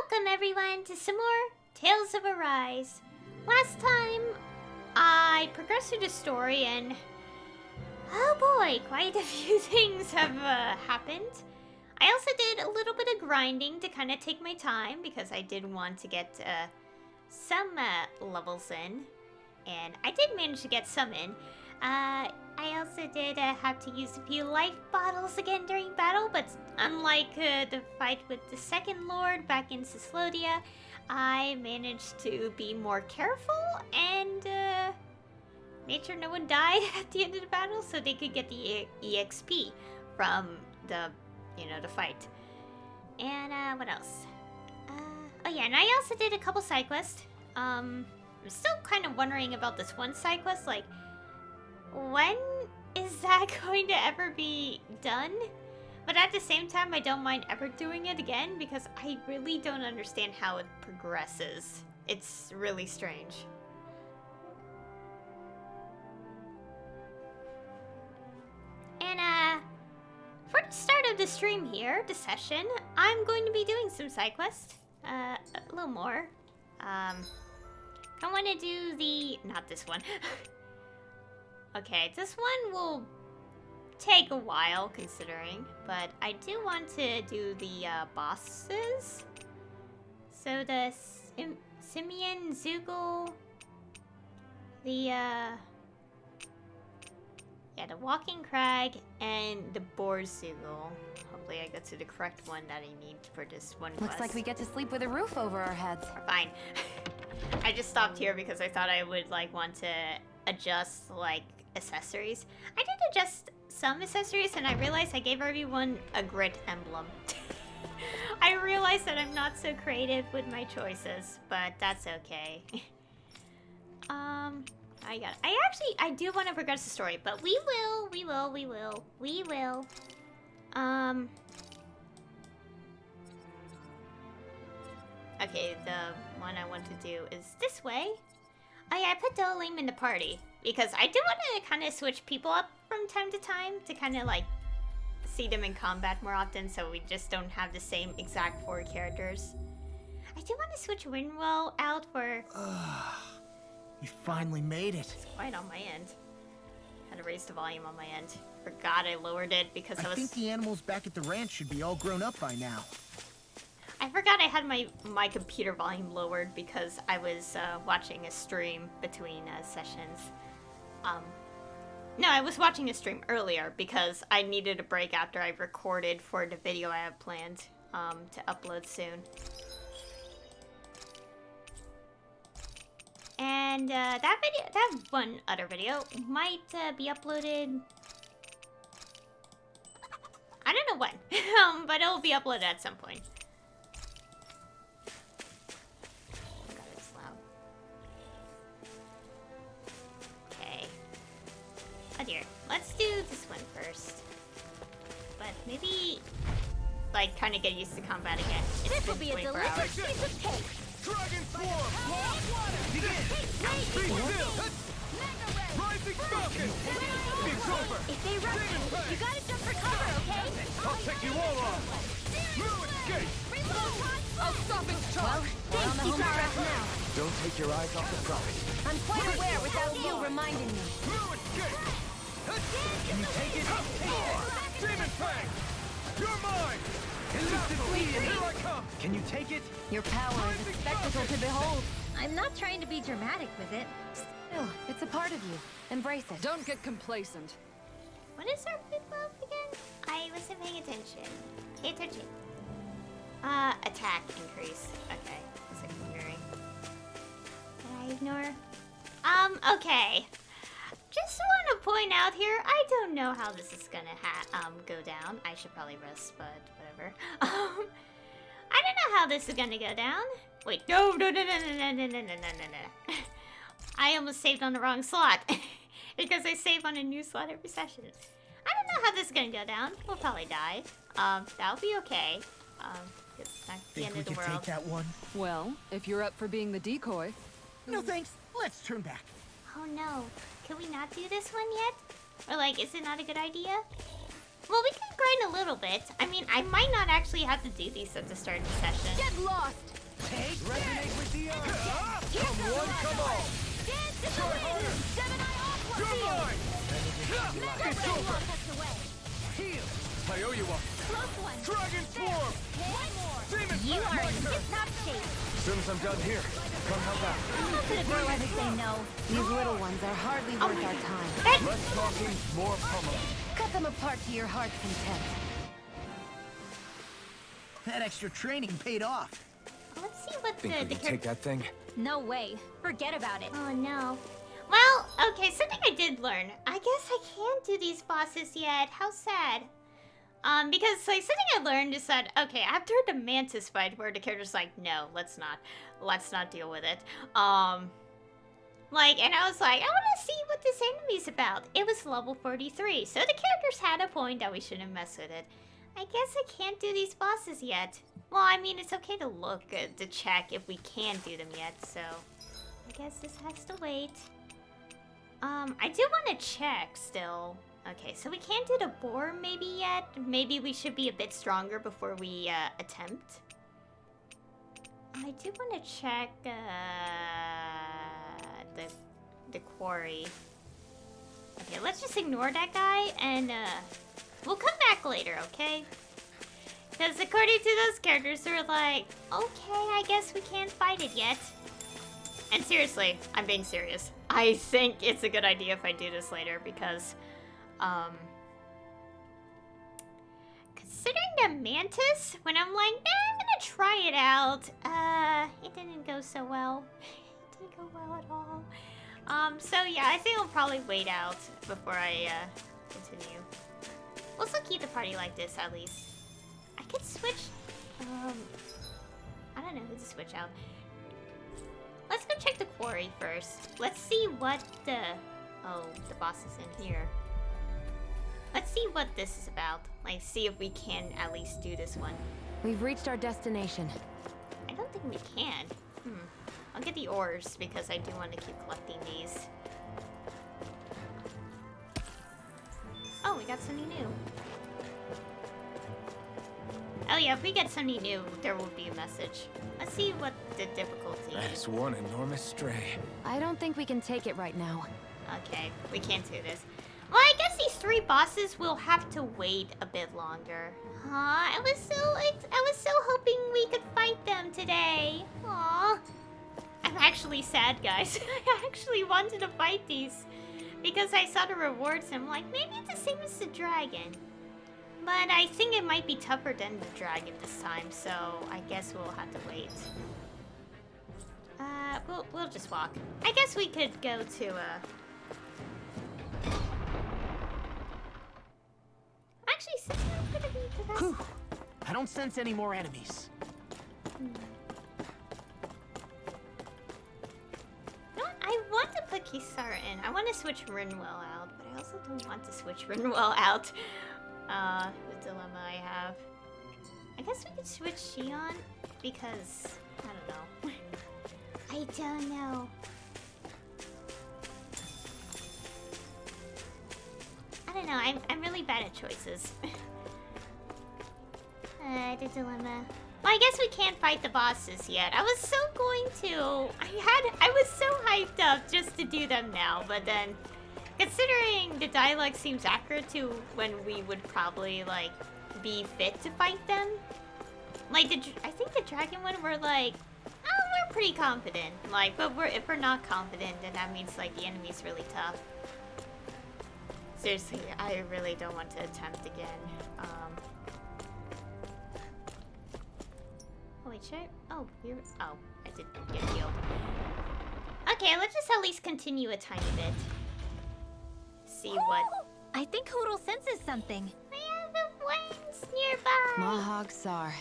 Welcome everyone to some more Tales of Arise. Last time, I progressed through the story and... oh boy, quite a few things have happened. I also did a little bit of grinding to kind of take my time because I did want to get some levels in. And I did manage to get some in. I also did have to use a few life bottles again during battle, but unlike the fight with the second lord back in Ciclodia, I managed to be more careful and made sure no one died at the end of the battle so they could get the EXP from the, the fight. And what else? Oh yeah, and I also did a couple side quests. I'm still kind of wondering about this one side quest, like, when is that going to ever be done? But at the same time, I don't mind ever doing it again because I really don't understand how it progresses. It's really strange. And for the start of the stream here, the session, I'm going to be doing some side quests. A little more. I want to do the... not this one. Okay, this one will take a while, considering, but I do want to do the bosses. So the Simian Zeugle, the Walking Crag, and the Boar Zeugle. Hopefully I get to the correct one that I need for this one quest. Looks like we get to sleep with a roof over our heads. Fine. I just stopped here because I thought I would want to adjust accessories. I did adjust some accessories and I realized I gave everyone a grit emblem. I realized that I'm not so creative with my choices, but that's okay. I do want to progress the story, but we will. Okay, the one I want to do is this way. Oh yeah, I put Dolim in the party because I do want to kind of switch people up from time to time to kind of see them in combat more often, so we just don't have the same exact 4 characters. I do want to switch Winwell out for... We finally made it. It's quiet on my end. Had to raise the volume on my end. Forgot I lowered it because I think the animals back at the ranch should be all grown up by now. I forgot I had my computer volume lowered because I was watching a stream between sessions. No, I was watching a stream earlier because I needed a break after I recorded for the video I have planned to upload soon. And that one other video might be uploaded. I don't know when, but it'll be uploaded at some point. Oh dear, let's do this one first. But maybe, kind of get used to combat again. It's been 24 hours. Piece of cake. Dragon Swarm! Begin! Rising Falcon! It's over! If they rush you gotta jump for cover, okay? I'll take you all off! Blue escape! I'll stop its charge! We're on the home stretch now. Don't take your eyes off the prize. I'm quite aware without you reminding me. Blue escape! Can you take it? Demon Fang! You're mine! Instantly, and here I come! Can you take it? Your power is a spectacle to behold. I'm not trying to be dramatic with it. Still, it's a part of you. Embrace it. Don't get complacent. What is our food buff again? I wasn't paying attention. Pay attention. Attack increase. Okay. Secondary. Did I ignore? Okay. Just want to point out here, I don't know how this is gonna go down. I should probably rest, but whatever. I don't know how this is gonna go down. Wait, no. I almost saved on the wrong slot because I save on a new slot every session. I don't know how this is gonna go down. We'll probably die. That'll be okay. It's not the end of the world. Take that one? Well, if you're up for being the decoy. No thanks. Let's turn back. Oh no. Can we not do this one yet? Or is it not a good idea? Well, we can grind a little bit. I mean, I might not actually have to do these at the start of the session. Get lost! Resonate with the earth. Come one, come all. Dance in the wind! Gemini Aqua You're Field! mine. It's over! Us away. Heal. I owe you one. Close one! Dragon swarm. One more! Demon You fang, are my in turn. tip-top shape! As soon as I'm done here, come help out. How could a girl ever say no? These little ones are hardly worth our time. Less talking, more pummeling. Cut them apart to your heart's content. That extra training paid off. Let's see what Think we the can take that thing? No way. Forget about it. Oh no. Well, okay, something I did learn. I guess I can't do these bosses yet. How sad. Because like something I learned is that okay, after the mantis fight where the character's like, no, let's not deal with it. Like, and I was like, I want to see what this enemy's about. It was level 43, so the characters had a point that we shouldn't mess with it. I guess I can't do these bosses yet. Well, I mean, it's okay to look, to check if we can do them yet, so... I guess this has to wait. I do want to check still. Okay, so we can't do the boar maybe yet. Maybe we should be a bit stronger before we, attempt. I do want to check, the quarry. Okay, let's just ignore that guy, and, we'll come back later, okay? Because according to those characters, they're like, okay, I guess we can't fight it yet. And seriously, I'm being serious. I think it's a good idea if I do this later because, considering the mantis, when I'm like, I'm gonna try it out, it didn't go so well. It didn't go well at all. So yeah, I think I'll probably wait out before I, continue. We'll still keep the party like this, at least. I could switch, I don't know who to switch out. Let's go check the quarry first. Let's see what the boss is in here. Let's see what this is about. Like, see if we can at least do this one. We've reached our destination. I don't think we can. I'll get the ores because I do want to keep collecting these. Oh, we got something new. Oh yeah, if we get something new, there will be a message. Let's see what the difficulty That is. is one enormous stray. I don't think we can take it right now. Okay, we can't do this. Well, I guess these 3 bosses will have to wait a bit longer. I was so hoping we could fight them today. Aw. I'm actually sad, guys. I actually wanted to fight these because I saw the rewards and I'm like, maybe it's the same as the dragon. But I think it might be tougher than the dragon this time, so I guess we'll have to wait. We'll just walk. I guess we could go to, Actually, since we're gonna be the best... Whew. I don't sense any more enemies. You know what? I want to put Kisara in. I want to switch Rinwell out, but I also don't want to switch Rinwell out. The dilemma I have. I guess we could switch Shion because I don't know. I don't know. I don't know. I'm really bad at choices. The dilemma. Well, I guess we can't fight the bosses yet. I was so going to. I was so hyped up just to do them now, but then, considering the dialogue seems accurate to when we would probably like be fit to fight them. Like I think the dragon one we're like, oh, we're pretty confident. Like, but if we're not confident, then that means like the enemy's really tough. Seriously, I really don't want to attempt again. Oh wait, should I? Oh, I did get healed. Okay, let's just at least continue a tiny bit. See what. I think Hoodle senses something. We have the flames nearby. Mahog Sar.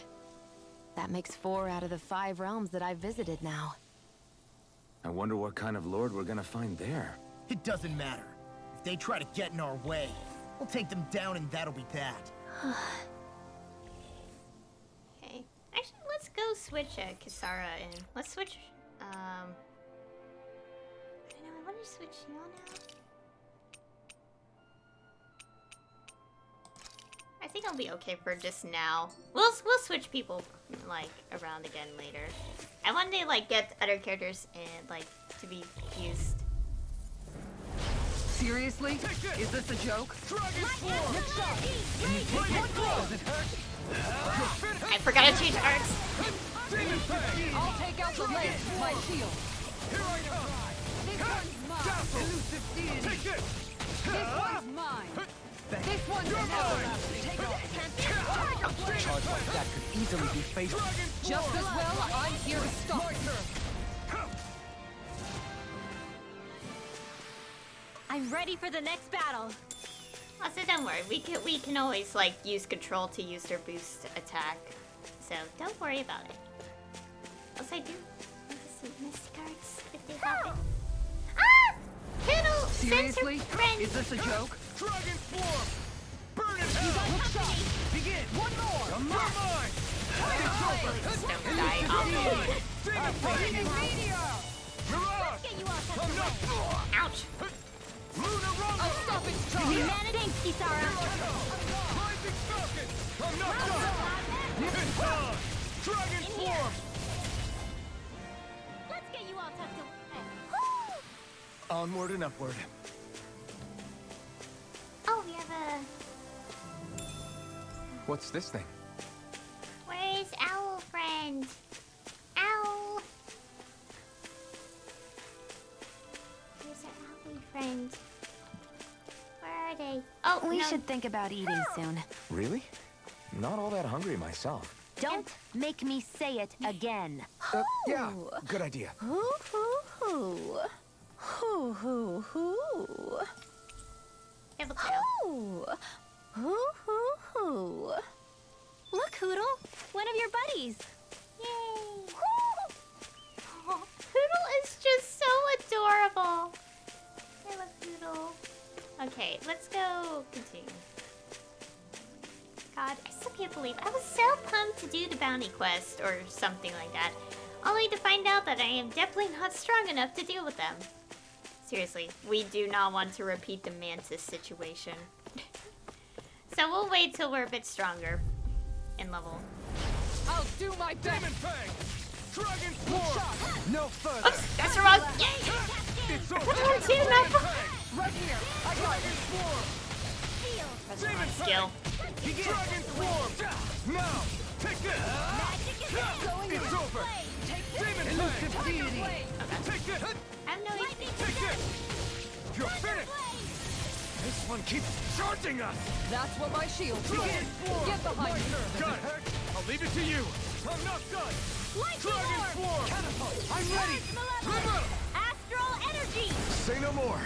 That makes 4 out of the 5 realms that I've visited now. I wonder what kind of lord we're gonna find there. It doesn't matter. If they try to get in our way, we'll take them down and that'll be that. Okay. Actually, let's go switch Kisara in. Let's switch. I don't know. I want to switch Shion out. I think I'll be okay for just now. We'll switch people like around again later. I want to like get other characters and like to be used. Seriously? Is this a joke? I forgot to change arts. I'll take out the lance with my shield. Here I come! This one's mine. Elusive deity! Take it! This one's mine. This one's You're mine! Take off. A charge like that could easily be fatal. Just as well, I'm here to stop. I'm ready for the next battle. Also, don't worry. We can always like use control to use their boost attack. So don't worry about it. Also, I do want to see mystic arts if they happen. Ah! Poodle! Seriously? Sensor friend! Is this a joke? Dragon Swarm! Burn it hell! Begin! One more! You're mine! Please don't die. Oh, Demon Flame! Mirage! Get you all I'm not... ouch! Lunar Rumble! Stop it, Charlie. Thanks, Kisara. Rising Falcon! I'm not done! It's on! Dragon Swarm! Let's get you all tucked away. Onward and upward. Oh, we have a... What's this thing? Where's Owl friend? Owl! Where's our owly friend? Where are they? Oh, We no. should think about eating soon. Really? Not all that hungry myself. Don't make me say it again. Yeah, good idea. Hoo hoo hoo. Hoo hoo hoo. Have a tail. Hoo. Hoo hoo hoo. Look, Hoodle, one of your buddies. Yay! Oh, Poodle is just so adorable. I love Poodle. Okay, let's go continue. God, I still can't believe I was so pumped to do the bounty quest or something like that, only to find out that I am definitely not strong enough to deal with them. Seriously, we do not want to repeat the Mantis situation. So we'll wait till we're a bit stronger in level. I'll do my best. Demon Fang! Dragon Swarm! No further! Oops, that's the wrong. Yay! It's over! Put one team up. Right here. I got Dragon it. Swarm! That's the wrong skill. Dragon Swarm! Now! Take this! It's over! Demon Fang! Deity. Take it! I have no HP. Take this! You're finished! This one keeps charging us! That's what my shield Dragon is. Swarm! Get behind me. Got it! I'll leave it to you! I'm not done! Dragon Swarm! I'm ready! River! Astral energy. Say no more!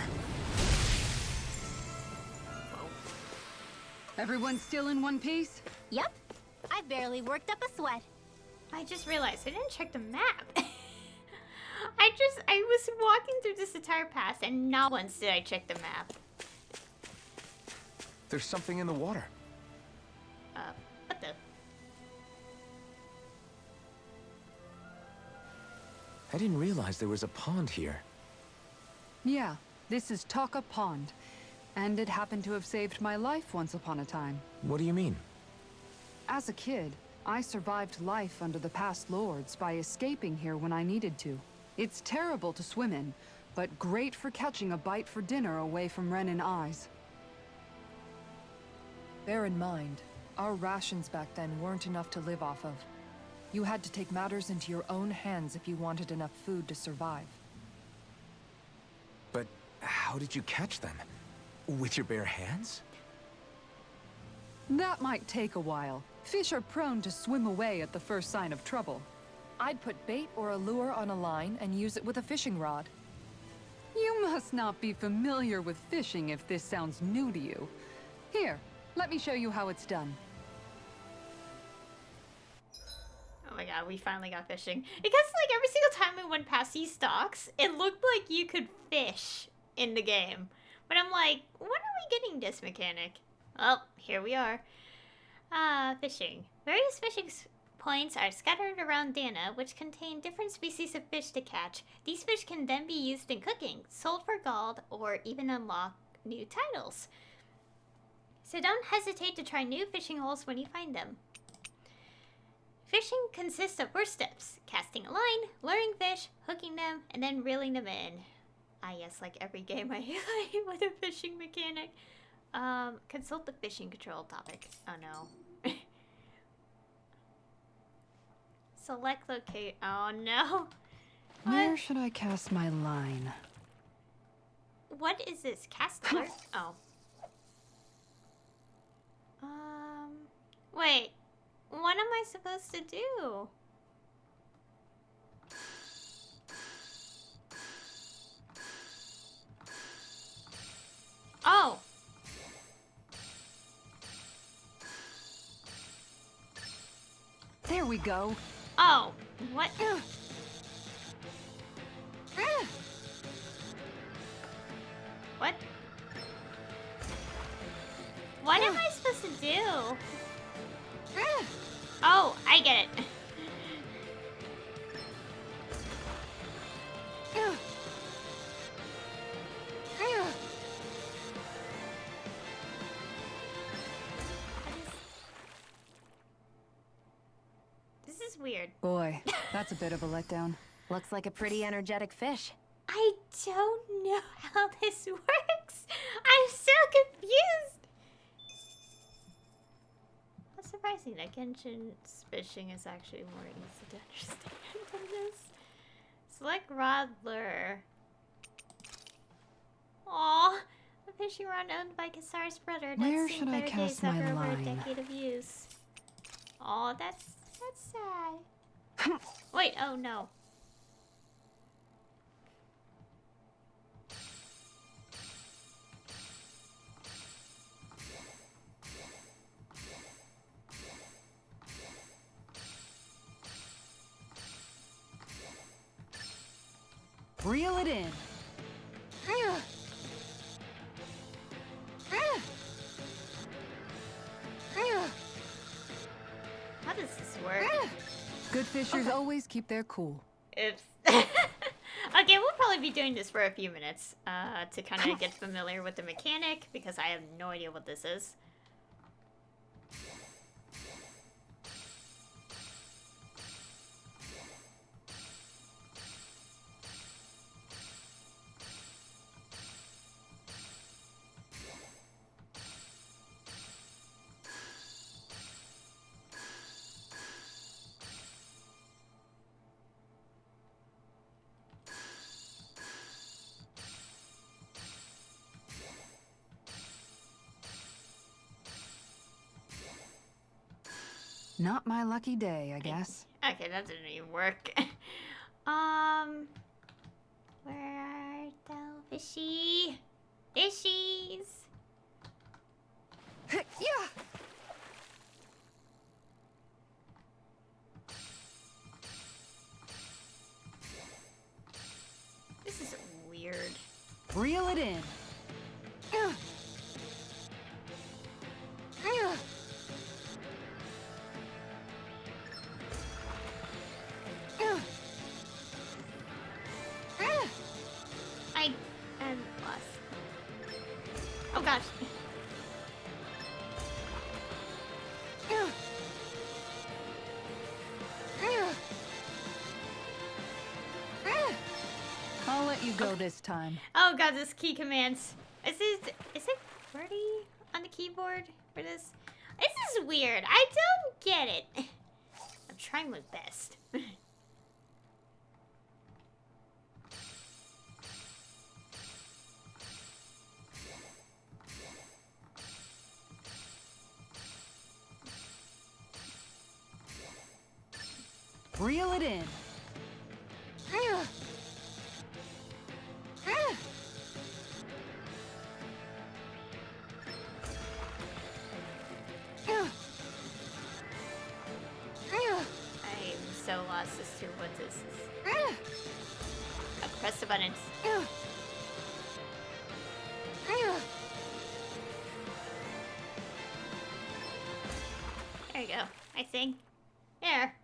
Everyone still in one piece? Yep. I barely worked up a sweat. I just realized I didn't check the map. I was walking through this entire pass and not once did I check the map. There's something in the water. What the? I didn't realize there was a pond here. Yeah, this is Taka Pond. And it happened to have saved my life once upon a time. What do you mean? As a kid, I survived life under the past lords by escaping here when I needed to. It's terrible to swim in, but great for catching a bite for dinner away from Renin eyes. Bear in mind, our rations back then weren't enough to live off of. You had to take matters into your own hands if you wanted enough food to survive. But how did you catch them? With your bare hands? That might take a while. Fish are prone to swim away at the first sign of trouble. I'd put bait or a lure on a line and use it with a fishing rod. You must not be familiar with fishing if this sounds new to you. Here, let me show you how it's done. Oh my god, we finally got fishing. Because like every single time we went past these docks, it looked like you could fish in the game. But I'm like, when are we getting this mechanic? Well, here we are. Fishing. Various fishing points are scattered around Dana, which contain different species of fish to catch. These fish can then be used in cooking, sold for gold, or even unlock new titles. So don't hesitate to try new fishing holes when you find them. Fishing consists of 4 steps: casting a line, luring fish, hooking them, and then reeling them in. Ah yes, like every game I play with a fishing mechanic. Consult the fishing control topic. Oh no. Select locate. Oh no. Where should I cast my line? What is this? Cast alert? Oh. Wait. What am I supposed to do? Oh. There we go. Oh. What? What? What am I supposed to do? Oh, I get it. This is weird. Boy, that's a bit of a letdown. Looks like a pretty energetic fish. I don't know how this works. I'm so confused. That's surprising that Genshin's fishing is actually more easy to understand than this. Select rod lure. Aw, a fishing rod owned by Kasar's brother. Where That's seen should I better cast days my after over a line? decade of use. Aw, that's sad. Wait, oh no. Reel it in. How does this work? Good fishers always keep their cool. Oops. Okay, we'll probably be doing this for a few minutes to kind of get familiar with the mechanic, because I have no idea what this is. Not my lucky day, I guess. Okay, that didn't even work. Where are thou, fishy? Fishies? Yeah. This is weird. Reel it in. I'm lost. Oh gosh. I'll let you go this time. Oh god, this key commands. Is it QWERTY on the keyboard for this? This is weird. I don't get it. I'm trying my best. Reel it in. I'm so lost as to what this is. I'll press the buttons. There you go. I think. There.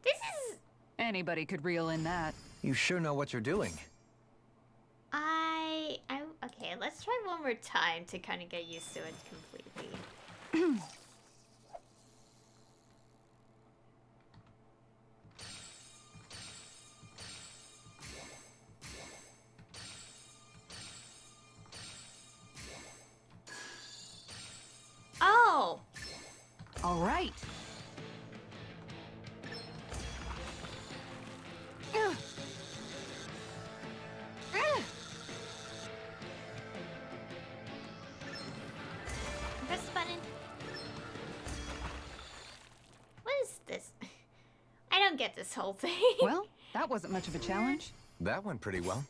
This is... Anybody could reel in that. You sure know what you're doing. Okay, let's Let's try one more time to kind of get used to it completely. Oh! All right. Press the button. What is this? I don't get this whole thing. Well, that wasn't much of a challenge. That went pretty well.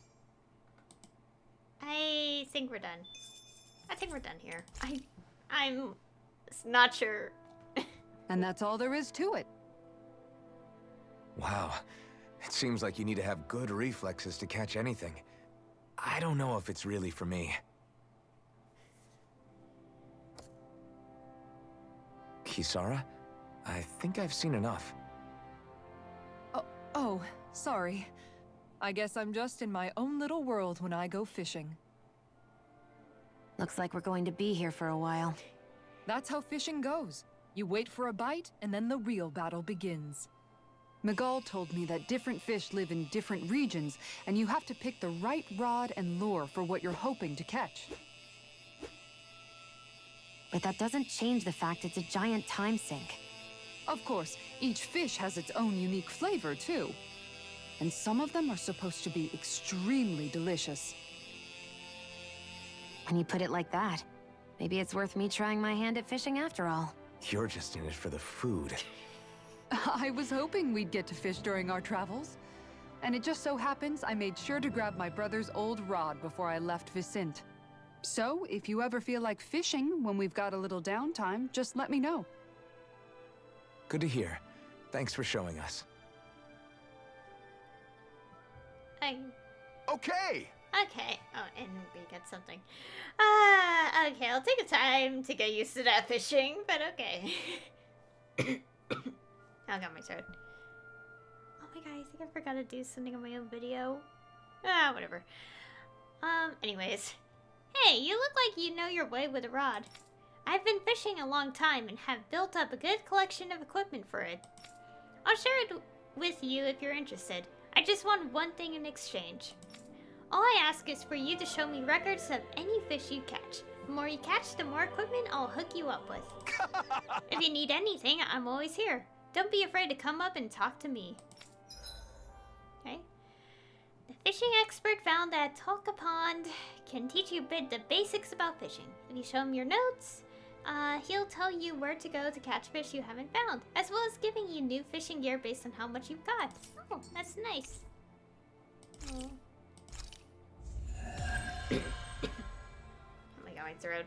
I think we're done. I think we're done here. I'm not sure. And that's all there is to it. Wow. It seems like you need to have good reflexes to catch anything. I don't know if it's really for me. Kisara? I think I've seen enough. Oh, sorry. I guess I'm just in my own little world when I go fishing. Looks like we're going to be here for a while. That's how fishing goes. You wait for a bite, and then the real battle begins. Miguel told me that different fish live in different regions, and you have to pick the right rod and lure for what you're hoping to catch. But that doesn't change the fact it's a giant time sink. Of course, each fish has its own unique flavor, too. And some of them are supposed to be extremely delicious. When you put it like that, maybe it's worth me trying my hand at fishing after all. You're just in it for the food. I was hoping we'd get to fish during our travels. And it just so happens I made sure to grab my brother's old rod before I left Vicente. So, if you ever feel like fishing when we've got a little downtime, just let me know. Good to hear. Thanks for showing us. Okay! Okay. Oh, and we get something. Okay, I'll take a time to get used to that fishing, but okay. I got my throat. Oh my god, I think I forgot to do something on my own video. Whatever. Anyways. Hey, you look like you know your way with a rod. I've been fishing a long time and have built up a good collection of equipment for it. I'll share it with you if you're interested. I just want one thing in exchange. All I ask is for you to show me records of any fish you catch. The more you catch, the more equipment I'll hook you up with. If you need anything, I'm always here. Don't be afraid to come up and talk to me. Okay. The fishing expert found that Talka Pond can teach you the basics about fishing. If you show him your notes, he'll tell you where to go to catch fish you haven't found, as well as giving you new fishing gear based on how much you've got. Oh, that's nice. Oh. Oh my god, my throat.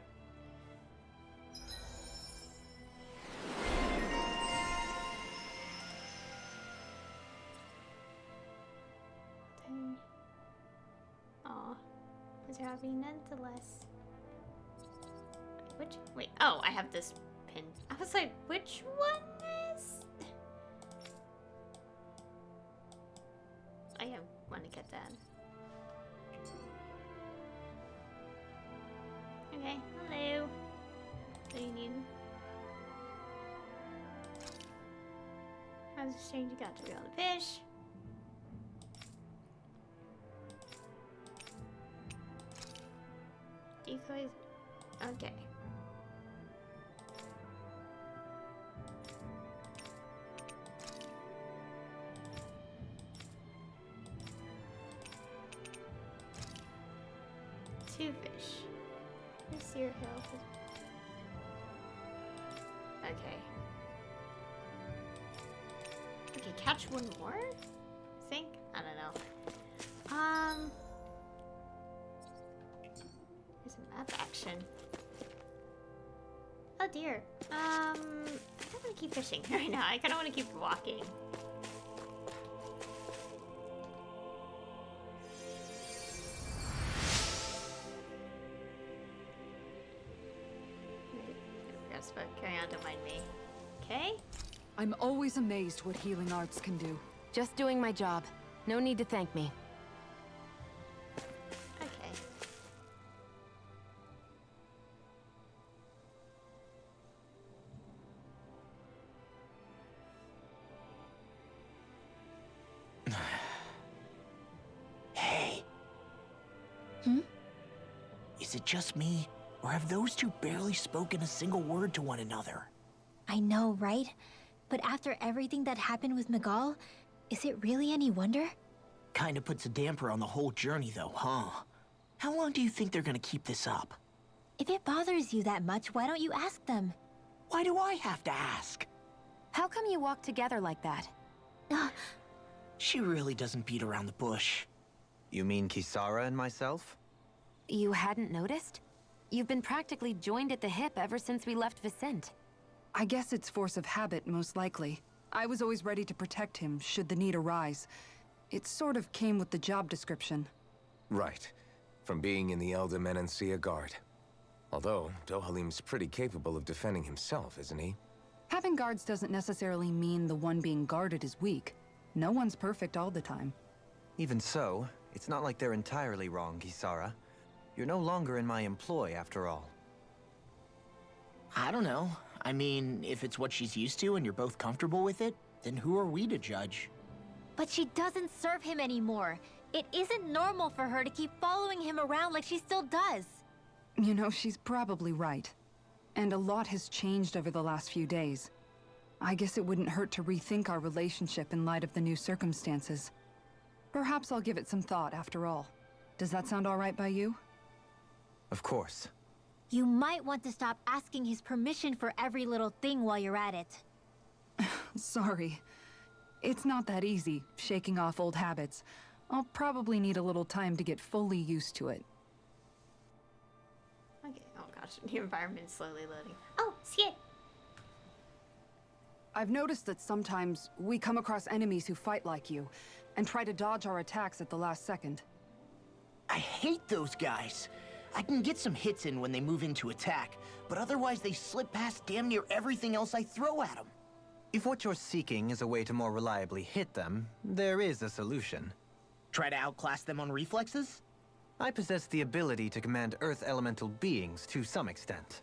Aw. Is there having nonetheless? Which? Wait. Oh, I have this pin. I was like, which one is? I want to get that. Okay. Hello. What do you need? How's exchange you got to reel the fish? Decoys. Okay. Two fish. Let's see your health. Okay. Okay, catch one more? I think? I don't know. There's a map action. Oh dear. I don't want to keep fishing right now. I kind of want to keep walking. Yes, but carry on, don't mind me. Okay? I'm always amazed what healing arts can do. Just doing my job. No need to thank me. Okay. Is it just me, or have those two barely spoken a single word to one another? I know, right? But after everything that happened with Miguel, is it really any wonder? Kinda puts a damper on the whole journey though, huh? How long do you think they're gonna keep this up? If it bothers you that much, why don't you ask them? Why do I have to ask? How come you walk together like that? She really doesn't beat around the bush. You mean Kisara and myself? You hadn't noticed? You've been practically joined at the hip ever since we left Vicente. I guess it's force of habit, most likely. I was always ready to protect him, should the need arise. It sort of came with the job description. Right. From being in the Elder Menancia Guard. Although, Dohalim's pretty capable of defending himself, isn't he? Having guards doesn't necessarily mean the one being guarded is weak. No one's perfect all the time. Even so, it's not like they're entirely wrong, Kisara. You're no longer in my employ, after all. I don't know. I mean, if it's what she's used to and you're both comfortable with it, then who are we to judge? But she doesn't serve him anymore. It isn't normal for her to keep following him around like she still does. You know, she's probably right. And a lot has changed over the last few days. I guess it wouldn't hurt to rethink our relationship in light of the new circumstances. Perhaps I'll give it some thought after all. Does that sound all right by you? Of course. You might want to stop asking his permission for every little thing while you're at it. Sorry. It's not that easy, shaking off old habits. I'll probably need a little time to get fully used to it. Okay, oh gosh, the environment is slowly loading. Oh, Skid! I've noticed that sometimes we come across enemies who fight like you, and try to dodge our attacks at the last second. I hate those guys. I can get some hits in when they move into attack, but otherwise they slip past damn near everything else I throw at them. If what you're seeking is a way to more reliably hit them, there is a solution. Try to outclass them on reflexes? I possess the ability to command Earth elemental beings to some extent.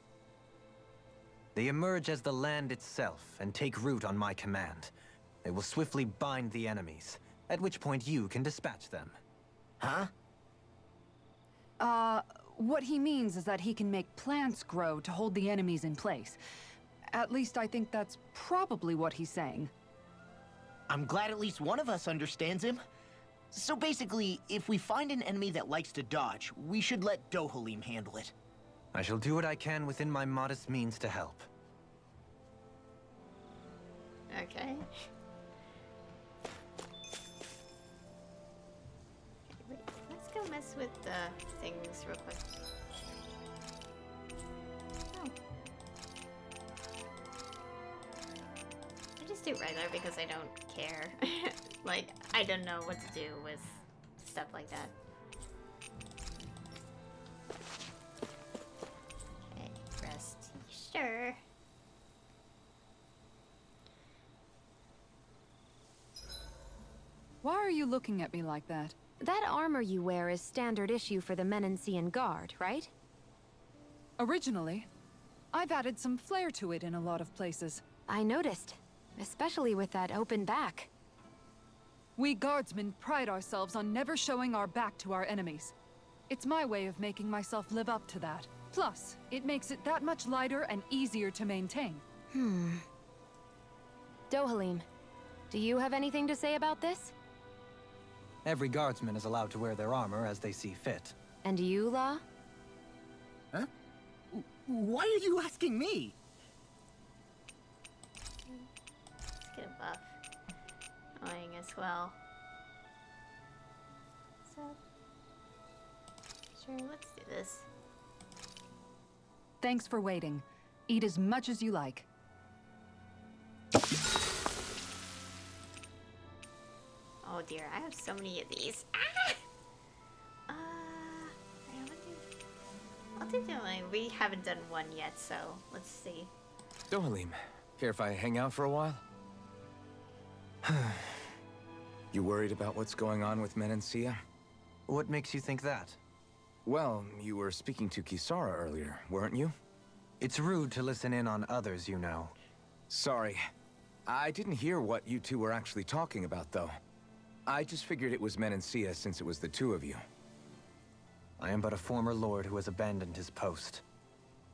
They emerge as the land itself and take root on my command. They will swiftly bind the enemies, at which point you can dispatch them. Huh? What he means is that he can make plants grow to hold the enemies in place. At least I think that's probably what he's saying. I'm glad at least one of us understands him. So basically, if we find an enemy that likes to dodge, we should let Dohalim handle it. I shall do what I can within my modest means to help. Okay. Wait, let's go mess with the things real quick. Oh. I just do regular because I don't care. Like, I don't know what to do with stuff like that. Okay, rest. Sure. Why are you looking at me like that? That armor you wear is standard issue for the Menancian Guard, right? Originally, I've added some flair to it in a lot of places. I noticed, especially with that open back. We guardsmen pride ourselves on never showing our back to our enemies. It's my way of making myself live up to that. Plus, it makes it that much lighter and easier to maintain. Dohalim, do you have anything to say about this? Every guardsman is allowed to wear their armor as they see fit. And you, La? Huh? Why are you asking me? Let's get a buff. Annoying as well. So, sure, let's do this. Thanks for waiting. Eat as much as you like. Oh dear, I have so many of these. Ah! I'll do Dylan. We haven't done one yet, so let's see. Dohalim, care if I hang out for a while? You worried about what's going on with Menancia? What makes you think that? Well, you were speaking to Kisara earlier, weren't you? It's rude to listen in on others, you know. Sorry. I didn't hear what you two were actually talking about, though. I just figured it was Menancia since it was the two of you. I am but a former lord who has abandoned his post.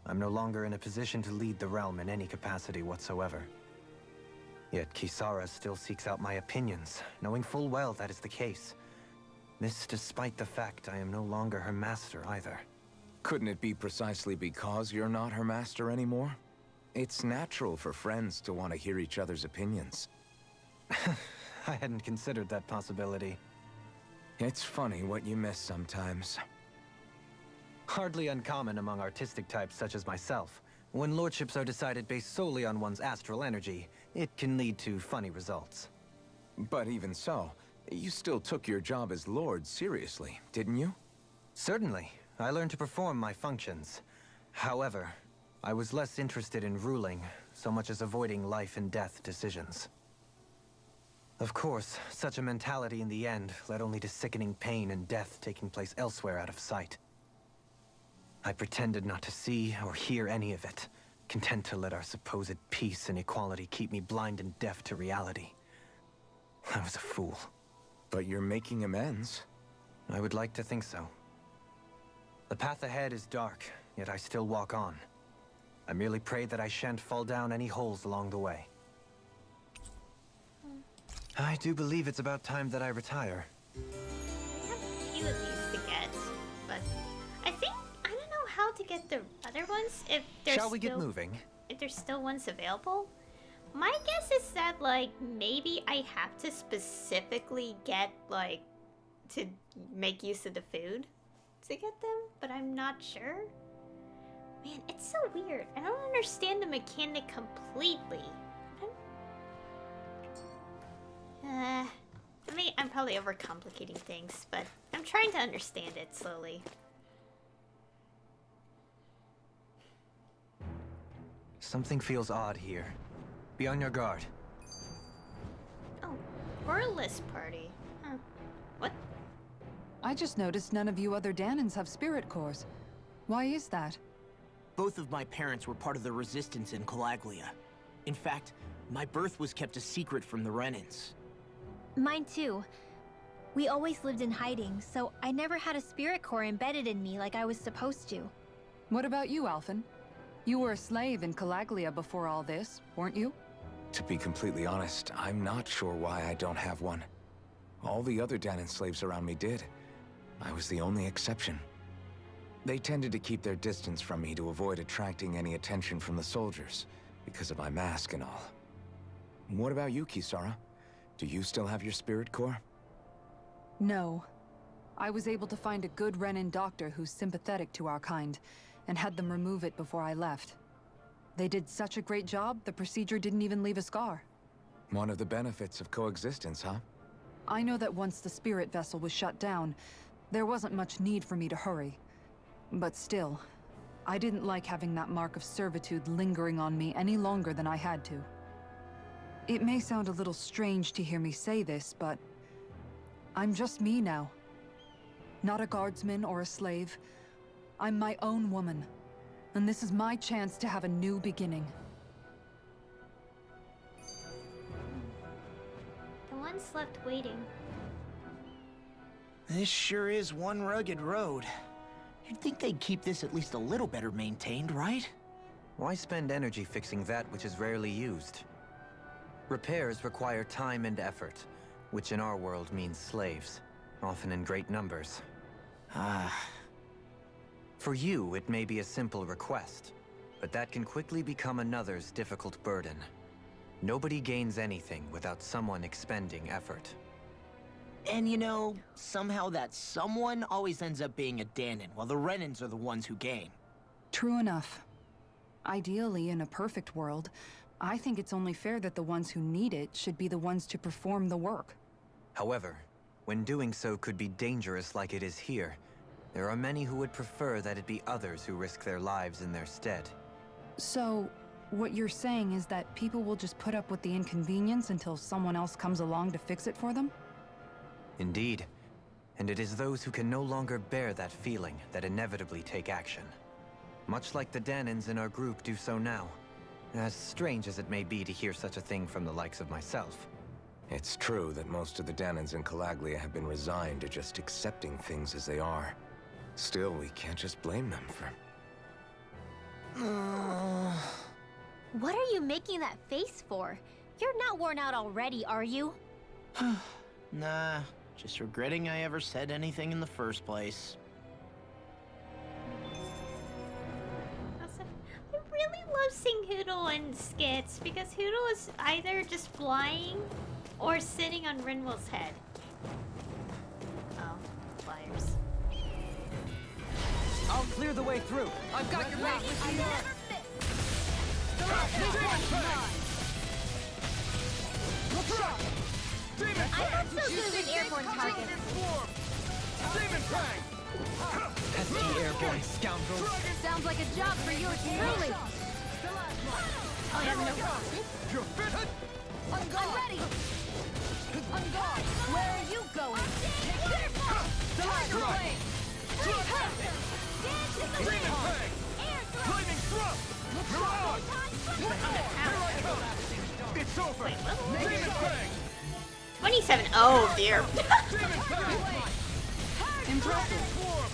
I'm no longer in a position to lead the realm in any capacity whatsoever. Yet Kisara still seeks out my opinions, knowing full well that is the case. This despite the fact I am no longer her master either. Couldn't it be precisely because you're not her master anymore? It's natural for friends to want to hear each other's opinions. I hadn't considered that possibility. It's funny what you miss sometimes. Hardly uncommon among artistic types such as myself. When lordships are decided based solely on one's astral energy, it can lead to funny results. But even so, you still took your job as lord seriously, didn't you? Certainly. I learned to perform my functions. However, I was less interested in ruling, so much as avoiding life and death decisions. Of course, such a mentality in the end led only to sickening pain and death taking place elsewhere out of sight. I pretended not to see or hear any of it, content to let our supposed peace and equality keep me blind and deaf to reality. I was a fool. But you're making amends. I would like to think so. The path ahead is dark, yet I still walk on. I merely pray that I shan't fall down any holes along the way. I do believe it's about time that I retire. I have a few of these to get, but I don't know how to get the other ones if there's Shall we get moving? If there's still ones available. My guess is that, like, maybe I have to specifically get, like, to make use of the food to get them, but I'm not sure. Man, it's so weird. I don't understand the mechanic completely. I mean, I'm probably overcomplicating things, but I'm trying to understand it slowly. Something feels odd here. Be on your guard. Oh, Wordless party. Huh. What? I just noticed none of you other Danans have spirit cores. Why is that? Both of my parents were part of the resistance in Calaglia. In fact, my birth was kept a secret from the Renans. Mine too. We always lived in hiding, so I never had a spirit core embedded in me like I was supposed to. What about you, Alphen? You were a slave in Calaglia before all this, weren't you? To be completely honest, I'm not sure why I don't have one. All the other Danan slaves around me did. I was the only exception. They tended to keep their distance from me to avoid attracting any attention from the soldiers, because of my mask and all. What about you, Kisara? Do you still have your spirit core? No. I was able to find a good Renan doctor who's sympathetic to our kind, and had them remove it before I left. They did such a great job, the procedure didn't even leave a scar. One of the benefits of coexistence, huh? I know that once the spirit vessel was shut down, there wasn't much need for me to hurry. But still, I didn't like having that mark of servitude lingering on me any longer than I had to. It may sound a little strange to hear me say this, but I'm just me now. Not a guardsman or a slave. I'm my own woman. And this is my chance to have a new beginning. The one's left waiting. This sure is one rugged road. You'd think they'd keep this at least a little better maintained, right? Why spend energy fixing that which is rarely used? Repairs require time and effort, which in our world means slaves, often in great numbers. For you, it may be a simple request, but that can quickly become another's difficult burden. Nobody gains anything without someone expending effort. And you know, somehow that someone always ends up being a Danan, while the Renans are the ones who gain. True enough. Ideally, in a perfect world, I think it's only fair that the ones who need it should be the ones to perform the work. However, when doing so could be dangerous like it is here, there are many who would prefer that it be others who risk their lives in their stead. So, what you're saying is that people will just put up with the inconvenience until someone else comes along to fix it for them? Indeed. And it is those who can no longer bear that feeling that inevitably take action. Much like the Danans in our group do so now. As strange as it may be to hear such a thing from the likes of myself. It's true that most of the Danans in Calaglia have been resigned to just accepting things as they are. Still, we can't just blame them for... What are you making that face for? You're not worn out already, are you? Nah, just regretting I ever said anything in the first place. Also, I really love seeing Hoodle in skits because Hoodle is either just flying or sitting on Rinwell's head. Oh, flyers. I'll clear the way through. I've got your back. I'm not so good with airborne targets. Demon Fang! Pesky airborne scoundrels. Sounds like a job for you truly. Oh, yeah, no. You're fit! I'm ready. Where are you going? Tiger Ray! Demon Fang! Flaming Thrust! Mirage! Here I come! It's over! Demon Fang! 27. Oh, dear. Demon Fang! Impressive.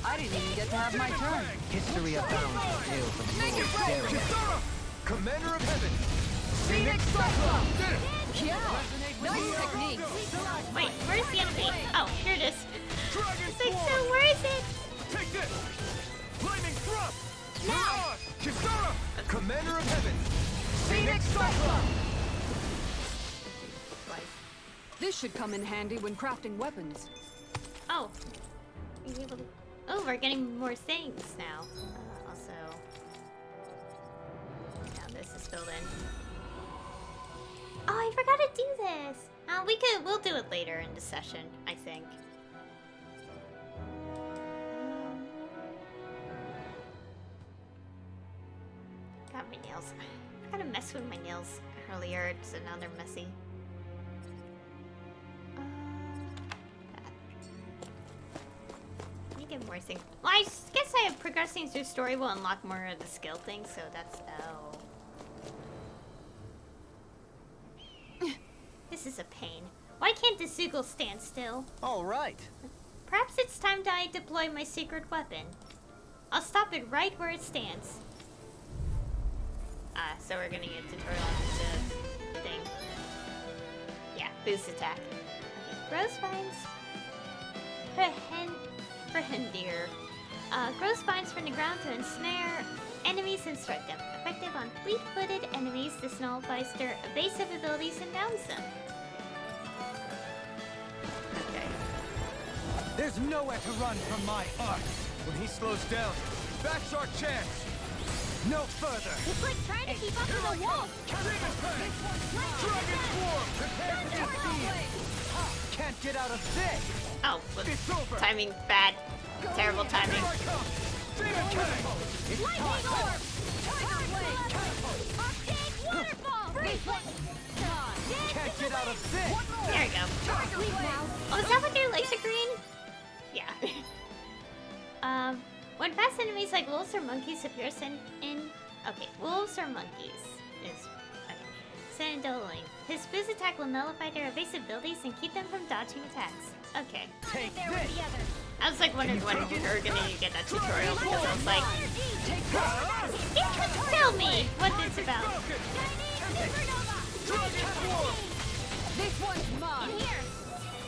I didn't even get to have my turn. History abounds with tales of lords daring. Kisara! Commander of Heaven! Phoenix Cyclone! Did it! Yeah. Nice technique. Wait, where's the enemy? Oh, here it is. Dragon It's like, Swarm! so where is it? Take this! Flaming Thrust! Mirage! Kisara! Commander of Heaven! Phoenix Cyclone! This should come in handy when crafting weapons. Oh. Are you able to... Oh, we're getting more things now. Also... Now this is filled in. Oh, I forgot to do this! We'll do it later in the session, I think. Got my nails. I forgot to mess with my nails earlier, so now they're messy. You get more things. Well, I guess progressing through story will unlock more of the skill things, so that's... Oh. This is a pain. Why can't the zeugle stand still? All right. Perhaps it's time that I deploy my secret weapon. I'll stop it right where it stands. So we're gonna get a tutorial on the thing. Yeah, boost attack. Okay, growth spines. Prehendir. Grow spines from the ground to ensnare enemies and strike them. Effective on fleet-footed enemies, this nullifies their evasive abilities and downs them. Okay. There's nowhere to run from my art. When he slows down, that's our chance. No further. It's like trying to keep up with a wolf. Demon Fang! Dragon Swarm! Prepare for your speed! Can't get out of this! Oh, whoops. It's over! Timing bad. Terrible timing. Here I come! Demon Fang! Lightning orb! Tiger blade! Arcade waterfall! Freeze one! Can't get out of this! There we go. Oh, is that what their legs are green? Yeah. When fast enemies like wolves or monkeys appear okay, wolves or monkeys is okay. Sandoling. His boost attack will nullify their evasive abilities and keep them from dodging attacks. Okay. Take this! I was like wondering when we were gonna get that tutorial because I was like, tell me what it's about. Dragon Swarm! This one's mine.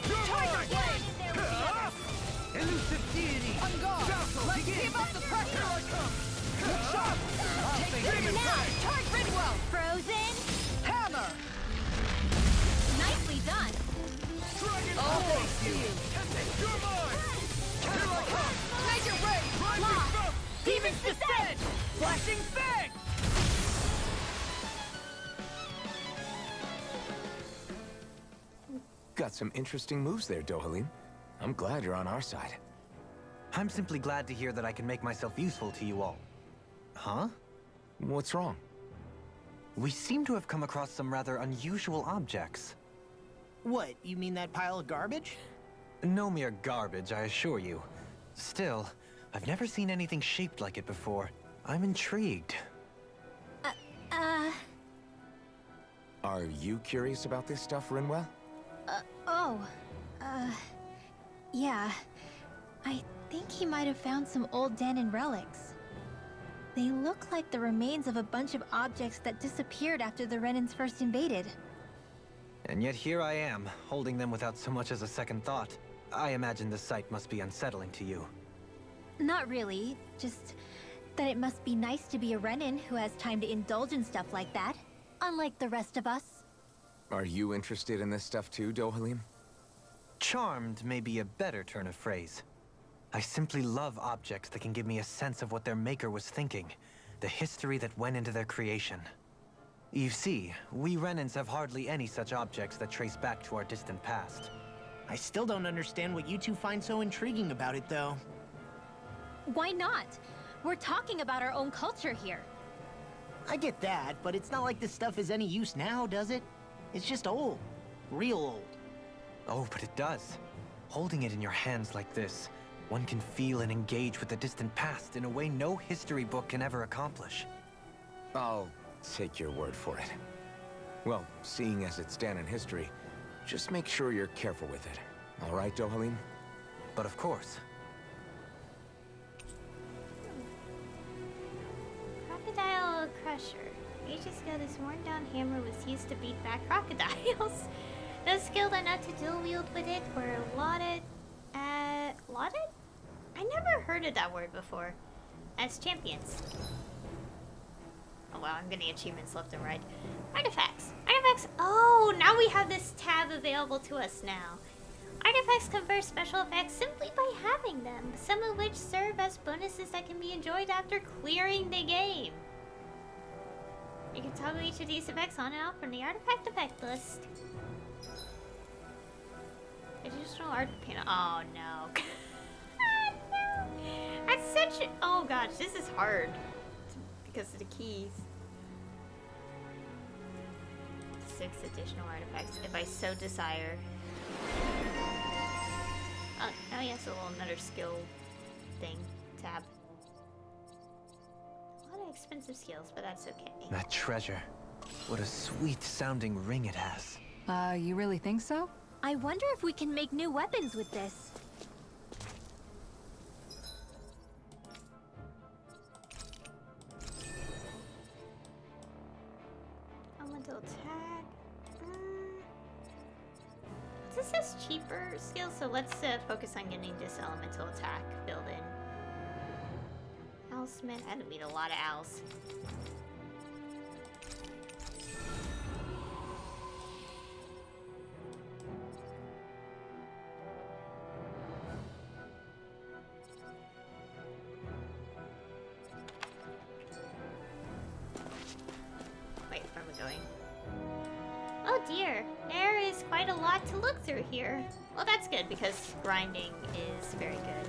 Tiger Blade! Elusive deity! On guard. Let's keep up the pressure. Here I come! Good shot! Demon Fang! Charge Ridwell! Frozen! Hammer. Nicely done! Dragon I'll Swarm! face you. You're mine! Here I come! Major ray. Rising Thrust! Demon's Descent! Flashing Fang! Got some interesting moves there, Dohalim. I'm glad you're on our side. I'm simply glad to hear that I can make myself useful to you all. Huh? What's wrong? We seem to have come across some rather unusual objects. What, you mean that pile of garbage? No mere garbage, I assure you. Still, I've never seen anything shaped like it before. I'm intrigued. Are you curious about this stuff, Rinwell? Yeah. I think he might have found some old Danon relics. They look like the remains of a bunch of objects that disappeared after the Renans first invaded. And yet here I am, holding them without so much as a second thought. I imagine the sight must be unsettling to you. Not really, just that it must be nice to be a Renan who has time to indulge in stuff like that, unlike the rest of us. Are you interested in this stuff too, Dohalim? Charmed may be a better turn of phrase. I simply love objects that can give me a sense of what their maker was thinking, the history that went into their creation. You see, we Renans have hardly any such objects that trace back to our distant past. I still don't understand what you two find so intriguing about it, though. Why not? We're talking about our own culture here. I get that, but it's not like this stuff is any use now, does it? It's just old. Real old. Oh, but it does. Holding it in your hands like this, one can feel and engage with the distant past in a way no history book can ever accomplish. I'll take your word for it. Well, seeing as it's Danon history, just make sure you're careful with it. All right, Dohalim? But of course. Crocodile Crusher. Ages ago, this worn-down hammer was used to beat back crocodiles. Those skilled enough to dual-wield with it were lauded... lauded? I never heard of that word before. As champions. Oh wow, I'm getting achievements left and right. Artifacts. Artifacts. Oh, now we have this tab available to us now. Artifacts confer special effects simply by having them, some of which serve as bonuses that can be enjoyed after clearing the game. You can toggle each of these effects on and off from the artifact effect list. Additional art panel. Oh no. No. That's such a... Oh gosh, this is hard. Because of the keys. 6 additional artifacts, if I so desire. Oh, yes, a little another skill thing. Tab. A lot of expensive skills, but that's okay. That treasure. What a sweet-sounding ring it has. You really think so? I wonder if we can make new weapons with this. Elemental attack. This is cheaper skill, so let's focus on getting this elemental attack filled in. Owlsmith. I had to meet a lot of owls. Wait, where am I going? Oh dear, there is quite a lot to look through here. Well, that's good because grinding is very good.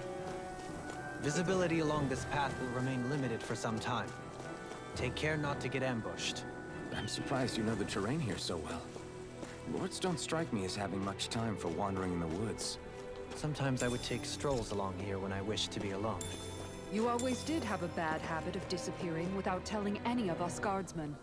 Visibility along this path will remain limited for some time. Take care not to get ambushed. I'm surprised you know the terrain here so well. Lords don't strike me as having much time for wandering in the woods. Sometimes I would take strolls along here when I wished to be alone. You always did have a bad habit of disappearing without telling any of us guardsmen.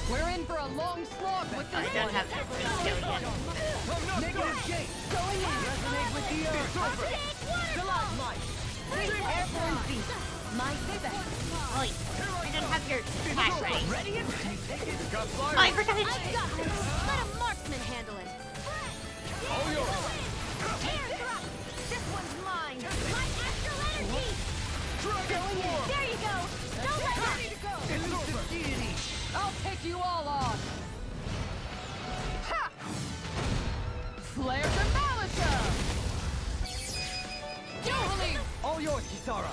We're in for a long slog with this I don't have the skill yet. Negative gate. Going in. Resonate with the earth. Stalagmite. Airborne beast. My pivot. Oh, I don't have your attack ready. Ready? Take it. Got Oh, fire. I forgot to I've got this. Let a marksman handle it. All yours. Air thrust. This one's mine. My astral energy. Dragon War. There you go. Don't let that. It's over. Deity. I'll take you all on! Ha! Flare the Malisa! Dohalim! All yours, Kisara!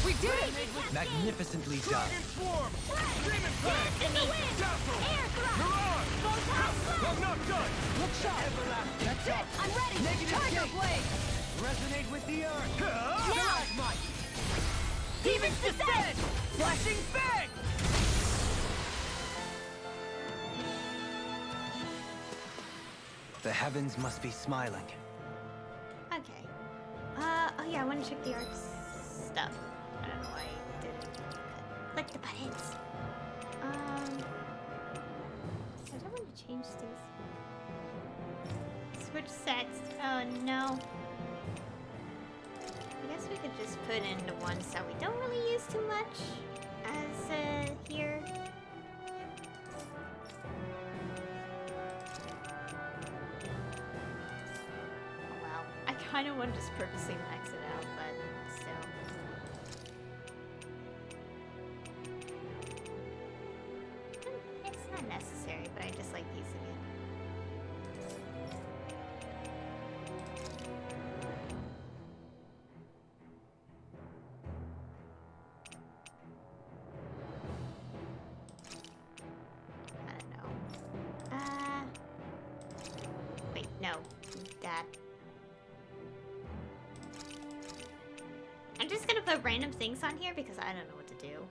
We did it! Magnificently done. Dragon Swarm. Demon Fang. Dazzle. You're on. I'm not done. Look sharp! That's it. I'm ready. Negative Tiger gate. Blade! Resonate with the earth. Stalagmite. Demons descend. Flashing Fang. The heavens must be smiling. Okay. yeah, I want to check the arc stuff. I don't know why I didn't click the buttons. I don't want to change these. Switch sets. Oh no. I guess we could just put in the ones that we don't really use too much as here. Oh wow. I kind of want to just purposely max it out, but still. It's not necessary, but I just like using it. I don't know. Wait, no. That. I'm just gonna put random things on here because I don't know what to do.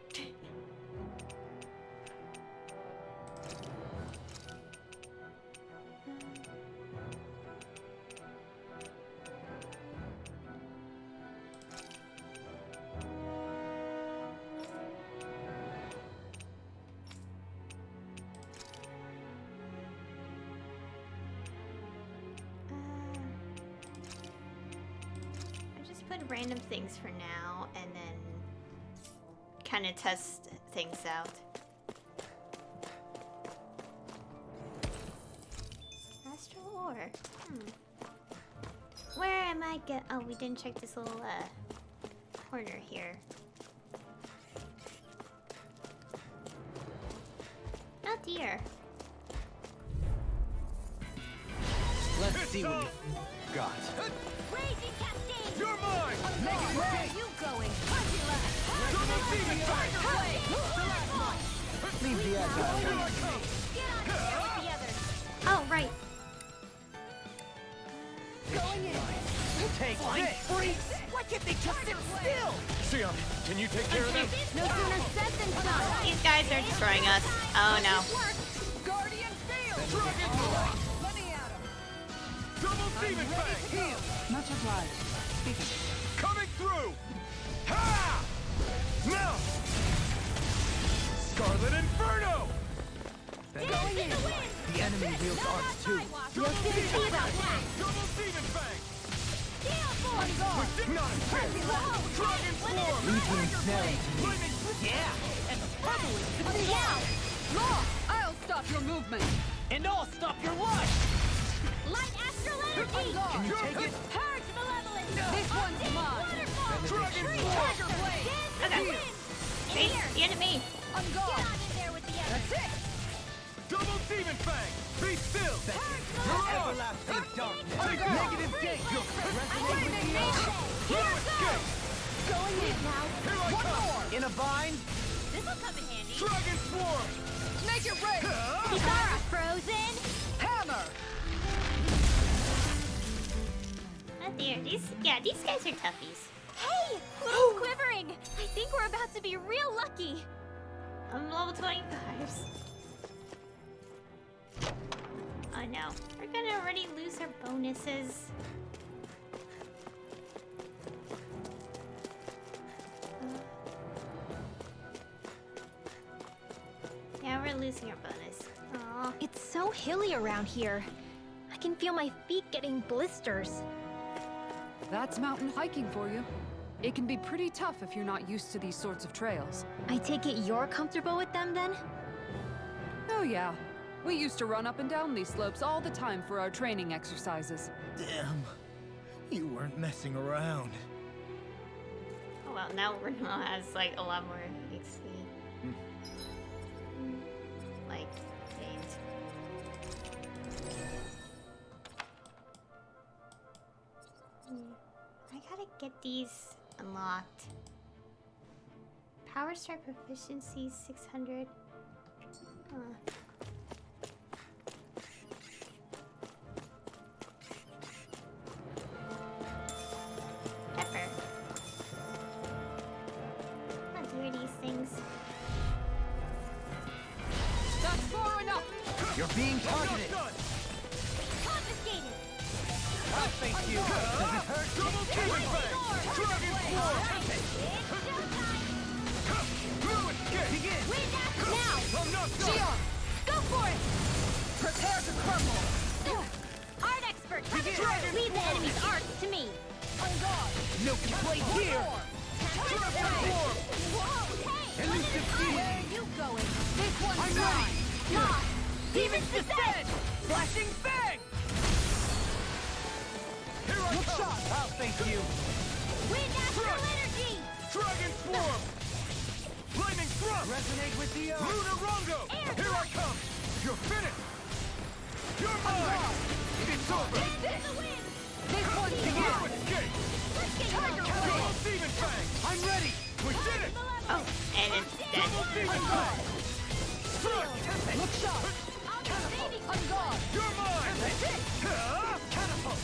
I just put random things for now and then kind of test things out. Astral ore. Where am I oh, we didn't check this little corner here. Oh dear. Let's see what you got. Raging Cascade! You're mine! Where are you going? Double demon fang! Leave the agile. Get on there with the others. Oh, right. Going in. Take this! Freaks! Why can't they just sit still? Siam, can you take care of them? No sooner said than done. These guys are destroying us. Oh no. Guardian field! Dragon block! Let me at him. Double demon fang! Much obliged. Speaking. Coming through! Ha! Now! Scarlet Inferno! Going in. The enemy wields arts too. Double demon fang! Double demon fang! Not a chance! Dragon swarm! Legion snaring to me. Lightning! Law! I'll stop your movement. And I'll stop your life! Light astral energy! Can you take it? Purge malevolence! This one's mine. Dragon Tree swarm! Tiger Blade! Okay. Face the enemy! On Get guard. on in there with the others! That's it. Double demon fang! Be still! Everlasting darkness. Negative gate! Here Escape! Going in now. Here I come! In a bind. This'll come in handy. Dragon swarm! Make it rain. Kitara frozen! Hammer. Oh dear, these guys are toughies. Hey! It's quivering! I think we're about to be real lucky. I'm level 25. Oh no, we're gonna already lose our bonuses. Yeah, we're losing our bonus. Aw. It's so hilly around here. I can feel my feet getting blisters. That's mountain hiking for you. It can be pretty tough if you're not used to these sorts of trails. I take it you're comfortable with them then? Oh yeah. We used to run up and down these slopes all the time for our training exercises. Damn. You weren't messing around. Oh well, now Renal has like a lot more XP. Like, gained. I gotta get these unlocked. Power strike proficiency 600. Pepper. How dear these things. That's far enough. You're being targeted. Confiscated! thank you. Does it hurt? Double demon fang! Dragon swarm! Begin! Now! I'm not done! Xion, go for it! Prepare to crumble! Art expert, come Begin. through! Leave the enemy's art to me! On guard! No complaint here! Dragon swarm! Elusive Where deity! are you going? This one's I'm mine! ready! Lost! Demons descend! Flashing fang! Here I come! I'll thank you! Wind astral Crush. energy! Dragon swarm! Lightning thrust! Resonate with the earth! Lunar Rongo! Here I come! You're finished! You're mine! It's over! This one's No yours! escape! Tiger Double Blade! demon fang! I'm ready! We did it! Oh, and it's dead. Double demon fang! Thrust! Look sharp! On guard! You're mine! Catapult!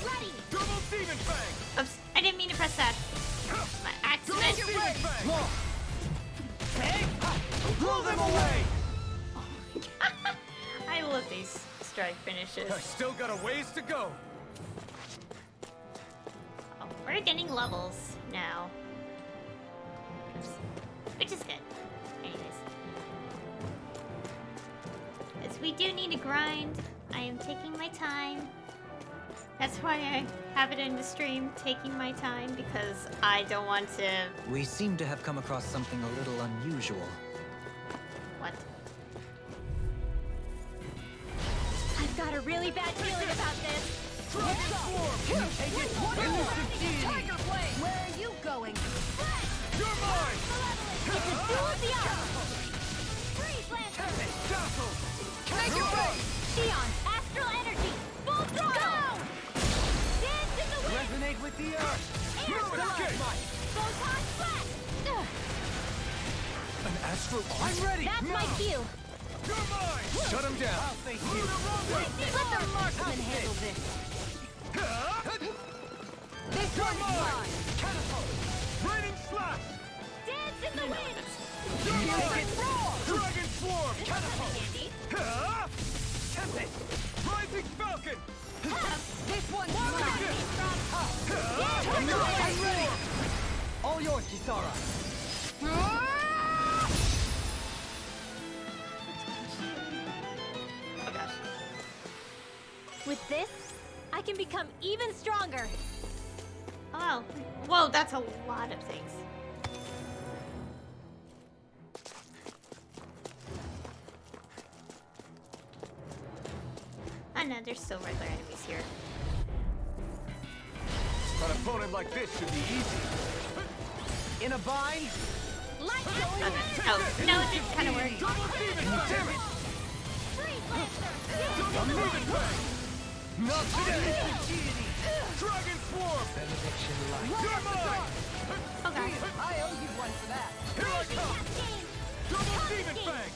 Bloody! Double demon fang! Oops, I didn't mean to press that. My Double accident. demon fang! Fang! Blow them away! I love these strike finishes. I still got a ways to go. Oh, we're getting levels now. Oops. Which is good. Anyways. As we do need to grind, I am taking my time. That's why I have it in the stream, taking my time, because I don't want to... We seem to have come across something a little unusual. What? I've got a really bad feeling about this! Dragon swarm! Can you take it? Elusive deity! Tiger Blade! Where are you going? You're mine! It's a duel of the arms! Freeze Lancer! Dazzle! Make it rain! Xion, astral energy! Full throttle! Dance in the wind! Resonate with the earth! Air No escape! Photon flash! An astral arm? I'm ready! That's my cue! You're mine! Shut him down! I'll thank you! Let the marksman handle this! This You're one's mine! mine! Catapult! Raining slash! Dance in the wind! You're mine! Dragon swarm! Catapult! Tempest! Rising falcon! This one's mine! I'm ready! All yours, Kisara! Oh gosh. With this, I can become even stronger. Oh, whoa, that's a lot of things. Oh no, there's still regular enemies here. An opponent like this should be easy. In a bind? Light oh, no, it didn't kind of work. Double demon damn it! I'm moving back! Not today! Dragon swarm! Benediction light. You're mine! Oh god. I owe you one for that! Here I come! Double demon fang!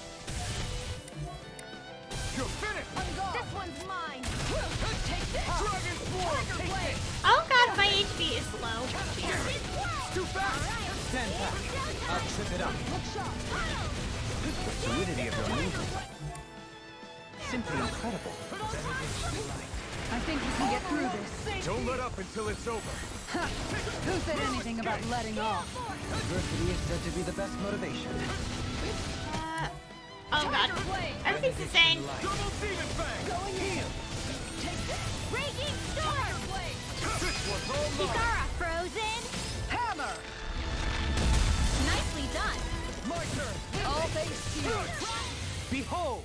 You're finished! This one's mine! Take this! Dragon swarm! Tiger Blade! Oh god, my HP is low. It's too fast! Stand back! I'll trip it up. The fluidity of your movement. Simply incredible. I think we can get through this. Don't let up until it's over. Who said anything about letting off? Adversity is said to be the best motivation. Oh god. Everything's insane. Double demon fang! Going in! Raging storm! This one's all mine! Kisara, frozen! Hammer! Nicely done. My turn! All thanks to you! Behold!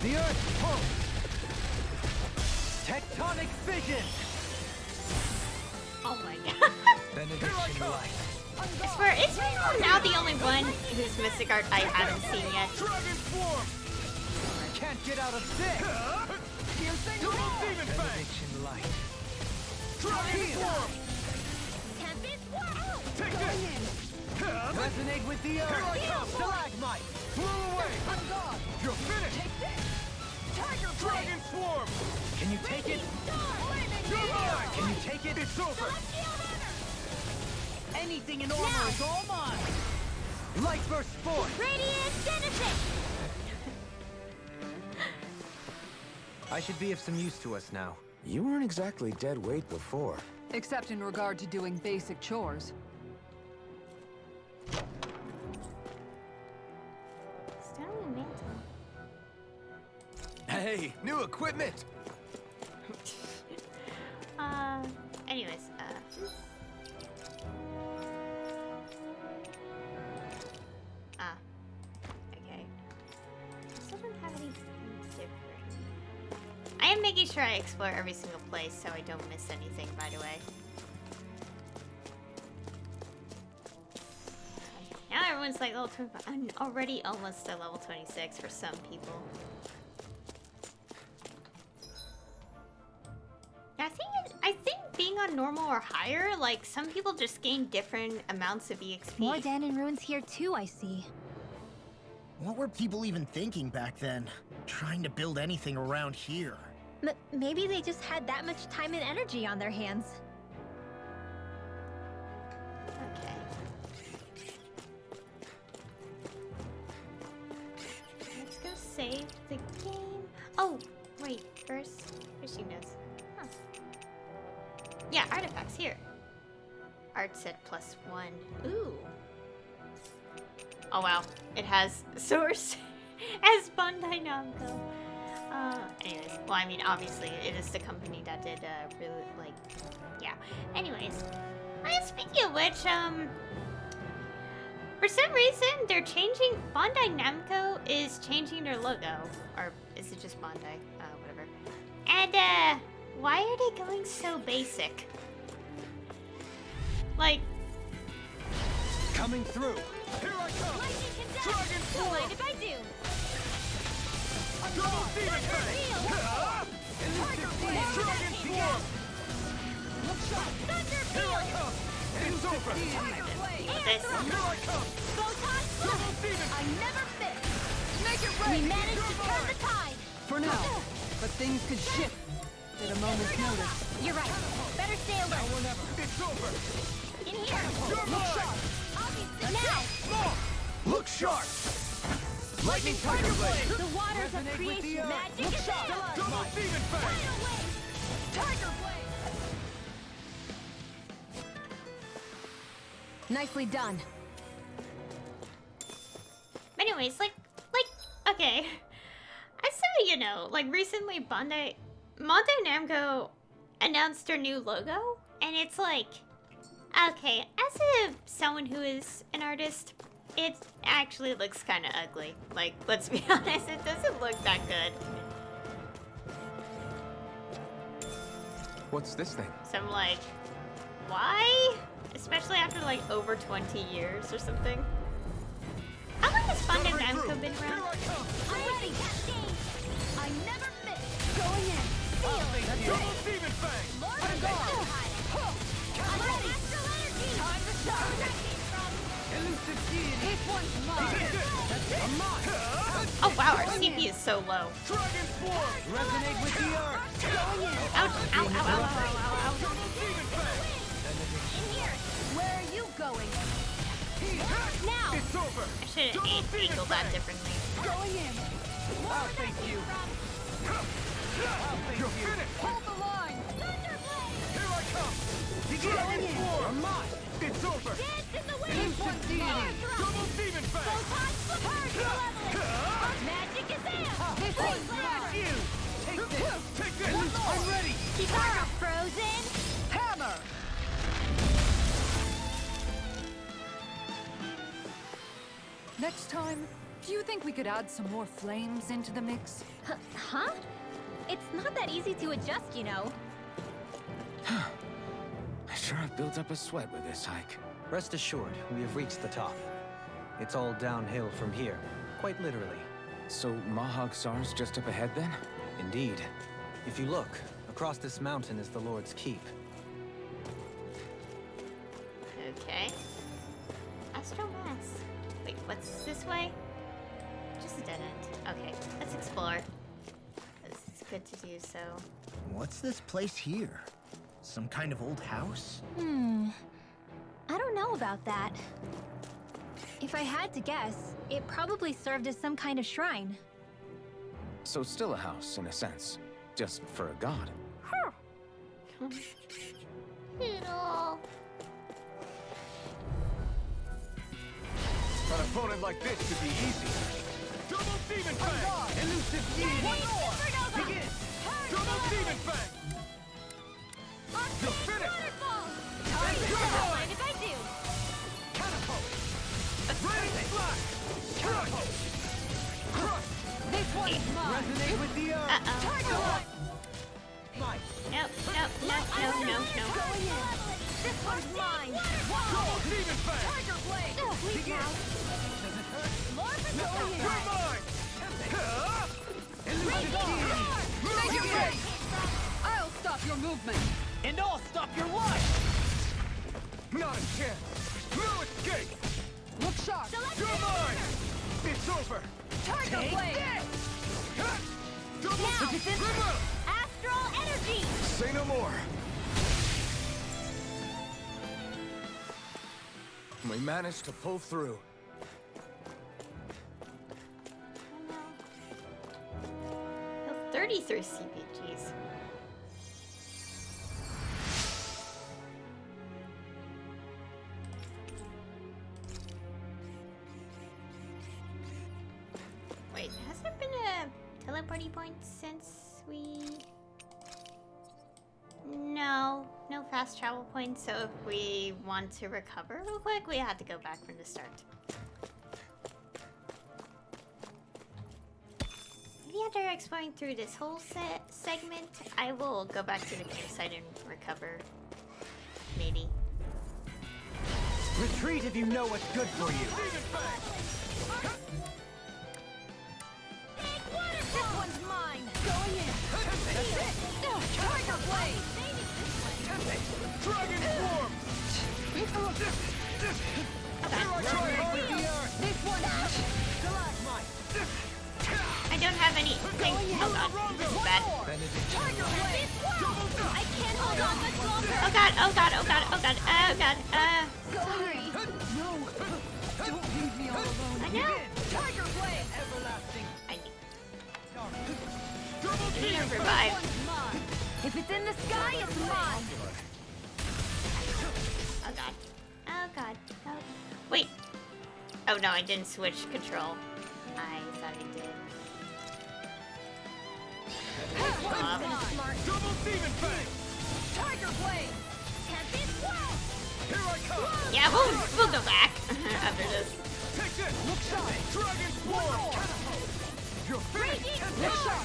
The earth pulse! Tectonic vision! Oh my god. Benediction light! I swear, is Ringo now the only one whose Mystic Art I haven't seen yet? Dragon swarm! Can't get out of this! Double demon fang! Benediction light! Dragon swarm! Tempest Whirl! Take this! Resonate with the earth! Here I come! Stalagmite! Blow away! On guard! You're finished! Tiger Blade! Dragon swarm! Can you take it? You're mine! Can you take it? It's over! Anything in armor is all mine! Light burst forth! Radiant Genesis! I should be of some use to us now. You weren't exactly dead weight before. Except in regard to doing basic chores. Stone mantle. Hey, new equipment! Anyways, okay. This doesn't have anything different. I am making sure I explore every single place so I don't miss anything, by the way. Now everyone's like level 25. I'm already almost at level 26 for some people. I think being on normal or higher, like some people just gain different amounts of EXP. More Danon ruins here too, I see. What were people even thinking back then? Trying to build anything around here. Maybe they just had that much time and energy on their hands. Okay. Let's go save the game. Oh, wait, first fishing notes. Huh. Yeah, artifacts here. Art set +1. Ooh. Oh wow, it has source as Bandai Namco. Anyways, well, I mean, obviously, it is the company that did, really, like, yeah. Anyways, speaking of which, for some reason, they're changing, Bandai Namco is changing their logo. Or is it just Bandai? Whatever. And, why are they going so basic? Like... Coming through! Here I come! Dragon Don't mind if I do. Double demon fang! Tiger blade! Dragon swarm! Look sharp! Here I come! It's over! Tiger blade! This. Here I come! Photon Double blast! demon! I never miss. Make it We rain! managed to turn the tide. For now. But things could shift at a moment's notice. You're right. Better stay Now alert. or never! It's over! In here. You're mine! Obviously now. Small! Look sharp! Lightning tiger blade! The waters of Resonate with the creation earth. magic Look is sharp! there. Double demon fang! Tidal wave. Tiger blade. Nicely done. Anyways, like, okay. I saw, you know, like recently Bandai Namco announced their new logo, and it's like, okay, as someone who is an artist, it actually looks kind of ugly. Like, let's be honest, it doesn't look that good. What's this thing? So I'm like, why? Especially after like over 20 years or something. How long has Bandai Namco been around? I'm ready. I never miss. Going in. Feel it. Double demon fang! Lord of God. I'm ready. Astral energy. Time to shine. Where that came from. Elusive deity! This one's mine. I'm mine! Oh wow, our CP is so low. Dragon swarm! Resonate with the earth! Ouch, ow, ow, ow, ow, ow, ow, ow. Double demon fang! In here. Where are you going? Now. It's over! I should have angled that differently. Going in. I'll face you! You're finished! Hold the line. Thunderblade. Here I come! Dragon swarm! I'm mine! It's over! Dance in the wind. Elusive deity! Double demon fang! Photon turn to leveling. Magic is in. This one's not you! Take this! Take this! I'm ready! Keep her frozen. Hammer! Next time, do you think we could add some more flames into the mix? Huh? It's not that easy to adjust, you know. I sure have built up a sweat with this hike. Rest assured, we have reached the top. It's all downhill from here, quite literally. So Mahag Sar's just up ahead then? Indeed. If you look, across this mountain is the Lord's Keep. Okay. Astro Mass. Wait, what's this way? Just a dead end. Okay, let's explore. It's good to do so. What's this place here? Some kind of old house? I don't know about that. If I had to guess, it probably served as some kind of shrine. So still a house, in a sense. Just for a god. Poodle. An opponent like this should be easy. Double Demon Fang! Elusive Demon! One more! Begin! Double Demon Fang! You'll finish! Mind if I do? Catapult! Rain Flash! Catapult! Crush! This one's mine. Resonate with the earth! Tiger Light. Nope, nope, nope, nope, nope, nope. Going in. This one's mine. Double Demon Fang! Tiger Blade. Please now. Does it hurt? More for going in. You're mine! Elusive Demon! Make it ready! I'll stop your movement! And I'll stop your life! Not a chance! No escape! Look sharp! You're mine! It's over! Tiger Blade. Double Now. Remote! Astral energy. Say no more! We managed to pull through. Oh, 33 CPGs. Wait, has there been a teleporting point since we... No, no fast travel points, so if we want to recover real quick, we have to go back from the start. Maybe after exploring through this whole segment, I will go back to the campsite and recover. Maybe. Retreat if you know what's good for you. This one's mine. Going in. Tiger Blade. Dragon Form! Here I come! This one's Stalagmite! I don't have any thing. Hold on. This is bad. Tiger Blade. I can't hold on much longer. Oh god, oh god, oh god, oh god, oh god, Sorry. No! Don't leave me all alone! I know. Tiger Blade. Everlasting! I Double need Demon to Fang! revive. One's mine. If it's in the sky, it's mine. Oh god. Oh god. Oh. Wait. Oh no, I didn't switch control. I thought I did. Double Demon Fang! Tiger Blade. Tempest Swell. Here I come! Yeah, we'll go back after this. Take this! Look shy! Dragon Form! You're finished! Raging Storm.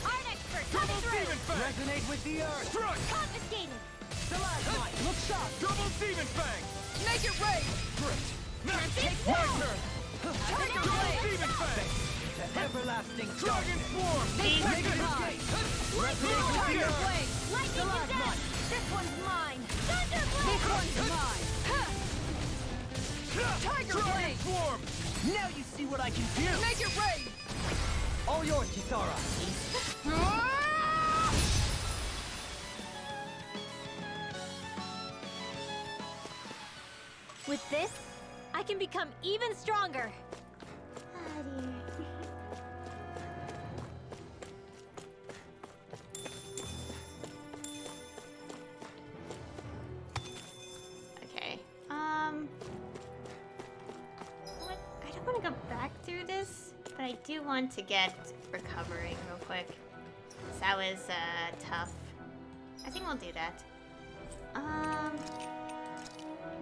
Art expert Double coming through. Demon Fang! Resonate with the earth! Struck! Confiscated. Stalagmite! Look sharp! Double Demon Fang! Make it rain! Great! Now take Tempest my Swell. turn! Tiger Double Blade. Demon Fang! Everlasting Dragon Form! This Make one's it mine. escape! Resonate with the Tiger earth! Blade. Lightning to death. This one's mine. Thunder Blade. This one's mine. Tiger Dragon Blade. Form! Now you see what I can do! Make it rain! All yours, Kisara! With this, I can become even stronger. Ah, dear. Okay. What? I don't want to go back through this, but I do want to get recovering real quick. 'Cause that was tough. I think we'll do that.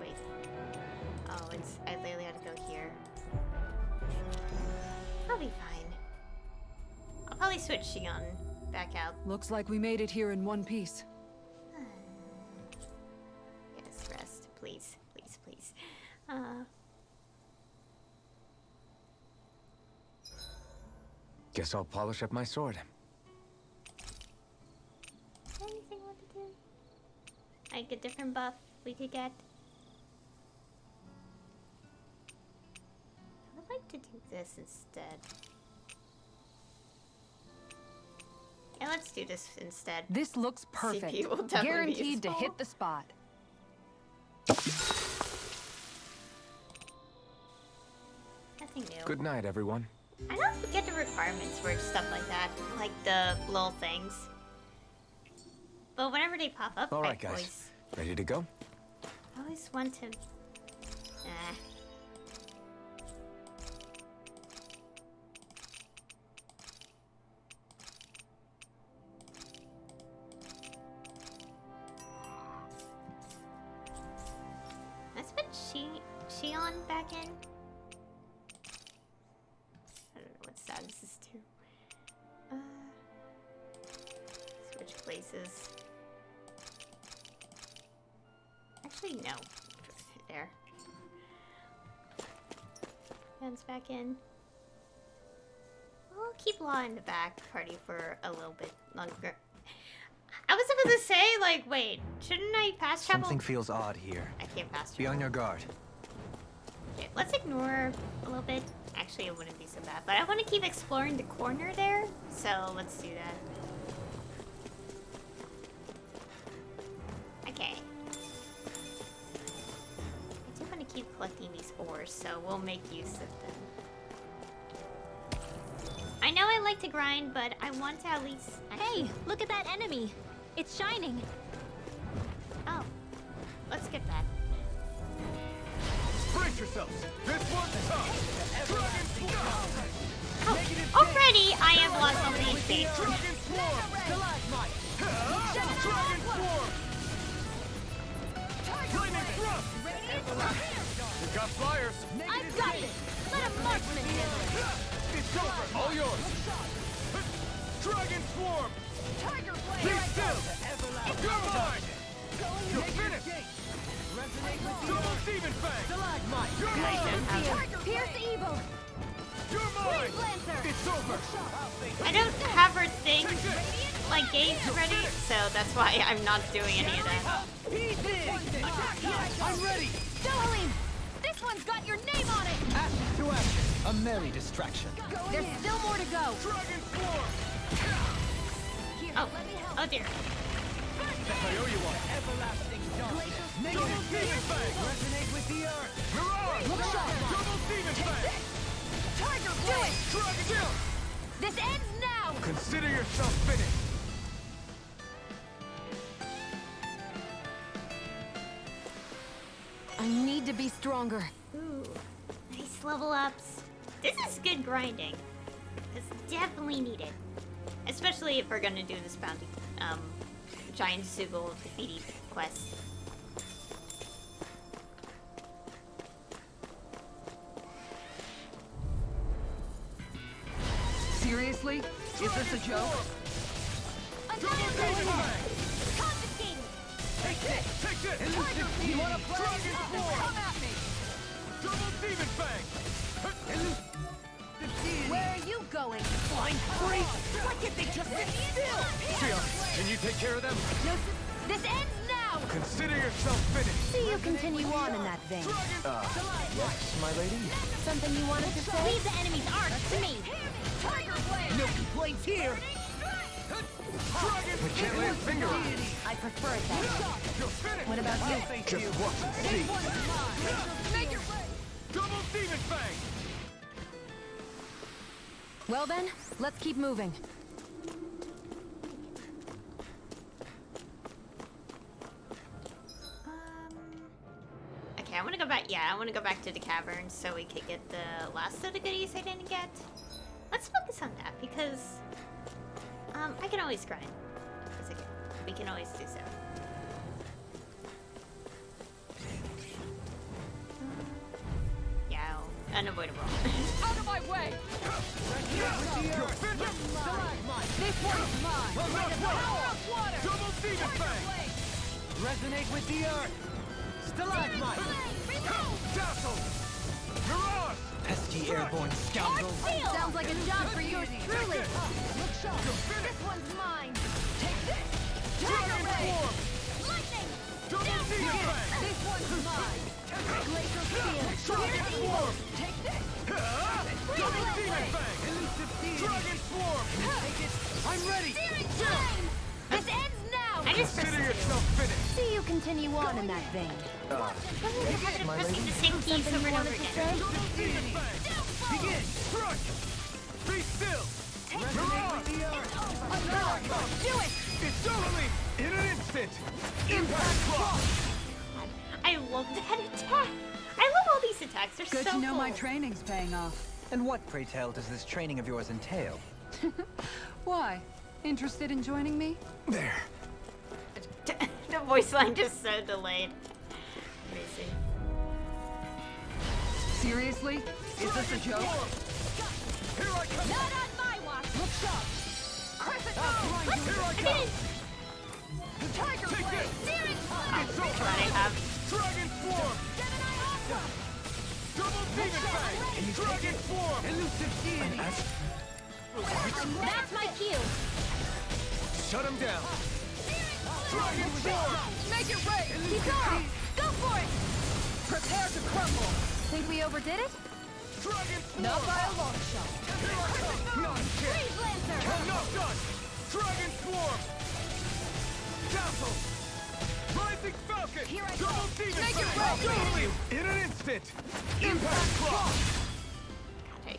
Wait. Oh, I literally had to go here. I'll be fine. I'll probably switch Shion back out. Looks like we made it here in one piece. Yes, rest, please, please, please. Guess I'll polish up my sword. Anything I want to do? Like a different buff we could get? I would like to do this instead. Yeah, let's do this instead. This looks perfect. CPU will definitely be Guaranteed to useful. hit the spot. Nothing new. Good night, everyone. I don't forget the requirements for stuff like that, like the little things. but whenever they pop up, All right, I guys. Ready to go? always want to... Let's put Shion back in. I don't know what side this is to. Switch places. Actually, no. There. Hands back in. We'll keep Law in the back party for a little bit longer. I was supposed to say, like, wait, shouldn't I fast travel? Something feels odd here. I can't fast Be travel. on your guard. Okay, let's ignore a little bit. Actually, it wouldn't be so bad, but I want to keep exploring the corner there, so let's do that. Okay. I do want to keep collecting these ores, so we'll make use of them. I know I like to grind, but I want to at least... Hey, look at that enemy. It's shining. Oh, let's skip that. Brace yourselves. This one's tough. Dragon Swarm. Oh, already I have lost so many HP. Dragon Swarm. Stalagmite. Dragon Swarm. Flaming Thrust. You got flyers. I've got it! Let a marksman handle it! It's over. All yours. Dragon Swarm. Tiger Blade! Be still. You're mine. You're finished. Double Demon Fang. You're mine. Pierce evil! You're mine. Lancer! It's over. I don't have her thing, like, gauge ready, so that's why I'm not doing any of that. I'm ready. Dohalim! This one's got your name on it! Ashes to ashes. A merry distraction. There's still more to go! Dragon Swarm. Oh, oh dear. I owe you one. Everlasting darkness. Double Demon Fang. Resonate with the earth. Mirage. Double Demon Fang. Tiger Blade! Do it! Dragon Kill. This ends now! Consider yourself finished. I need to be stronger. Ooh, nice level ups. This is good grinding. It's definitely needed. Especially if we're gonna do this bounty, giant zeugle defeating quest. Seriously? Is this a joke? Annihilated! Confiscated! Take this. Tiger You wanna play? Dragon Swarm. Come at me! Double Demon Fang. Where are you going? Flying freak. Why can't they just sit still? Sion, can you take care of them? No, this ends now! Consider yourself finished. See you continue on in that vein. Yes, my lady? Something you wanted to say? Leave the enemy's arc to me! Tiger Blade! No complaints here. Dragon We can't lay a finger on it. I prefer it that way. You're finished. What about you? Just watch and see. Make your way! Double Demon Fang. Well then, let's keep moving. Okay, I want to go back. Yeah, I want to go back to the cavern so we could get the last of the goodies I didn't get. Let's focus on that because I can always grind. It's okay. We can always do so. Yeah, unavoidable. Out of my way! This one's mine! Power of water! Double Demon Fang. Resonate with the earth. Stalagmite. Dazzle. Mirage. Pesky airborne scoundrel. Sounds like a job for yours truly! Look sharp! This one's mine! Take this! Tiger Ray! Swarm. Lightning! Double Demon Fang. This one's mine! Glacial Steel! Dragon Swarm. Take this! Double Demon Fang. Dragon Swarm. I'm ready. Searing Flame! This ends now! I just Consider pressed yourself finished. See you continue on in that vein. pressing the same keys over and over again. Double Demon Fang. Begin. Strike. Be still. Mirage. Do it! It's Dohalim. In an instant! Impact block! I love that attack. I love all these attacks. They're Good so to know cool. my training's paying off. And what, pray tell, does this training of yours entail? Why? Interested in joining me? There. The voice line just so delayed. Amazing. Seriously? Is this a joke? Here I come! Not on my watch! Look sharp! Crescent Here I come! Tiger Take Blade! this! Searing It's That's over! what I have. Dragon Form! Gemini Aqua! Double Demon Fang! Dragon Form! Elusive Deity! That's my cue! Shut him down! Dragon Form! Make it rain! Kisara! Go for it! Prepare to crumble. Think we overdid it? Dragon Form! Not by a long shot! Here I come! Not yet! Freeze Lancer! I'm not done! Dragon Form! Dazzle! Rising Falcon! Here I go. Double Demon Make it Fang! rain. Totally! In an instant! Impact Block! Okay.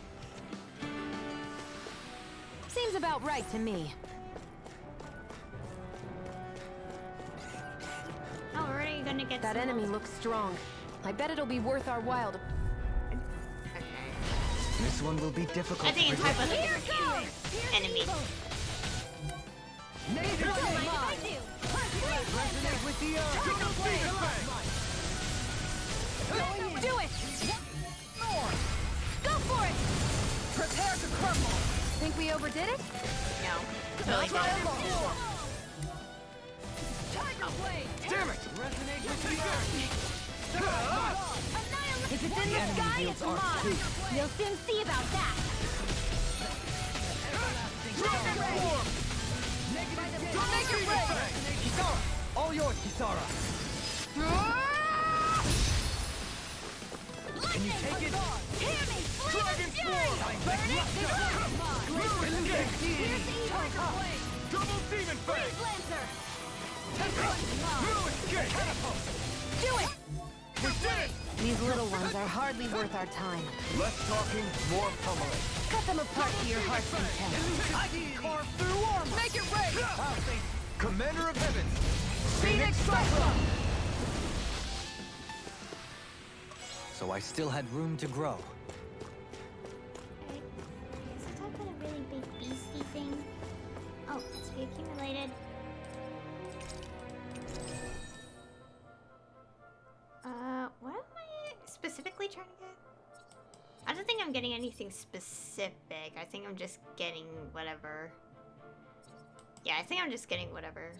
Seems about right to me. Oh, we're already gonna get That some enemy more- looks strong. I bet it'll be worth our while to... Okay. This one will be difficult I think to it's type predict. of enemy. Resonate with the Double Demon Fang! Do it! Go for it! Prepare to crumble. Think we overdid it? No. Totally didn't. Tiger Blade! Damn it! Resonate with the If it's in the sky, it's mine! You'll soon see about that! Dragon Form! Make it rain! Kisara! All yours, Kisara! Can you take it? Hear me! Dragon Form! Burn it! Escape! Here's the Tiger Blade! Double Demon Fang! Freeze Lancer! No escape! Do it! We did it! These little ones are hardly worth our time. Less talking, more pummeling. Cut them apart to your heart's content. I can carve through armor! Make it rain! Commander of Heavens! Phoenix Cyclone! So I still had room to grow. Okay. Is it talking a really big beastie thing? Oh, it's reaccumulated. What am I specifically trying to get? I don't think I'm getting anything specific. I think I'm just getting whatever. Yeah, I think I'm just getting whatever.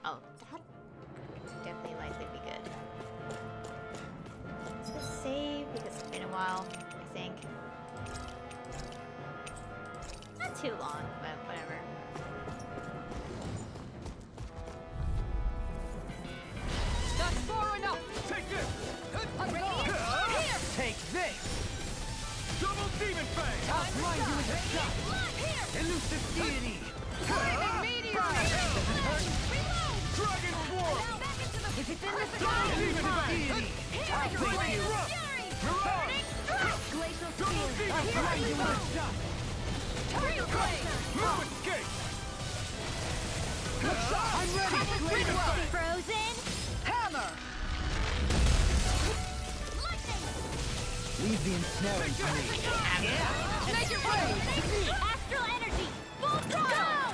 Oh, that could definitely likely be good. Let's go save because it's been a while, I think. Not too long, but whatever. That's far enough! Take this! Here! Take this! Double Demon Fang! I'll blind you with a shot! Here! Elusive Deity! Flaming Meteor! Reload! Dragon Form! Now back into the... If it's in the Double sky, Demon Fang! Tiger Thank Blade! you. Fury! Mirage! glacial Double spear. Demon Fang! Tiger Blade! No escape! I'm ready! Frozen. Hammer! Lightning! Leave the ensnaring to me. Make it rain! Astral energy! Full throttle!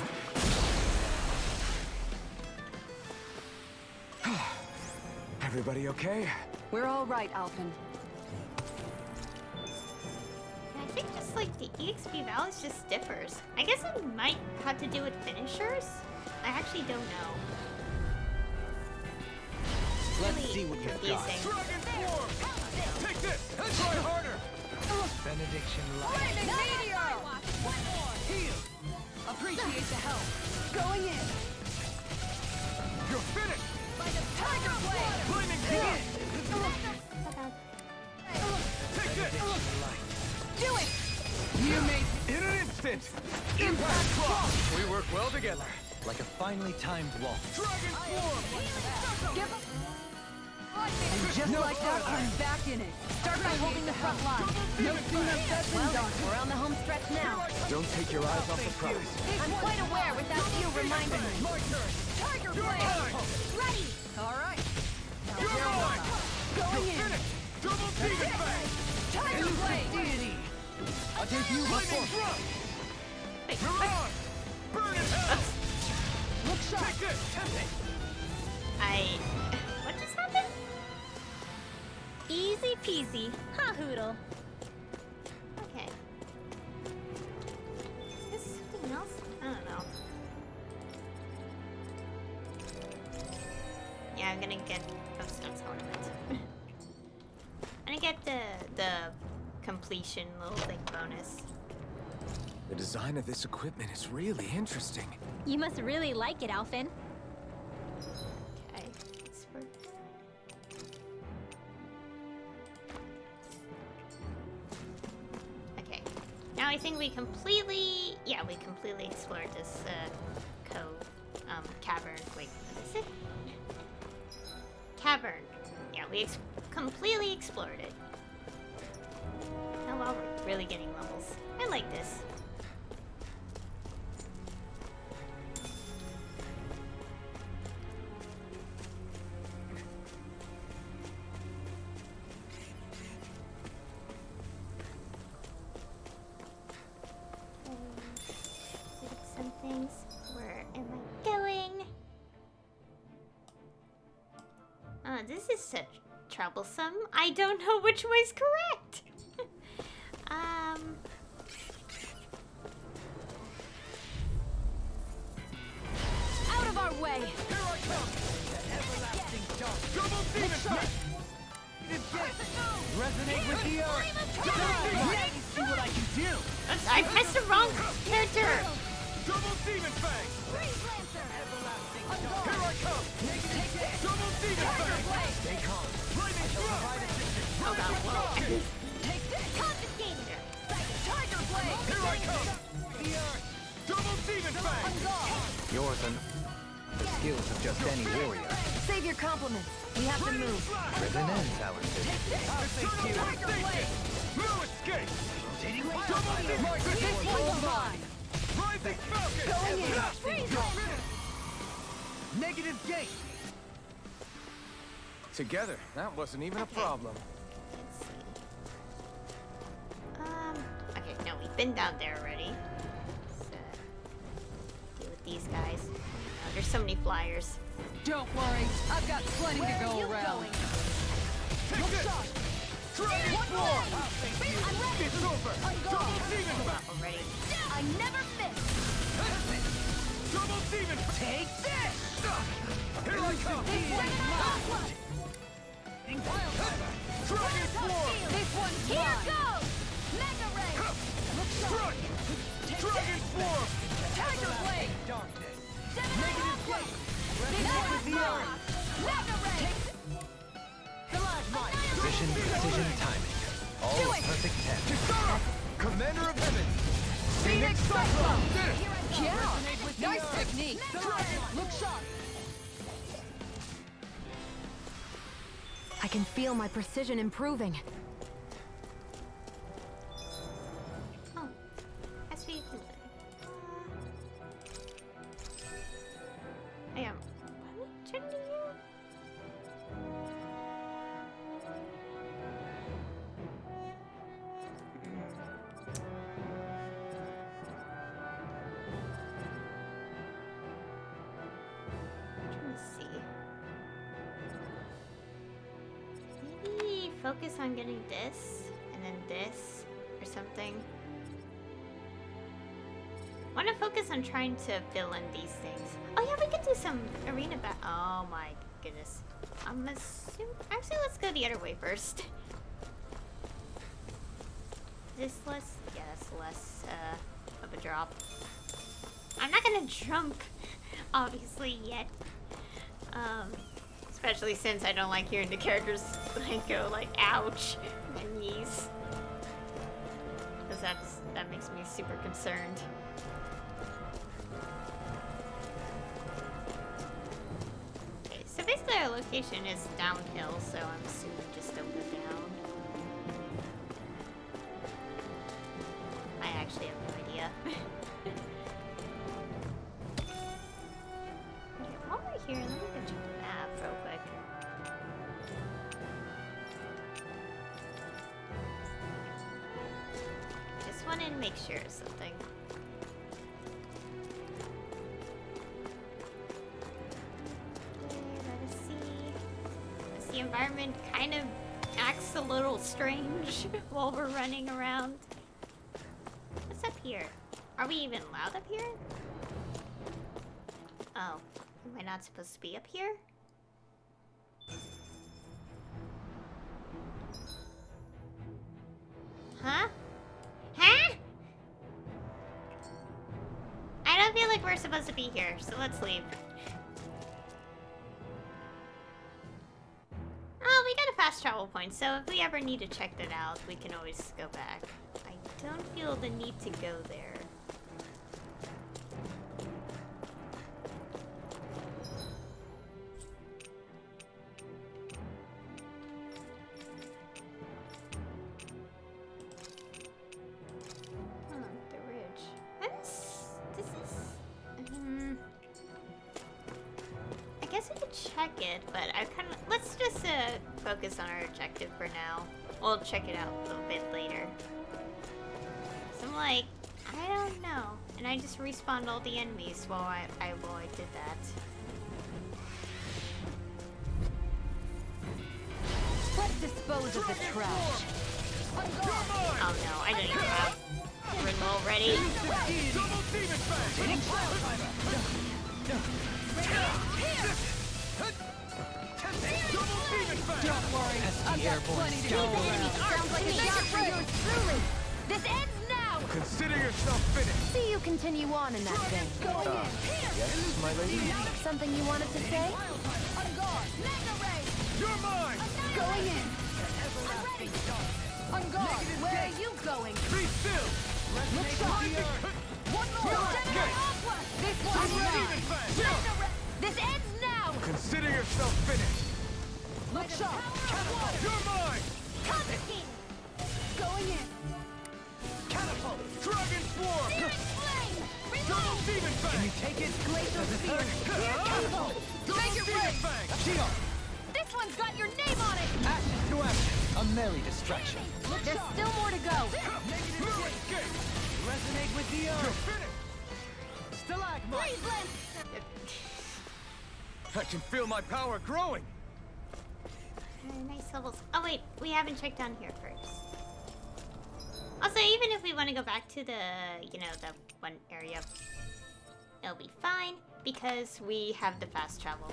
Everybody okay? We're all right, Alphen. I think just like the EXP balance just differs. I guess it might have to do with finishers. I actually don't know. Let's Really see what you've got. confusing. Dragon Form! Take this! Try harder! Benediction light. Flaming Meteor! One more! Heal! Appreciate the help! Going in. You're finished! By the Tiger Blade! Flaming Form! Take this! Do it! You made in an instant! Impact Block! We work well together. Like a finely timed waltz. Dragon Form! And just like that, I'm back in it. Start by holding the front line. No sooner said than done. We're on the home stretch now. Don't take your eyes off the prize. I'm quite aware without you reminding me. My turn. Tiger You're Blade! mine. Ready! All right. You're mine. Going You're in. finished. Double demon fang. Tiger Blade! Deity. I gave you my force. You're on. Burn in hell. Look sharp. Take this. What just happened? Easy peasy. Ha hoodle. Okay. Is this something else? I don't know. Yeah, I'm gonna get that's ornament. I'm gonna get the completion little thing bonus. The design of this equipment is really interesting. You must really like it, Alphen. Okay. It's for... Okay. Now I think we completely explored this cavern. Wait, what is it? Cavern. Yeah, we completely explored it. Now while we're really getting levels. I like this. Some things. Where am I going? This is such troublesome. I don't know which way's correct. Out of our way! Here I come. Everlasting dark. Double demon fang. Resonate with the earth. See what I can do. Oops, I pressed the wrong character. Double demon fang. Freeze Lancer! Everlasting dark. Here I come. Double demon fang. Stay calm. Lightning thrust. Oh god, whoa. Take this! Confiscated! Tiger Blade! Here I come. The earth. Double demon fang. Yours and the skills of just any warrior. Save your compliments. We have to move. Driven and talented. Tiger blade. No escape. Double demon This one's mine. Rising falcon. Going in. Everlasting dark. Negative gate. Together, that wasn't even a problem. Let's see. Okay, no, we've been down there already. Let's deal with these guys. There's so many flyers. Don't worry. I've got plenty to go around. Take this. Dragon War. It's over. Double demon fang. Already. I never miss! Double demon. Take this. Here I come. Dragon War. This one's here mine. goes! Mega Ray! Struck. Dragon War. Tiger Blade! Darkness. Negative gate. This one's the mine! Mega Ray! Vision, precision, timing. All a perfect 10. Kisara. Commander of Heaven. Phoenix Cyclone! Yeah. Nice technique. Look sharp. I can feel my precision improving. Oh, that's what you can do. I am. What am I trying to do? Trying to see. Maybe focus on getting this and then this or something. I want to focus on trying to fill in these things. Oh yeah, we could do some arena oh my goodness. I'm assuming. Actually, let's go the other way first. This less? Yeah, that's less of a drop. I'm not gonna jump, obviously, yet. Especially since I don't like hearing the characters like go like, ouch, my knees. Because that makes me super concerned. Okay, so basically I location is downhill, so I'm assuming just don't go down. I actually have no idea. Okay, while we're here, let me go check the map real quick. Just wanted to make sure of something. The environment kind of acts a little strange while we're running around. What's up here? Are we even allowed up here? Oh, am I not supposed to be up here? Huh? Huh? I don't feel like we're supposed to be here, so let's leave. Oh, we got a fast travel point, so if we ever need to check that out, we can always go back. I don't feel the need to go there. The ridge. This is... I guess we could check it, but I kind of... Let's just focus on our objective for now. We'll check it out a little bit later. So I'm like, I don't know. And I just respawned all the enemies while I did that. Let's dispose of the trash. Oh no, I don't even have Renwell ready. Don't worry, I've got plenty to do. Sounds like a shot for yours truly. This ends now. Consider yourself finished. See you continue on in that vein. Yes, my lady? Something you wanted to say? You're mine. Going in. On guard. Where are you going? Be still. Look sharp. One more. This one's mine. This ends now. Consider yourself finished. Look sharp. You're mine. Confiscated. Going in. Catapult. Dragon swarm. Searing flame. Double demon fang. Can you take it? Glacial spear. Catapult. Make it Demon rain. fang. Shield. This one's got your name on it. Action to action. A merry distraction. There's still more to go. Mirror escape. Resonate with the earth. You're finished. Stalagmite. Breeze lens. I can feel my power growing. Nice levels. Oh wait, we haven't checked down here first. Also, even if we want to go back to the, the one area, it'll be fine because we have the fast travel.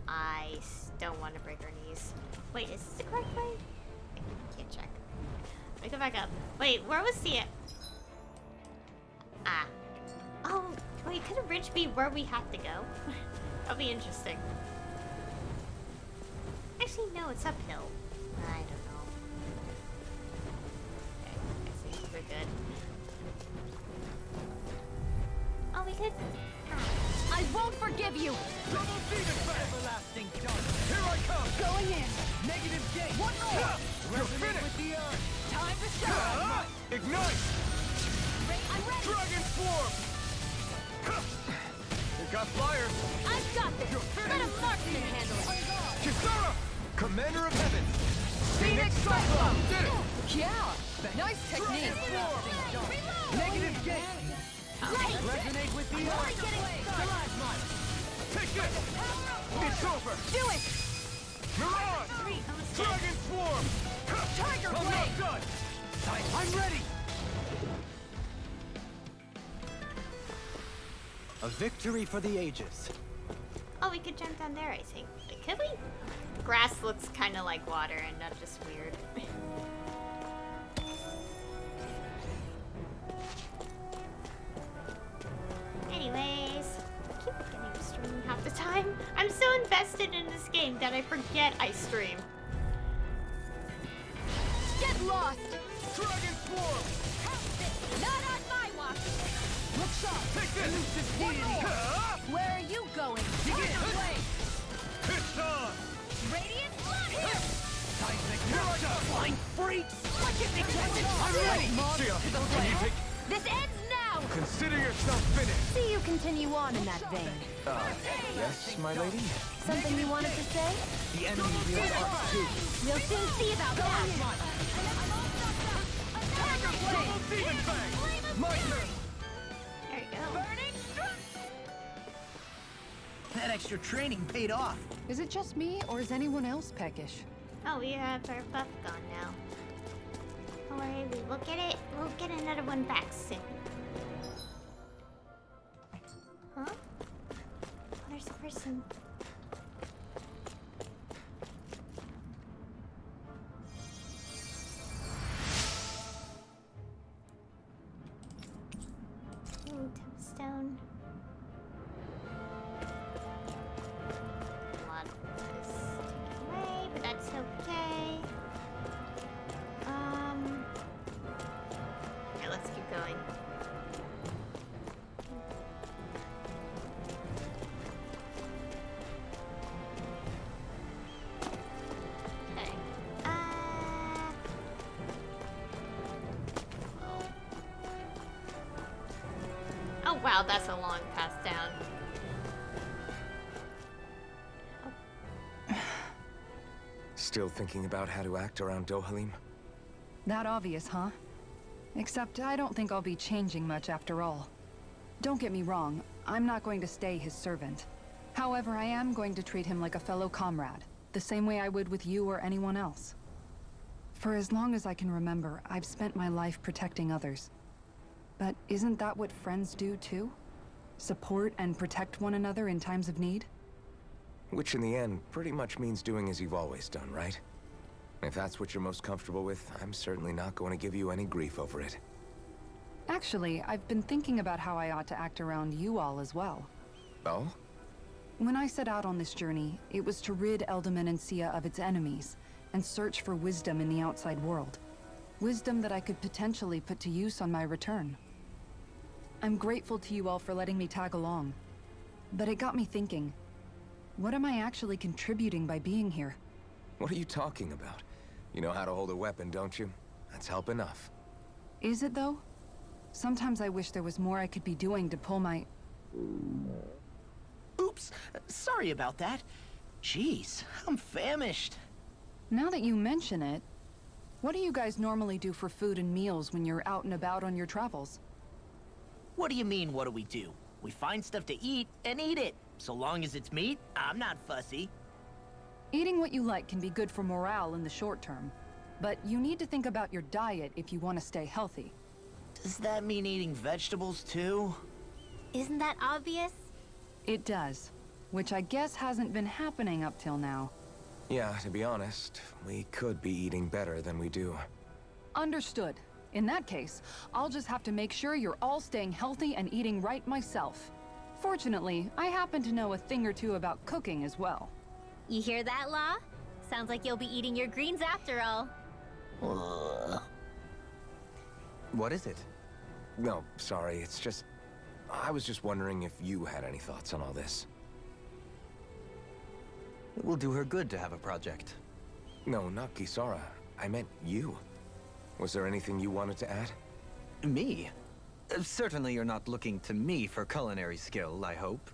I don't want to break our knees. Wait, is this the correct way? I can't check. Let me go back up. Wait, where was the... Ah. Oh, wait, could a ridge be where we have to go? That'll be interesting. Actually, no, it's uphill. I don't know. Okay, I think we're good. Oh, we could... Ah. I won't forgive you. Double demon fang. Everlasting dark. Here I come. Going in. Negative gate. One more. You're finished. With the earth. Time to shine. Ignite. I'm ready. Dragon swarm. You got flyers. I've got this. Let a marksman handle it. Kisara. Commander of heaven. Phoenix Cyclone. Did it. Yeah. Nice technique. Negative gate. Ready. Resonate with the Only earth. getting started. Take this. It's over. Do it. Mirage. Dragon swarm. Tiger I'm blade. not done. I'm ready. A victory for the ages. Oh, we could jump down there, I think. Wait, could we? The grass looks kind of like water and not just weird. Anyways, I keep forgetting to stream half the time. I'm so invested in this game that I forget I stream. Get lost. Dragon swarm. Not on my watch. Look sharp. Take this. One more. Where are you going? Tiger blade. It's on! Radiant flood here! Here I go! Flying freaks! I'm ready! Sia, can you take... This ends now! Consider yourself finished! See you continue on in that vein. Yes, my lady? Something you wanted to say? The enemy wields arcs too. We'll soon see about that! Double demon fang! My turn! There you go. Burning strike! That extra training paid off. Is it just me, or is anyone else peckish? Oh, we have our buff gone now. Don't worry, we will get it. We'll get another one back soon. Huh? There's a person. Ooh, tombstone. A lot of this taken away, but that's okay. Okay, let's keep going. Okay. Oh wow, that's a long pass down. Still thinking about how to act around Dohalim? That obvious, huh? Except I don't think I'll be changing much after all. Don't get me wrong, I'm not going to stay his servant. However, I am going to treat him like a fellow comrade, the same way I would with you or anyone else. For as long as I can remember, I've spent my life protecting others. But isn't that what friends do too? Support and protect one another in times of need? Which in the end pretty much means doing as you've always done, right? If that's what you're most comfortable with, I'm certainly not going to give you any grief over it. Actually, I've been thinking about how I ought to act around you all as well. Oh? When I set out on this journey, it was to rid Eldaman and Sia of its enemies, and search for wisdom in the outside world. Wisdom that I could potentially put to use on my return. I'm grateful to you all for letting me tag along. But it got me thinking, what am I actually contributing by being here? What are you talking about? You know how to hold a weapon, don't you? That's help enough. Is it though? Sometimes I wish there was more I could be doing to pull my... Oops, sorry about that. Jeez, I'm famished. Now that you mention it, what do you guys normally do for food and meals when you're out and about on your travels? What do you mean, what do we do? We find stuff to eat and eat it. So long as it's meat, I'm not fussy. Eating what you like can be good for morale in the short term, but you need to think about your diet if you want to stay healthy. Does that mean eating vegetables too? Isn't that obvious? It does, which I guess hasn't been happening up till now. Yeah, to be honest, we could be eating better than we do. Understood. In that case, I'll just have to make sure you're all staying healthy and eating right myself. Fortunately, I happen to know a thing or two about cooking as well. You hear that, Law? Sounds like you'll be eating your greens after all. Ugh. What is it? No, sorry, it's just... I was just wondering if you had any thoughts on all this. It will do her good to have a project. No, not Kisara. I meant you. Was there anything you wanted to add? Me? Certainly you're not looking to me for culinary skill, I hope.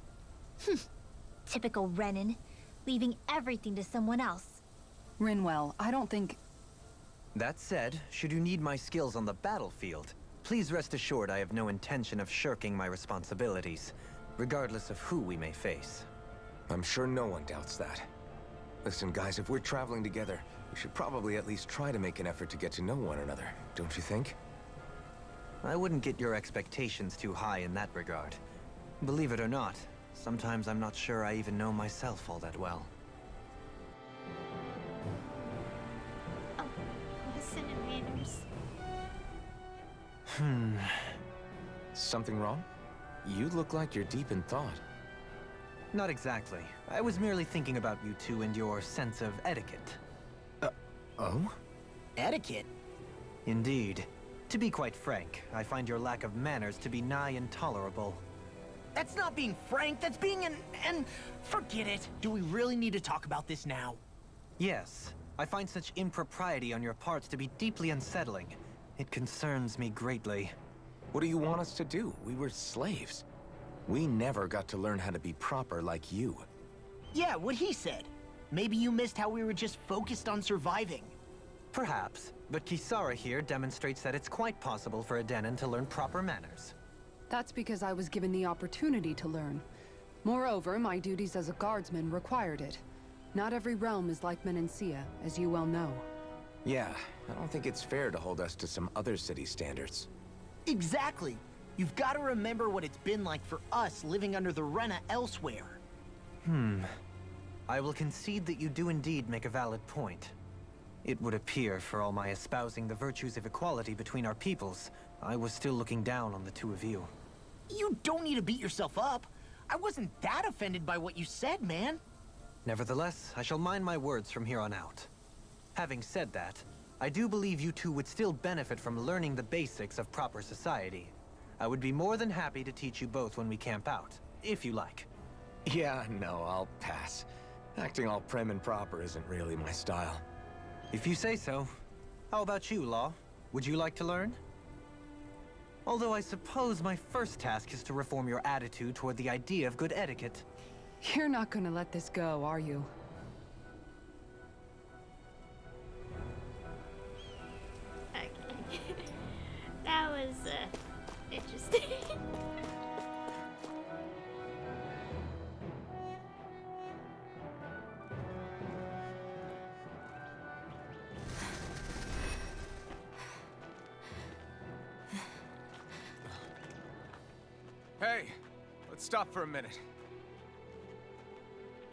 Typical Renan, leaving everything to someone else. Rinwell, I don't think... That said, should you need my skills on the battlefield, please rest assured I have no intention of shirking my responsibilities, regardless of who we may face. I'm sure no one doubts that. Listen, guys, if we're traveling together, we should probably at least try to make an effort to get to know one another, don't you think? I wouldn't get your expectations too high in that regard. Believe it or not, sometimes I'm not sure I even know myself all that well. Oh, listen to manners. Something wrong? You look like you're deep in thought. Not exactly. I was merely thinking about you two and your sense of etiquette. Oh? Etiquette? Indeed. To be quite frank, I find your lack of manners to be nigh intolerable. That's not being frank, that's being an... Forget it. Do we really need to talk about this now? Yes. I find such impropriety on your part to be deeply unsettling. It concerns me greatly. What do you want us to do? We were slaves. We never got to learn how to be proper like you. Yeah, what he said. Maybe you missed how we were just focused on surviving. Perhaps, but Kisara here demonstrates that it's quite possible for a Denon to learn proper manners. That's because I was given the opportunity to learn. Moreover, my duties as a guardsman required it. Not every realm is like Menancia, as you well know. Yeah, I don't think it's fair to hold us to some other city standards. Exactly. You've got to remember what it's been like for us living under the Rena elsewhere. I will concede that you do indeed make a valid point. It would appear, for all my espousing the virtues of equality between our peoples, I was still looking down on the two of you. You don't need to beat yourself up. I wasn't that offended by what you said, man. Nevertheless, I shall mind my words from here on out. Having said that, I do believe you two would still benefit from learning the basics of proper society. I would be more than happy to teach you both when we camp out, if you like. Yeah, no, I'll pass. Acting all prim and proper isn't really my style. If you say so. How about you, Law? Would you like to learn? Although I suppose my first task is to reform your attitude toward the idea of good etiquette. You're not gonna let this go, are you? Okay. That was, interesting. Hey, let's stop for a minute.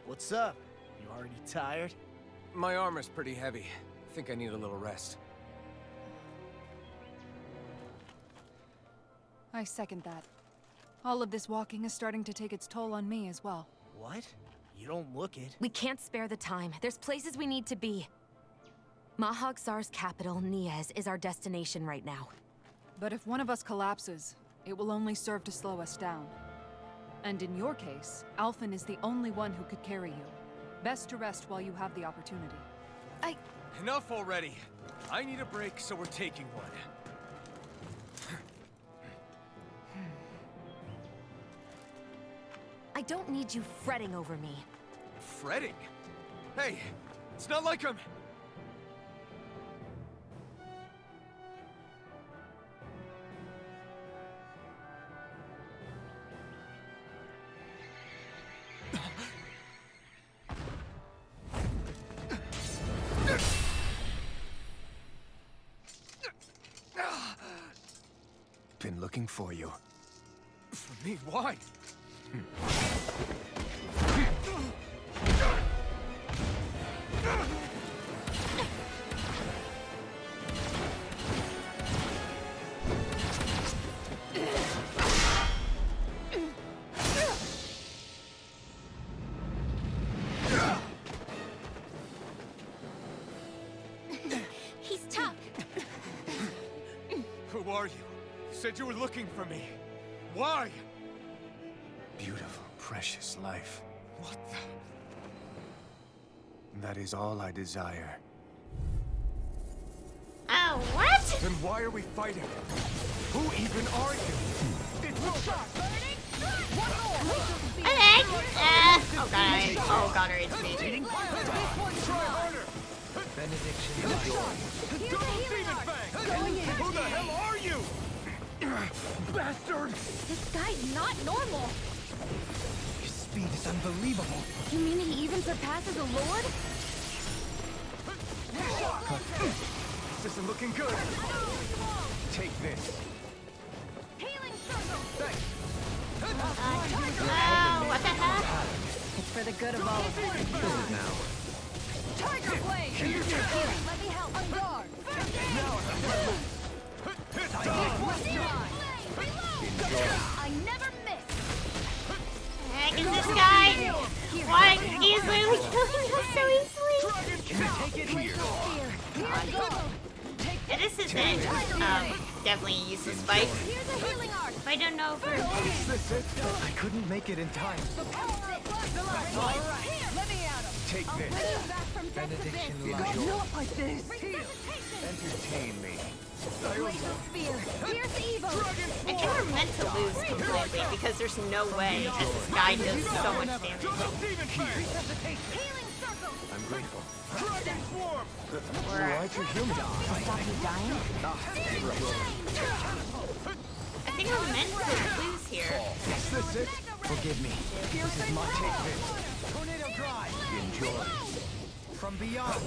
What's up? You already tired? My armor's pretty heavy. I think I need a little rest. I second that. All of this walking is starting to take its toll on me as well. What? You don't look it. We can't spare the time. There's places we need to be. Mahag-Sar's capital, Niez, is our destination right now. But if one of us collapses, it will only serve to slow us down. And in your case, Alphen is the only one who could carry you. Best to rest while you have the opportunity. Enough already. I need a break, so we're taking one. I don't need you fretting over me. Fretting? Hey, it's not like I'm... Been looking for you. For me? Why? He's tough. Who are you? You said you were looking for me. Why? Beautiful, precious life. What the... That is all I desire. Oh, what? Then why are we fighting? Who even are you? I think. Oh god, it's me. Try harder! Benediction is yours. Double Demon Fang! Who the hell are you? Bastard! This guy's not normal. His speed is unbelievable. You mean he even surpasses a lord? This isn't looking good. Take this. Thanks. Oh, what the heck? It's for the good of all of us. Now. Tiger Blade! Let me help. On guard! I never miss! Heck is this guy? Why? He's literally killing us so easily. Take it here. And this is it. definitely a useless fight. Here's a healing arc. If I don't know if we're... Is this it? I couldn't make it in time. The power of blast. All right. Here, let me at him. Take I'll this. bring you back from death to Benediction this. lies. Not like this. Entertain me. Glacial spear. Here's evil. I think we're meant to lose completely because there's no way that this guy does so much damage. Healing circle. I'm grateful. Dragon swarm. We're... Your human. Stop you dying? I think we're meant to lose here. Is this it? Forgive me. This is my take this. Tornado drive. Enjoy. From beyond.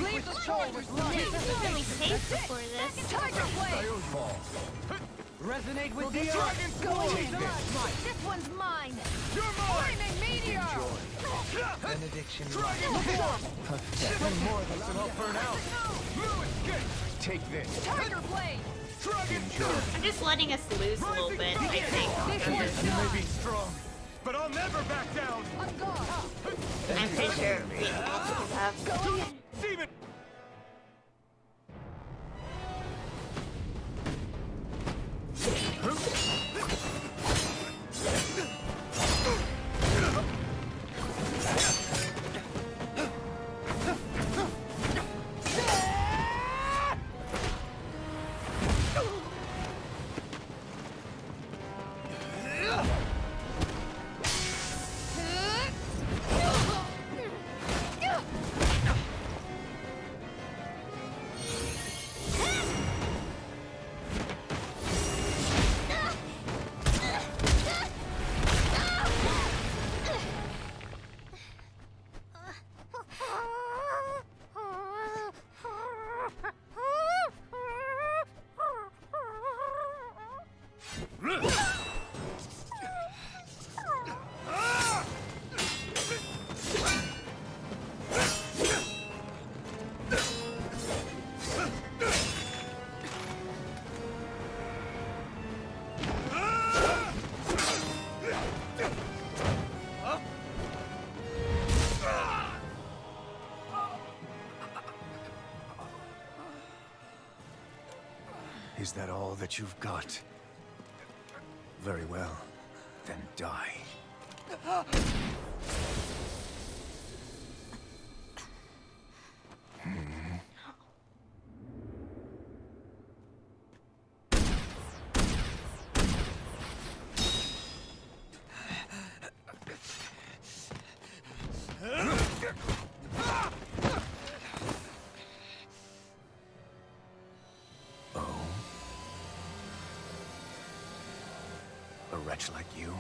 Leave the soldiers Really safe before this. Tiger blade. Fall. Resonate with the Dragon Go sword. take this. This one's mine. You're mine. Flaming meteor. Benediction. Dragon swarm. One more of this and I'll burn out. You escape. Take this. Tiger blade. Dragon I'm just letting us lose a little bit, I think. You may be strong, but I'll never back down. On guard. I'm pretty sure we give up. Demon. Is that all that you've got? Very well. Then die. A wretch like you?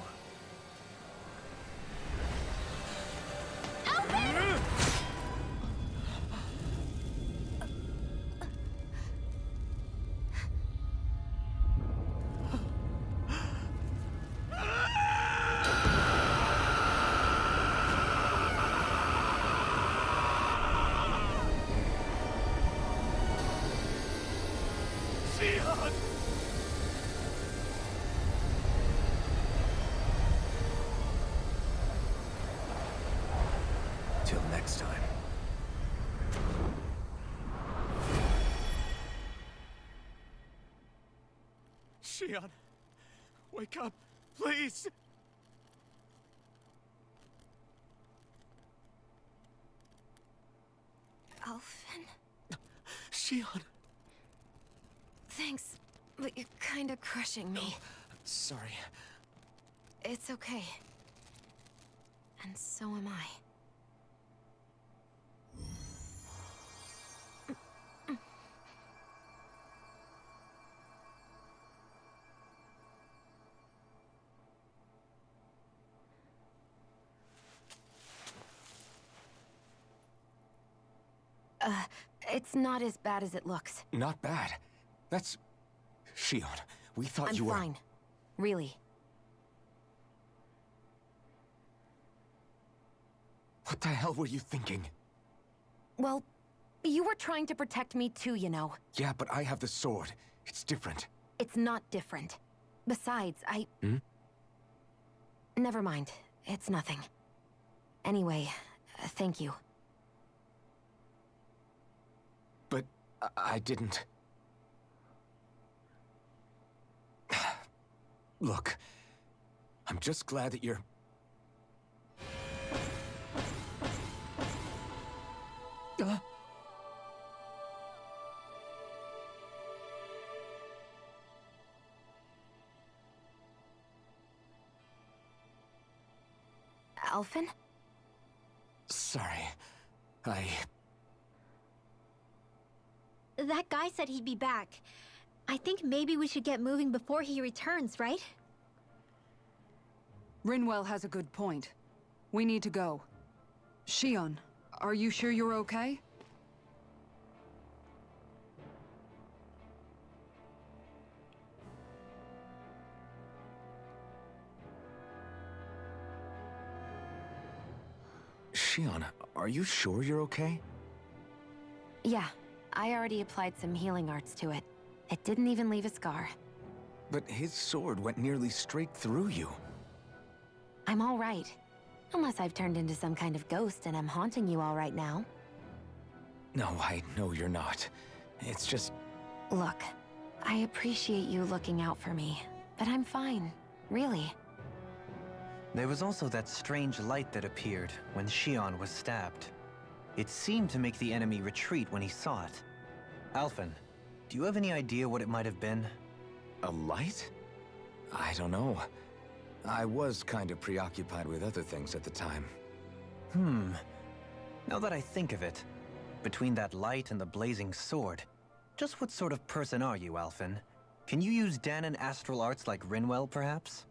Till next time. Shion, wake up, please. Alphen? Shion. Thanks, but you're kinda crushing me. Sorry. It's okay. And so am I. It's not as bad as it looks. Not bad. That's... Shion, we thought I'm you were... fine. Really. What the hell were you thinking? Well, you were trying to protect me too, you know. Yeah, but I have the sword. It's different. It's not different. Besides, Hmm? Never mind. It's nothing. Anyway, thank you. But I didn't... Look, I'm just glad that you're... Alphen? Sorry. That guy said he'd be back. I think maybe we should get moving before he returns, right? Rinwell has a good point. We need to go. Shion, are you sure you're okay? Shion, are you sure you're okay? Yeah, I already applied some healing arts to it. It didn't even leave a scar. But his sword went nearly straight through you. I'm all right. Unless I've turned into some kind of ghost and I'm haunting you all right now. No, I know you're not. It's just... Look, I appreciate you looking out for me, but I'm fine, really. There was also that strange light that appeared when Shion was stabbed. It seemed to make the enemy retreat when he saw it. Alphen, do you have any idea what it might have been? A light? I don't know. I was kind of preoccupied with other things at the time. Now that I think of it, between that light and the blazing sword, just what sort of person are you, Alphen? Can you use Danon astral arts like Rinwell, perhaps?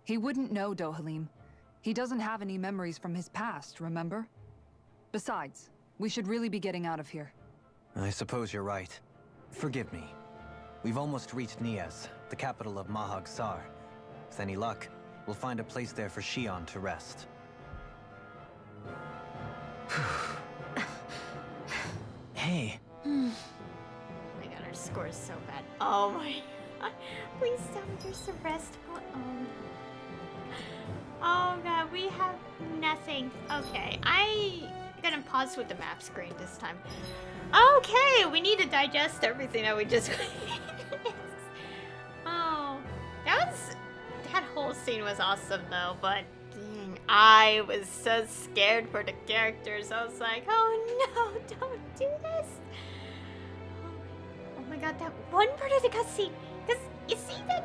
He wouldn't know, Dohalim. He doesn't have any memories from his past, remember? Besides, we should really be getting out of here. I suppose you're right. Forgive me. We've almost reached Niez, the capital of Mahag Sar. With any luck, we'll find a place there for Shion to rest. Hey. Oh my god, our score is so bad. Oh my god. Please tell me there's the rest. Oh god, we have nothing. Okay, I'm gonna pause with the map screen this time. Okay, we need to digest everything that we just Oh, that whole scene was awesome though, but dang, I was so scared for the characters. I was like, oh no, don't do this. Oh my god, that one part of the cutscene. Because you see that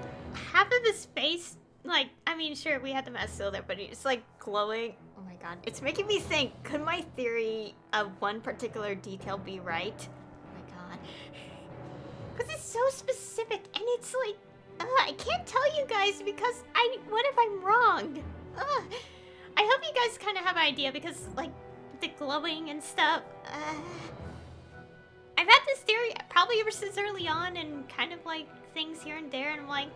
half of the space, like, I mean, sure, we had the mask still there, but it's like glowing. Oh my god, it's making me think, could my theory of one particular detail be right? Oh my god. Because it's so specific, and it's like, I can't tell you guys because what if I'm wrong? I hope you guys kind of have an idea because, like, the glowing and stuff. I've had this theory probably ever since early on and kind of like things here and there, and I'm like,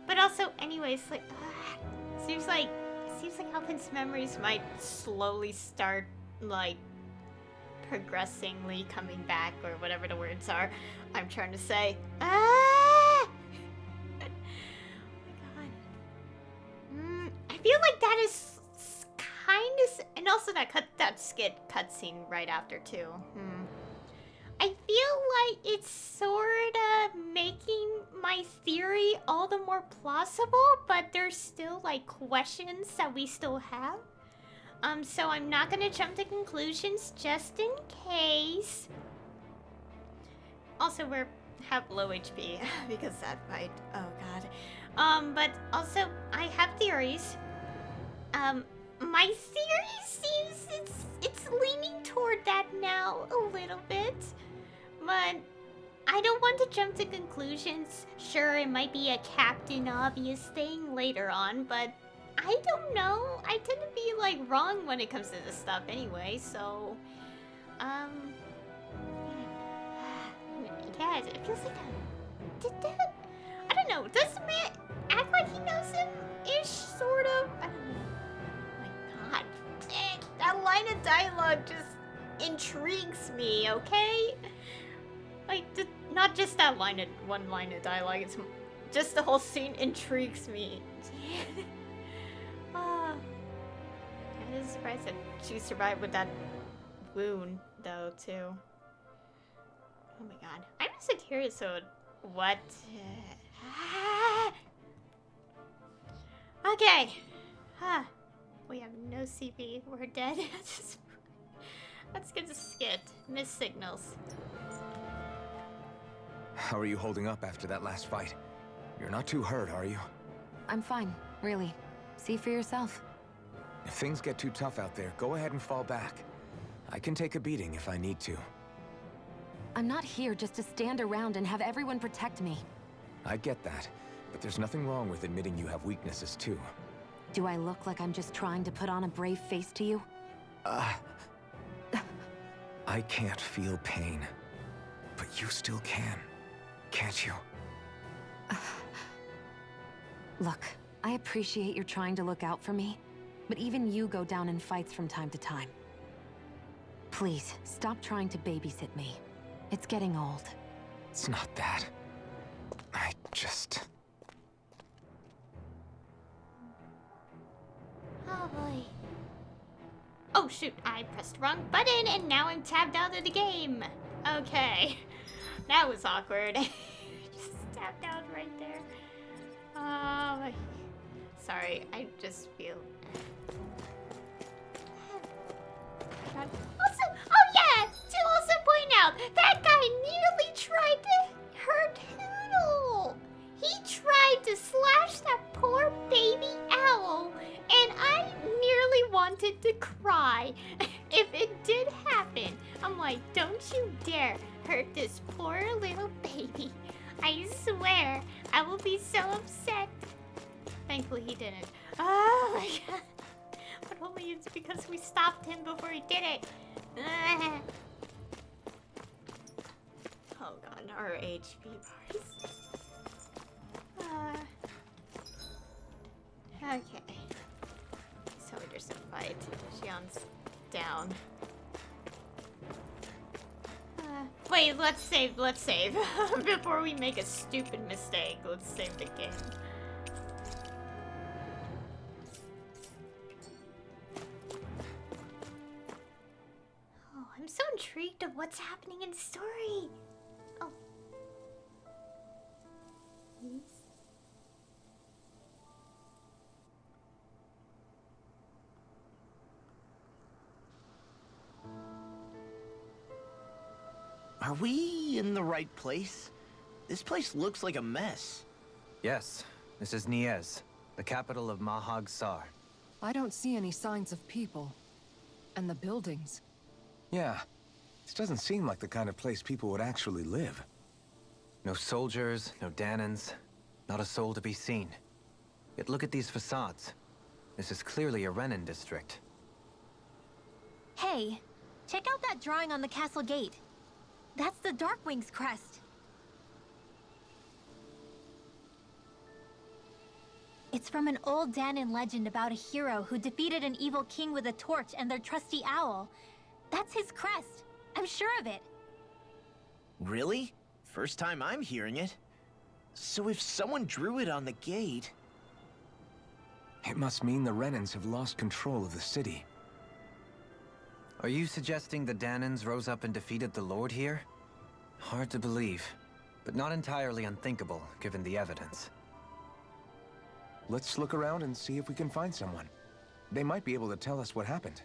But also, anyways, like, seems like Alphen's memories might slowly start, like, progressively coming back, or whatever the words are I'm trying to say. Oh my god. I feel like that is kind of, and also that skit cutscene right after too. I feel like it's sort of making my theory all the more plausible, but there's still like questions that we still have. So I'm not gonna jump to conclusions just in case. Also, we have low HP because that fight. Oh god. But also I have theories. My theory seems it's leaning toward that now a little bit. But I don't want to jump to conclusions. Sure, it might be a Captain Obvious thing later on, but I don't know. I tend to be, like, wrong when it comes to this stuff anyway, so... Yeah, it feels like that... I don't know. Does the man act like he knows him-ish, sort of? I don't know. Oh my god. That line of dialogue just intrigues me, okay? Like, not just that one line of dialogue, it's just the whole scene intrigues me. I'm just surprised that she survived with that wound, though, too. Oh my god. I'm just curious, so what... Okay. Huh. We have no CP. We're dead. Let's get a skit. Missed signals. How are you holding up after that last fight? You're not too hurt, are you? I'm fine, really. See for yourself. If things get too tough out there, go ahead and fall back. I can take a beating if I need to. I'm not here just to stand around and have everyone protect me. I get that, but there's nothing wrong with admitting you have weaknesses too. Do I look like I'm just trying to put on a brave face to you? I can't feel pain, but you still can, can't you? Look, I appreciate you're trying to look out for me, but even you go down in fights from time to time. Please, stop trying to babysit me. It's getting old. It's not that. I just... Oh boy. Oh shoot, I pressed the wrong button and now I'm tabbed out of the game. Okay. That was awkward. Just tapped out right there. Sorry, I just feel... Also, oh yeah! To also point out, that guy nearly tried to hurt Hoodle! He tried to slash that poor baby owl, and I nearly wanted to cry. If it did happen, I'm like, don't you dare hurt this poor little baby. I swear, I will be so upset. Thankfully he didn't. Oh my god. But only it's because we stopped him before he did it. Oh god, our HP bars. Okay. So there's a fight. Xian's down. Wait, let's save. Before we make a stupid mistake, let's save the game. Oh, I'm so intrigued of what's happening in the story. Oh. Please. Are we in the right place? This place looks like a mess. Yes, this is Niez, the capital of Mahag Sar. I don't see any signs of people. And the buildings. Yeah, this doesn't seem like the kind of place people would actually live. No soldiers, no Danans, not a soul to be seen. Yet look at these facades. This is clearly a Renin district. Hey, check out that drawing on the castle gate. That's the Darkwing's crest. It's from an old Danon legend about a hero who defeated an evil king with a torch and their trusty owl. That's his crest. I'm sure of it. Really? First time I'm hearing it. So if someone drew it on the gate... It must mean the Renans have lost control of the city. Are you suggesting the Danans rose up and defeated the Lord here? Hard to believe, but not entirely unthinkable, given the evidence. Let's look around and see if we can find someone. They might be able to tell us what happened.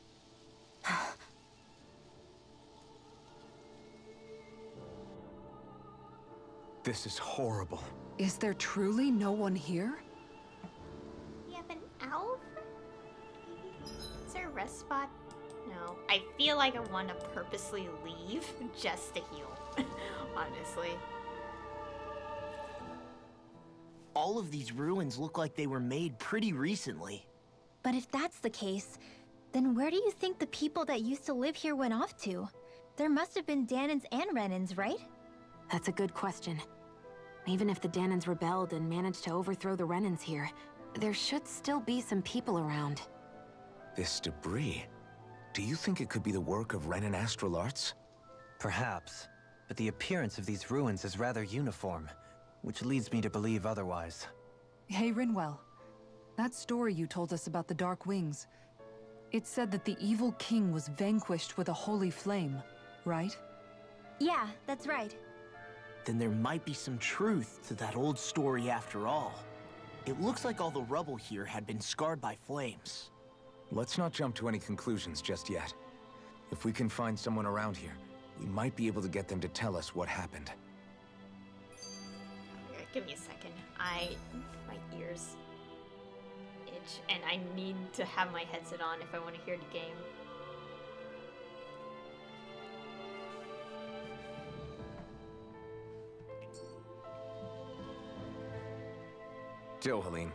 This is horrible. Is there truly no one here? We have an owl? Maybe? Is there a rest spot? No. I feel like I want to purposely leave just to heal. Honestly. All of these ruins look like they were made pretty recently. But if that's the case, then where do you think the people that used to live here went off to? There must have been Danons and Renans, right? That's a good question. Even if the Danons rebelled and managed to overthrow the Renans here, there should still be some people around. This debris... Do you think it could be the work of Renin astral arts? Perhaps, but the appearance of these ruins is rather uniform, which leads me to believe otherwise. Hey, Rinwell. That story you told us about the Dark Wings, it said that the evil king was vanquished with a holy flame, right? Yeah, that's right. Then there might be some truth to that old story after all. It looks like all the rubble here had been scarred by flames. Let's not jump to any conclusions just yet. If we can find someone around here, we might be able to get them to tell us what happened. Okay, give me a second. My ears itch, and I need to have my headset on if I want to hear the game. Dohalim,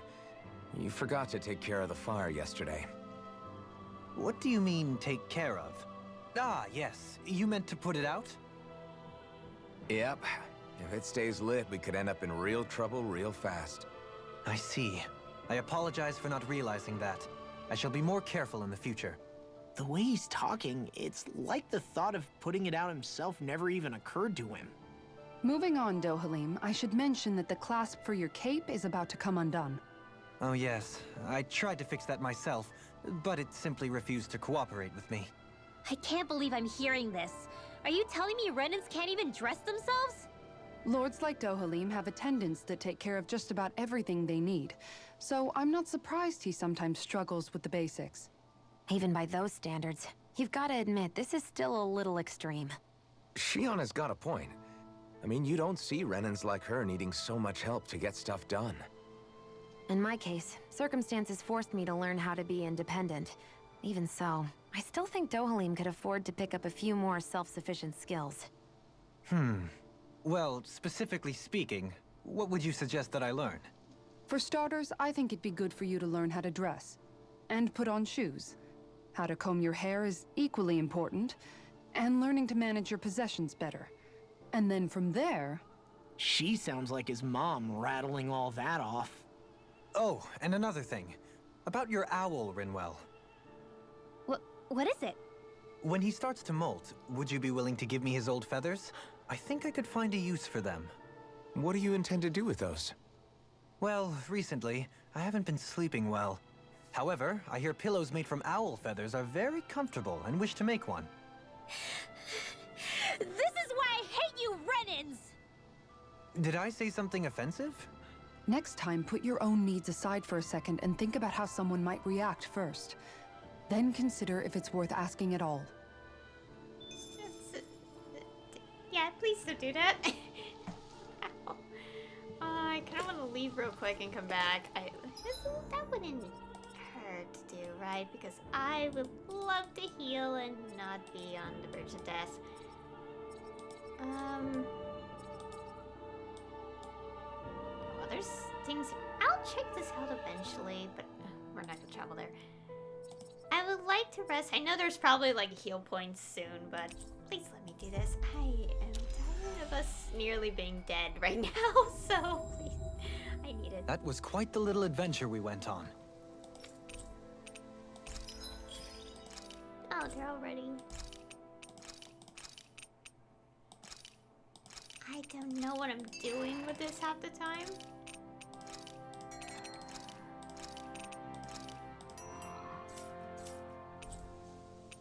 you forgot to take care of the fire yesterday. What do you mean, take care of? Ah, yes. You meant to put it out? Yep. If it stays lit, we could end up in real trouble real fast. I see. I apologize for not realizing that. I shall be more careful in the future. The way he's talking, it's like the thought of putting it out himself never even occurred to him. Moving on, Dohalim, I should mention that the clasp for your cape is about to come undone. Oh yes, I tried to fix that myself, but it simply refused to cooperate with me. I can't believe I'm hearing this. Are you telling me Renans can't even dress themselves? Lords like Dohalim have attendants that take care of just about everything they need, so I'm not surprised he sometimes struggles with the basics. Even by those standards, you've got to admit this is still a little extreme. Shionna's got a point. I mean, you don't see Renans like her needing so much help to get stuff done. In my case, circumstances forced me to learn how to be independent. Even so, I still think Dohalim could afford to pick up a few more self-sufficient skills. Well, specifically speaking, what would you suggest that I learn? For starters, I think it'd be good for you to learn how to dress. And put on shoes. How to comb your hair is equally important. And learning to manage your possessions better. And then from there... She sounds like his mom rattling all that off. Oh, and another thing. About your owl, Rinwell. What is it? When he starts to molt, would you be willing to give me his old feathers? I think I could find a use for them. What do you intend to do with those? Well, recently, I haven't been sleeping well. However, I hear pillows made from owl feathers are very comfortable and wish to make one. This is why I hate you, Renans! Did I say something offensive? Next time, put your own needs aside for a second and think about how someone might react first. Then consider if it's worth asking at all. Yeah, please don't do that. I kind of want to leave real quick and come back. That wouldn't hurt to do, right? Because I would love to heal and not be on the verge of death. Oh, there's things. I'll check this out eventually, but we're not gonna travel there. I would like to rest. I know there's probably like heal points soon, but please let me do this. I am tired of us nearly being dead right now, so please, I need it. That was quite the little adventure we went on. Oh, they're all ready. I don't know what I'm doing with this half the time.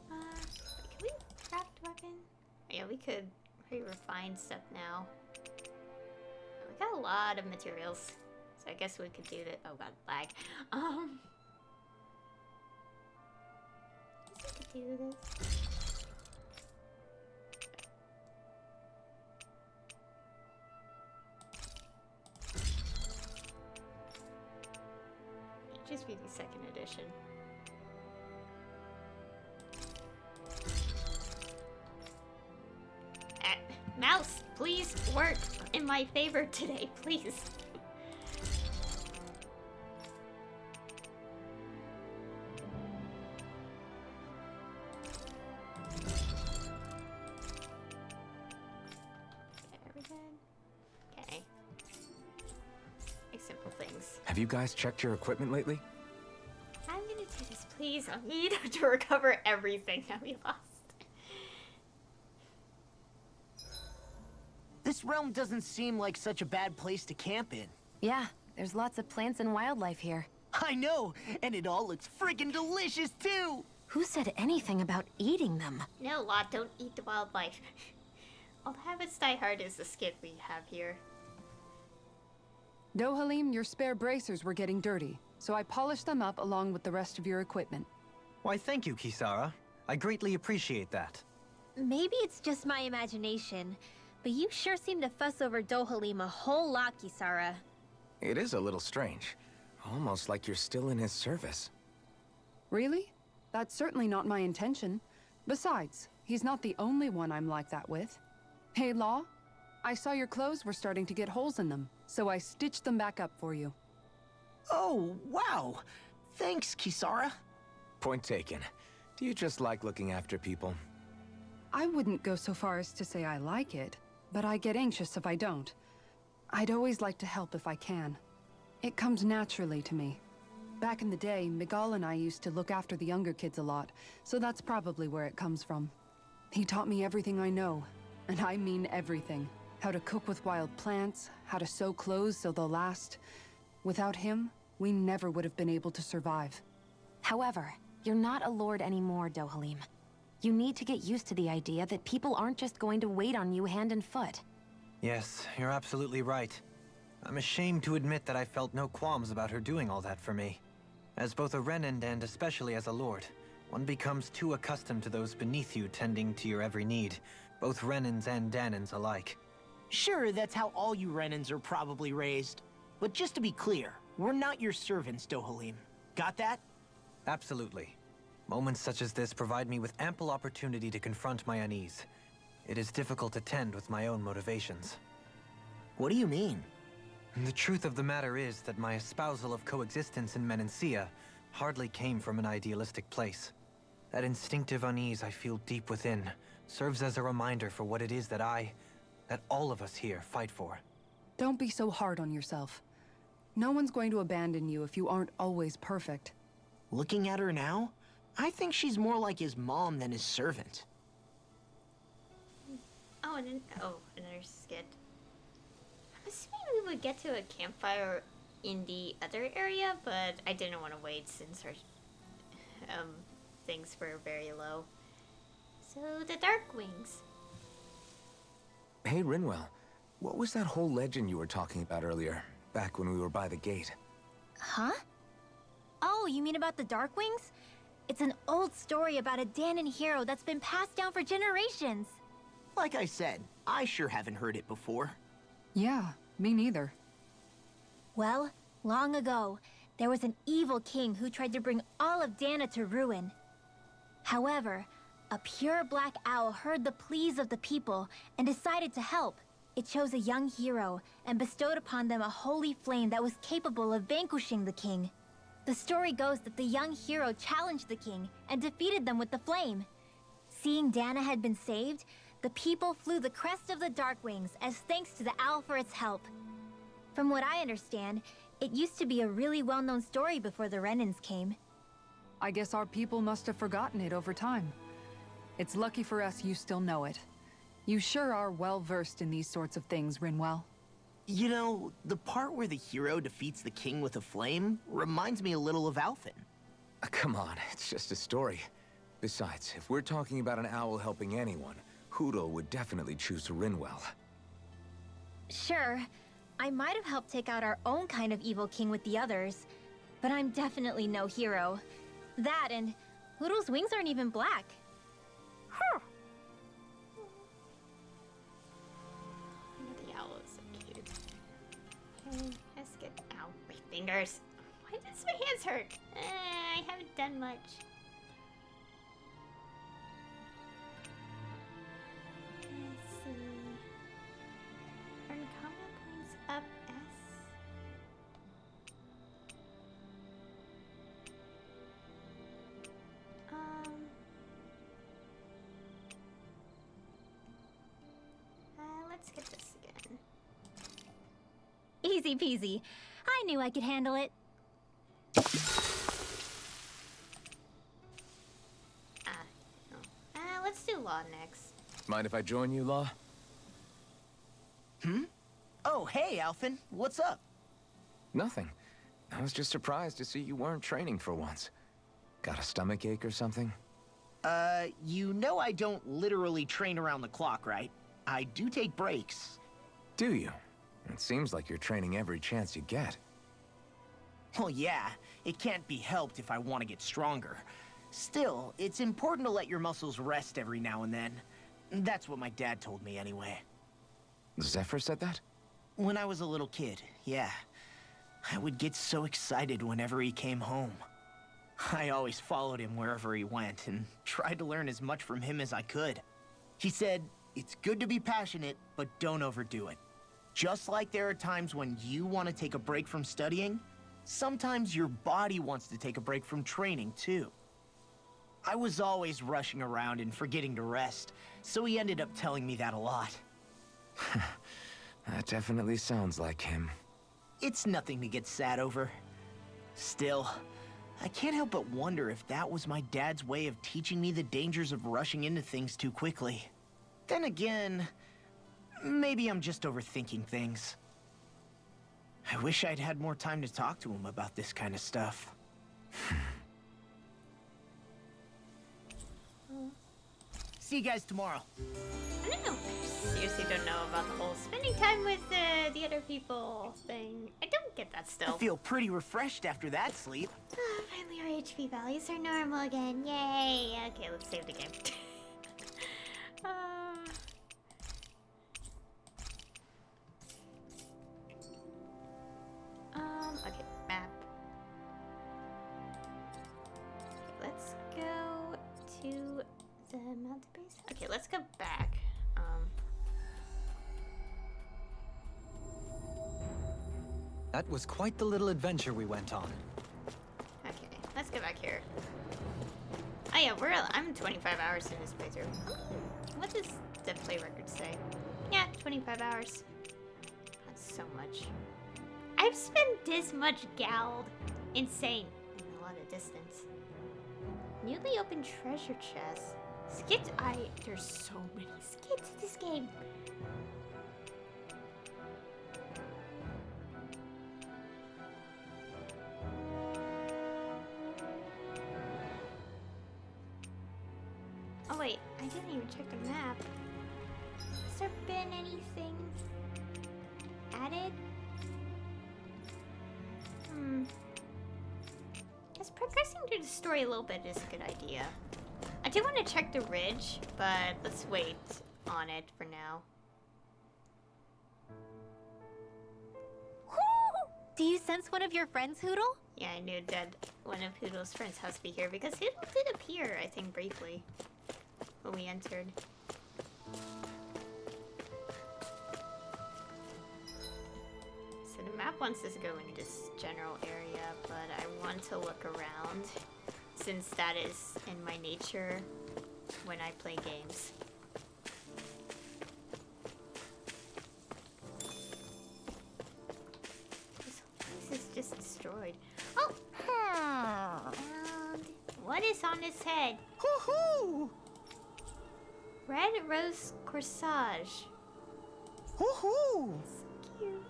Can we craft weapon? Yeah, we could refine stuff now. We got a lot of materials, so I guess we could do that. Oh god, lag. I guess we could do this. Just be the second edition. Mouse, please work in my favor today, please. Are we good? Okay. Make simple things. Have you guys checked your equipment lately? I'm gonna do this, please. I need to recover everything that we lost. This realm doesn't seem like such a bad place to camp in. Yeah, there's lots of plants and wildlife here. I know, and it all looks friggin' delicious too! Who said anything about eating them? No, Lot, don't eat the wildlife. All habits die hard is the skip we have here. Dohalim, your spare bracers were getting dirty, so I polished them up along with the rest of your equipment. Why, thank you, Kisara. I greatly appreciate that. Maybe it's just my imagination, but you sure seem to fuss over Dohalim a whole lot, Kisara. It is a little strange. Almost like you're still in his service. Really? That's certainly not my intention. Besides, he's not the only one I'm like that with. Hey, Law, I saw your clothes were starting to get holes in them, so I stitched them back up for you. Oh, wow. Thanks, Kisara. Point taken. Do you just like looking after people? I wouldn't go so far as to say I like it, but I get anxious if I don't. I'd always like to help if I can. It comes naturally to me. Back in the day, Miguel and I used to look after the younger kids a lot, so that's probably where it comes from. He taught me everything I know, and I mean everything. How to cook with wild plants, how to sew clothes so they'll last. Without him, we never would have been able to survive. However, you're not a lord anymore, Dohalim. You need to get used to the idea that people aren't just going to wait on you hand and foot. Yes, you're absolutely right. I'm ashamed to admit that I felt no qualms about her doing all that for me. As both a Renan and especially as a lord, one becomes too accustomed to those beneath you tending to your every need, both Renans and Danans alike. Sure, that's how all you Renans are probably raised. But just to be clear, we're not your servants, Dohalim. Got that? Absolutely. Moments such as this provide me with ample opportunity to confront my unease. It is difficult to tend with my own motivations. What do you mean? The truth of the matter is that my espousal of coexistence in Menancia hardly came from an idealistic place. That instinctive unease I feel deep within serves as a reminder for what it is that all of us here fight for. Don't be so hard on yourself. No one's going to abandon you if you aren't always perfect. Looking at her now, I think she's more like his mom than his servant. Oh, another skit. I'm assuming we would get to a campfire in the other area, but I didn't want to wait since our things were very low. So the Dark Wings. Hey, Rinwell. What was that whole legend you were talking about earlier, back when we were by the gate? Huh? Oh, you mean about the Darkwings? It's an old story about a Danon hero that's been passed down for generations. Like I said, I sure haven't heard it before. Yeah, me neither. Well, long ago, there was an evil king who tried to bring all of Dana to ruin. However, a pure black owl heard the pleas of the people and decided to help. It chose a young hero and bestowed upon them a holy flame that was capable of vanquishing the king. The story goes that the young hero challenged the king and defeated them with the flame. Seeing Dana had been saved, the people flew the crest of the Darkwings as thanks to the owl for its help. From what I understand, it used to be a really well-known story before the Renans came. I guess our people must have forgotten it over time. It's lucky for us you still know it. You sure are well-versed in these sorts of things, Rinwell. You know, the part where the hero defeats the king with a flame reminds me a little of Alphen. Come on, it's just a story. Besides, if we're talking about an owl helping anyone, Hootle would definitely choose Rinwell. Sure, I might have helped take out our own kind of evil king with the others, but I'm definitely no hero. That and Hootle's wings aren't even black. Huh. The owl is so cute. Okay, let's get ow, my fingers. Why does my hands hurt? I haven't done much. Let's see. Earn combat points up S. Let's get this again. Easy peasy. I knew I could handle it. No. Let's do law next. Mind if I join you, Law? Oh, hey, Alphen. What's up? Nothing. I was just surprised to see you weren't training for once. Got a stomach ache or something? You know I don't literally train around the clock, right? I do take breaks. Do you? It seems like you're training every chance you get. Well, yeah, it can't be helped if I want to get stronger. Still, it's important to let your muscles rest every now and then. That's what my dad told me anyway. Zephyr said that? When I was a little kid, yeah. I would get so excited whenever he came home. I always followed him wherever he went and tried to learn as much from him as I could. He said, it's good to be passionate, but don't overdo it. Just like there are times when you want to take a break from studying, sometimes your body wants to take a break from training, too. I was always rushing around and forgetting to rest, so he ended up telling me that a lot. That definitely sounds like him. It's nothing to get sad over. Still, I can't help but wonder if that was my dad's way of teaching me the dangers of rushing into things too quickly. Then again, maybe I'm just overthinking things. I wish I'd had more time to talk to him about this kind of stuff. See you guys tomorrow. I don't know. Seriously don't know about the whole spending time with the other people thing. I don't get that still. I feel pretty refreshed after that sleep. Finally our HP values are normal again. Yay. Okay, let's save the game. Okay, map. Okay, let's go to the mountain base. Okay, let's go back. That was quite the little adventure we went on. Okay, let's go back here. Oh yeah, I'm 25 hours in this playthrough. What does the play record say? Yeah, 25 hours. That's so much. I've spent this much gald. Insane. And a lot of distance. Newly opened treasure chest. Skits. There's so many skits in this game. Oh wait, I didn't even check the map. Has there been anything added? Guess progressing through the story a little bit is a good idea. I do want to check the ridge, but let's wait on it for now. Do you sense one of your friends, Hoodle? Yeah, I knew that one of Hoodle's friends has to be here because Hoodle did appear, I think, briefly when we entered. So the map wants us to go in this general area, but I want to look around since that is in my nature when I play games. This place is just destroyed. Oh! And what is on his head? Hoo-hoo! Red rose corsage. Hoo-hoo! So cute.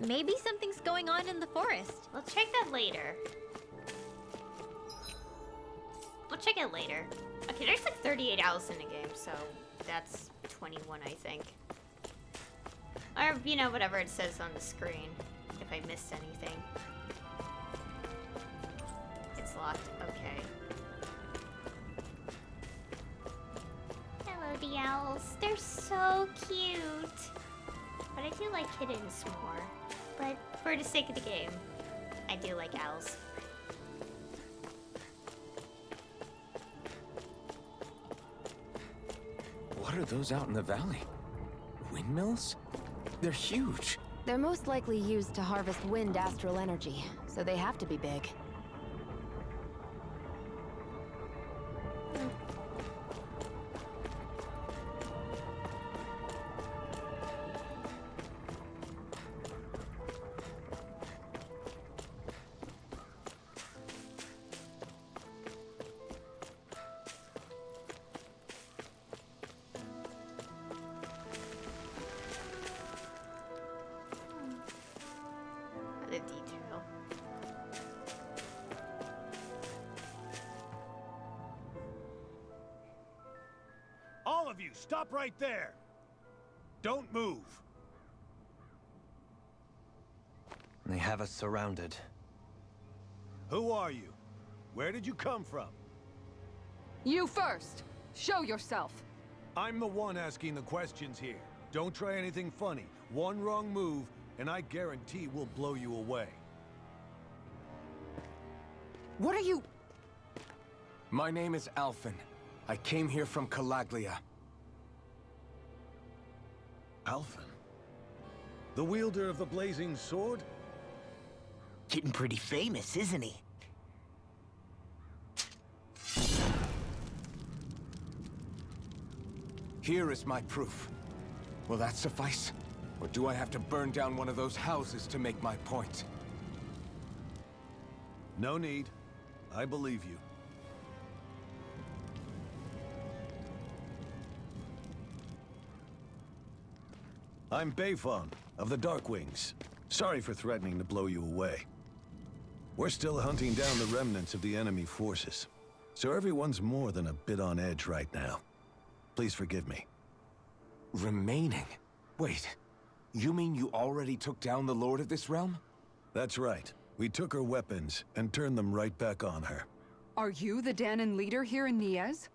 Maybe something's going on in the forest. We'll check that later. We'll check it later. Okay, there's like 38 owls in the game, so that's 21, I think. Or, you know, whatever it says on the screen, if I missed anything. It's locked. Okay. Hello, the owls. They're so cute. But I do like kittens more. But for the sake of the game, I do like owls. What are those out in the valley? Windmills? They're huge. They're most likely used to harvest wind astral energy, so they have to be big. The detail. All of you, you, stop right there! Don't move! They have us surrounded. Who are you? Where did you come from? You first! Show yourself! I'm the one asking the questions here. Don't try anything funny. One wrong move, and I guarantee we'll blow you away. What are you... My name is Alphen. I came here from Calaglia. Alphen? The wielder of the blazing sword? Getting pretty famous, isn't he? Here is my proof. Will that suffice? Or do I have to burn down one of those houses to make my point? No need. I believe you. I'm Beifong, of the Darkwings. Sorry for threatening to blow you away. We're still hunting down the remnants of the enemy forces, so everyone's more than a bit on edge right now. Please forgive me. Remaining? Wait, you mean you already took down the Lord of this realm? That's right. We took her weapons and turned them right back on her. Are you the Danon leader here in Niez?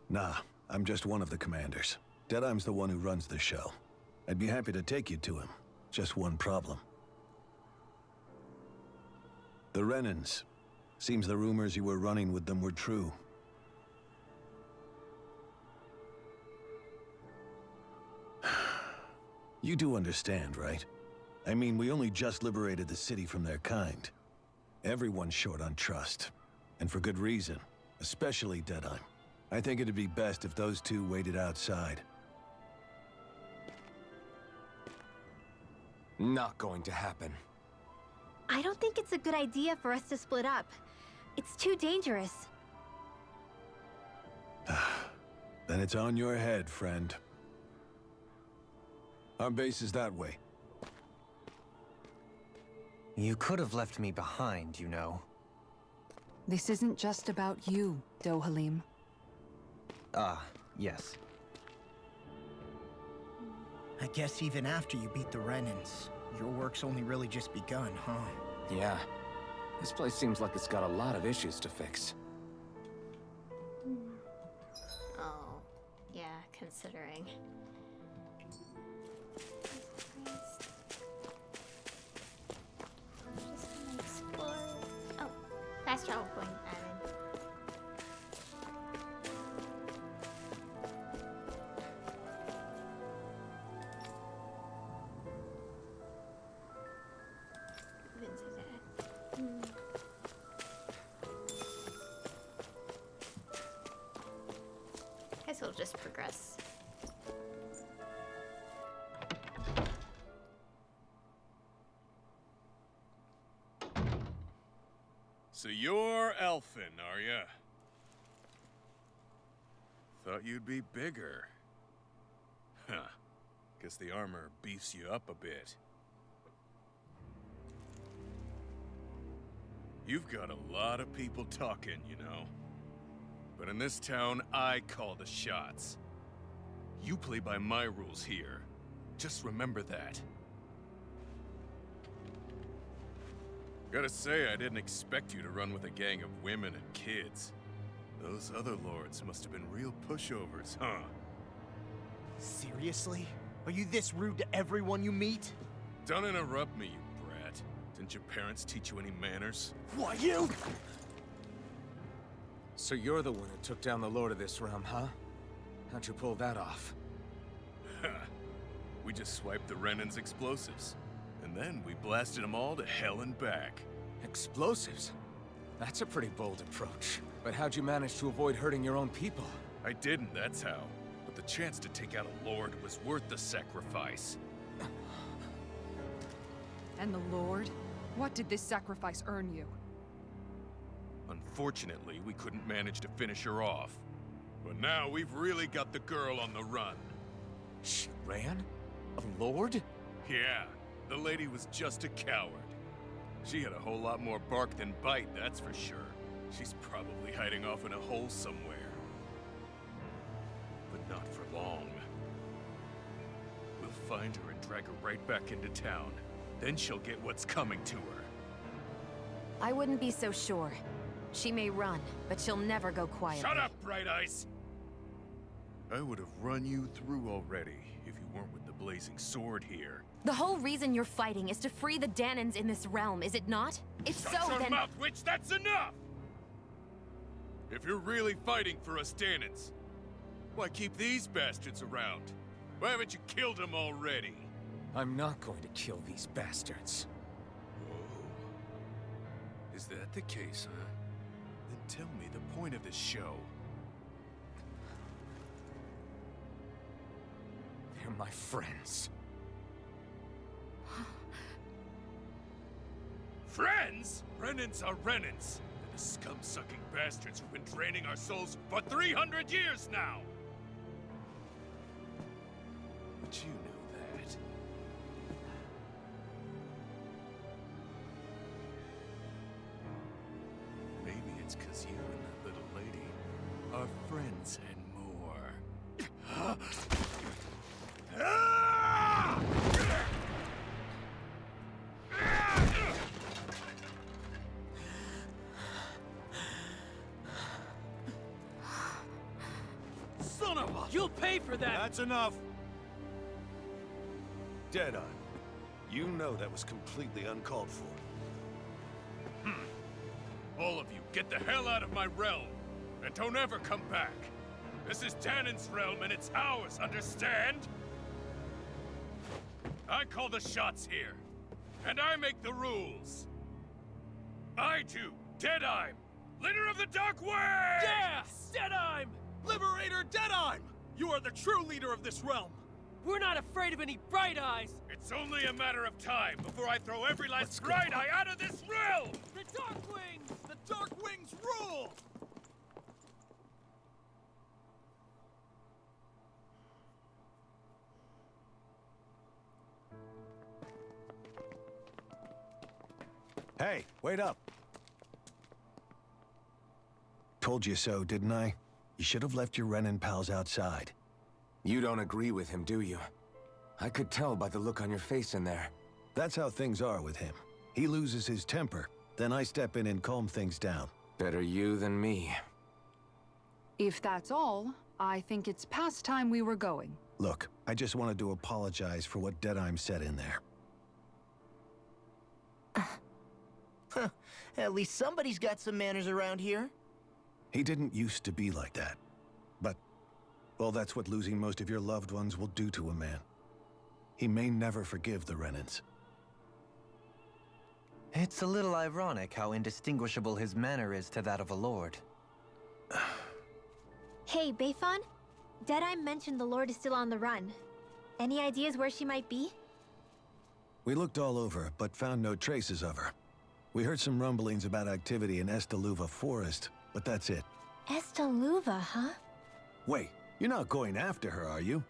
Nah, I'm just one of the commanders. Deadheim's the one who runs the show. I'd be happy to take you to him. Just one problem. The Renans. Seems the rumors you were running with them were true. You do understand, right? I mean, we only just liberated the city from their kind. Everyone's short on trust. And for good reason. Especially Deadheim. I think it'd be best if those two waited outside. Not going to happen. I don't think it's a good idea for us to split up. It's too dangerous. Then it's on your head, friend. Our base is that way. You could have left me behind, you know. This isn't just about you, Dohalim. Ah, yes. I guess even after you beat the Renans, your work's only really just begun, huh? Yeah. This place seems like it's got a lot of issues to fix. Oh, yeah, considering. Just gonna explore. Oh, fast travel point added. Guess we'll just progress. So you're Elfin, are ya? Thought you'd be bigger. Huh. Guess the armor beefs you up a bit. You've got a lot of people talking, you know. But in this town, I call the shots. You play by my rules here. Just remember that. Gotta say, I didn't expect you to run with a gang of women and kids. Those other lords must have been real pushovers, huh? Seriously? Are you this rude to everyone you meet? Don't interrupt me, you brat. Didn't your parents teach you any manners? Why, you? So you're the one who took down the Lord of this realm, huh? How'd you pull that off? We just swiped the Renan's explosives. And then we blasted them all to hell and back. Explosives? That's a pretty bold approach. But how'd you manage to avoid hurting your own people? I didn't, that's how. But the chance to take out a lord was worth the sacrifice. And the Lord? What did this sacrifice earn you? Unfortunately, we couldn't manage to finish her off. But now we've really got the girl on the run. She ran? A lord? Yeah, the lady was just a coward. She had a whole lot more bark than bite, that's for sure. She's probably hiding off in a hole somewhere. But Not for long. We'll find her and drag her right back into town. Then she'll get what's coming to her. I wouldn't be so sure. She may run, but she'll never go quietly. Shut up, Bright Eyes! I would have run you through already if you weren't with the blazing sword here. The whole reason you're fighting is to free the Danans in this realm, is it not? If Shut so, your then— mouth, witch! That's enough! If you're really fighting for us Danans, why keep these bastards around? Why haven't you killed them already? I'm not going to kill these bastards. Oh. Is that the case, huh? Then tell me the point of this show. They're my friends. Friends? Renans are Renans. They're the scum-sucking bastards who've been draining our souls for 300 years now! But you know that. Maybe it's 'cause you and that little lady are friends and more. Son of a... You'll pay for that! That's enough! Deadeye, you know that was completely uncalled for. All of you, get the hell out of my realm! And don't ever come back! This is Danan's realm and it's ours, understand? I call the shots here. And I make the rules. I do, Deadeye, leader of the Dark Wings! Yeah! Deadeye! Liberator Deadeye! You are the true leader of this realm! We're not afraid of any Bright Eyes! It's only a matter of time before I throw every last Bright Eye out of this realm! The Dark Wings! The Dark Wings rule! Hey, wait up! Told you so, didn't I? You should have left your Renan pals outside. You don't agree with him, do you? I could tell by the look on your face in there. That's how things are with him. He loses his temper, then I step in and calm things down. Better you than me. If that's all, I think it's past time we were going. Look, I just wanted to apologize for what Deadeye said in there. Huh. At least somebody's got some manners around here. He didn't used to be like that. But, well, that's what losing most of your loved ones will do to a man. He may never forgive the Renans. It's a little ironic how indistinguishable his manner is to that of a lord. Hey, Bayfon? Deadeye mentioned the Lord is still on the run. Any ideas where she might be? We looked all over, but found no traces of her. We heard some rumblings about activity in Estaluva Forest, but that's it. Estaluva, huh? Wait, you're not going after her, are you?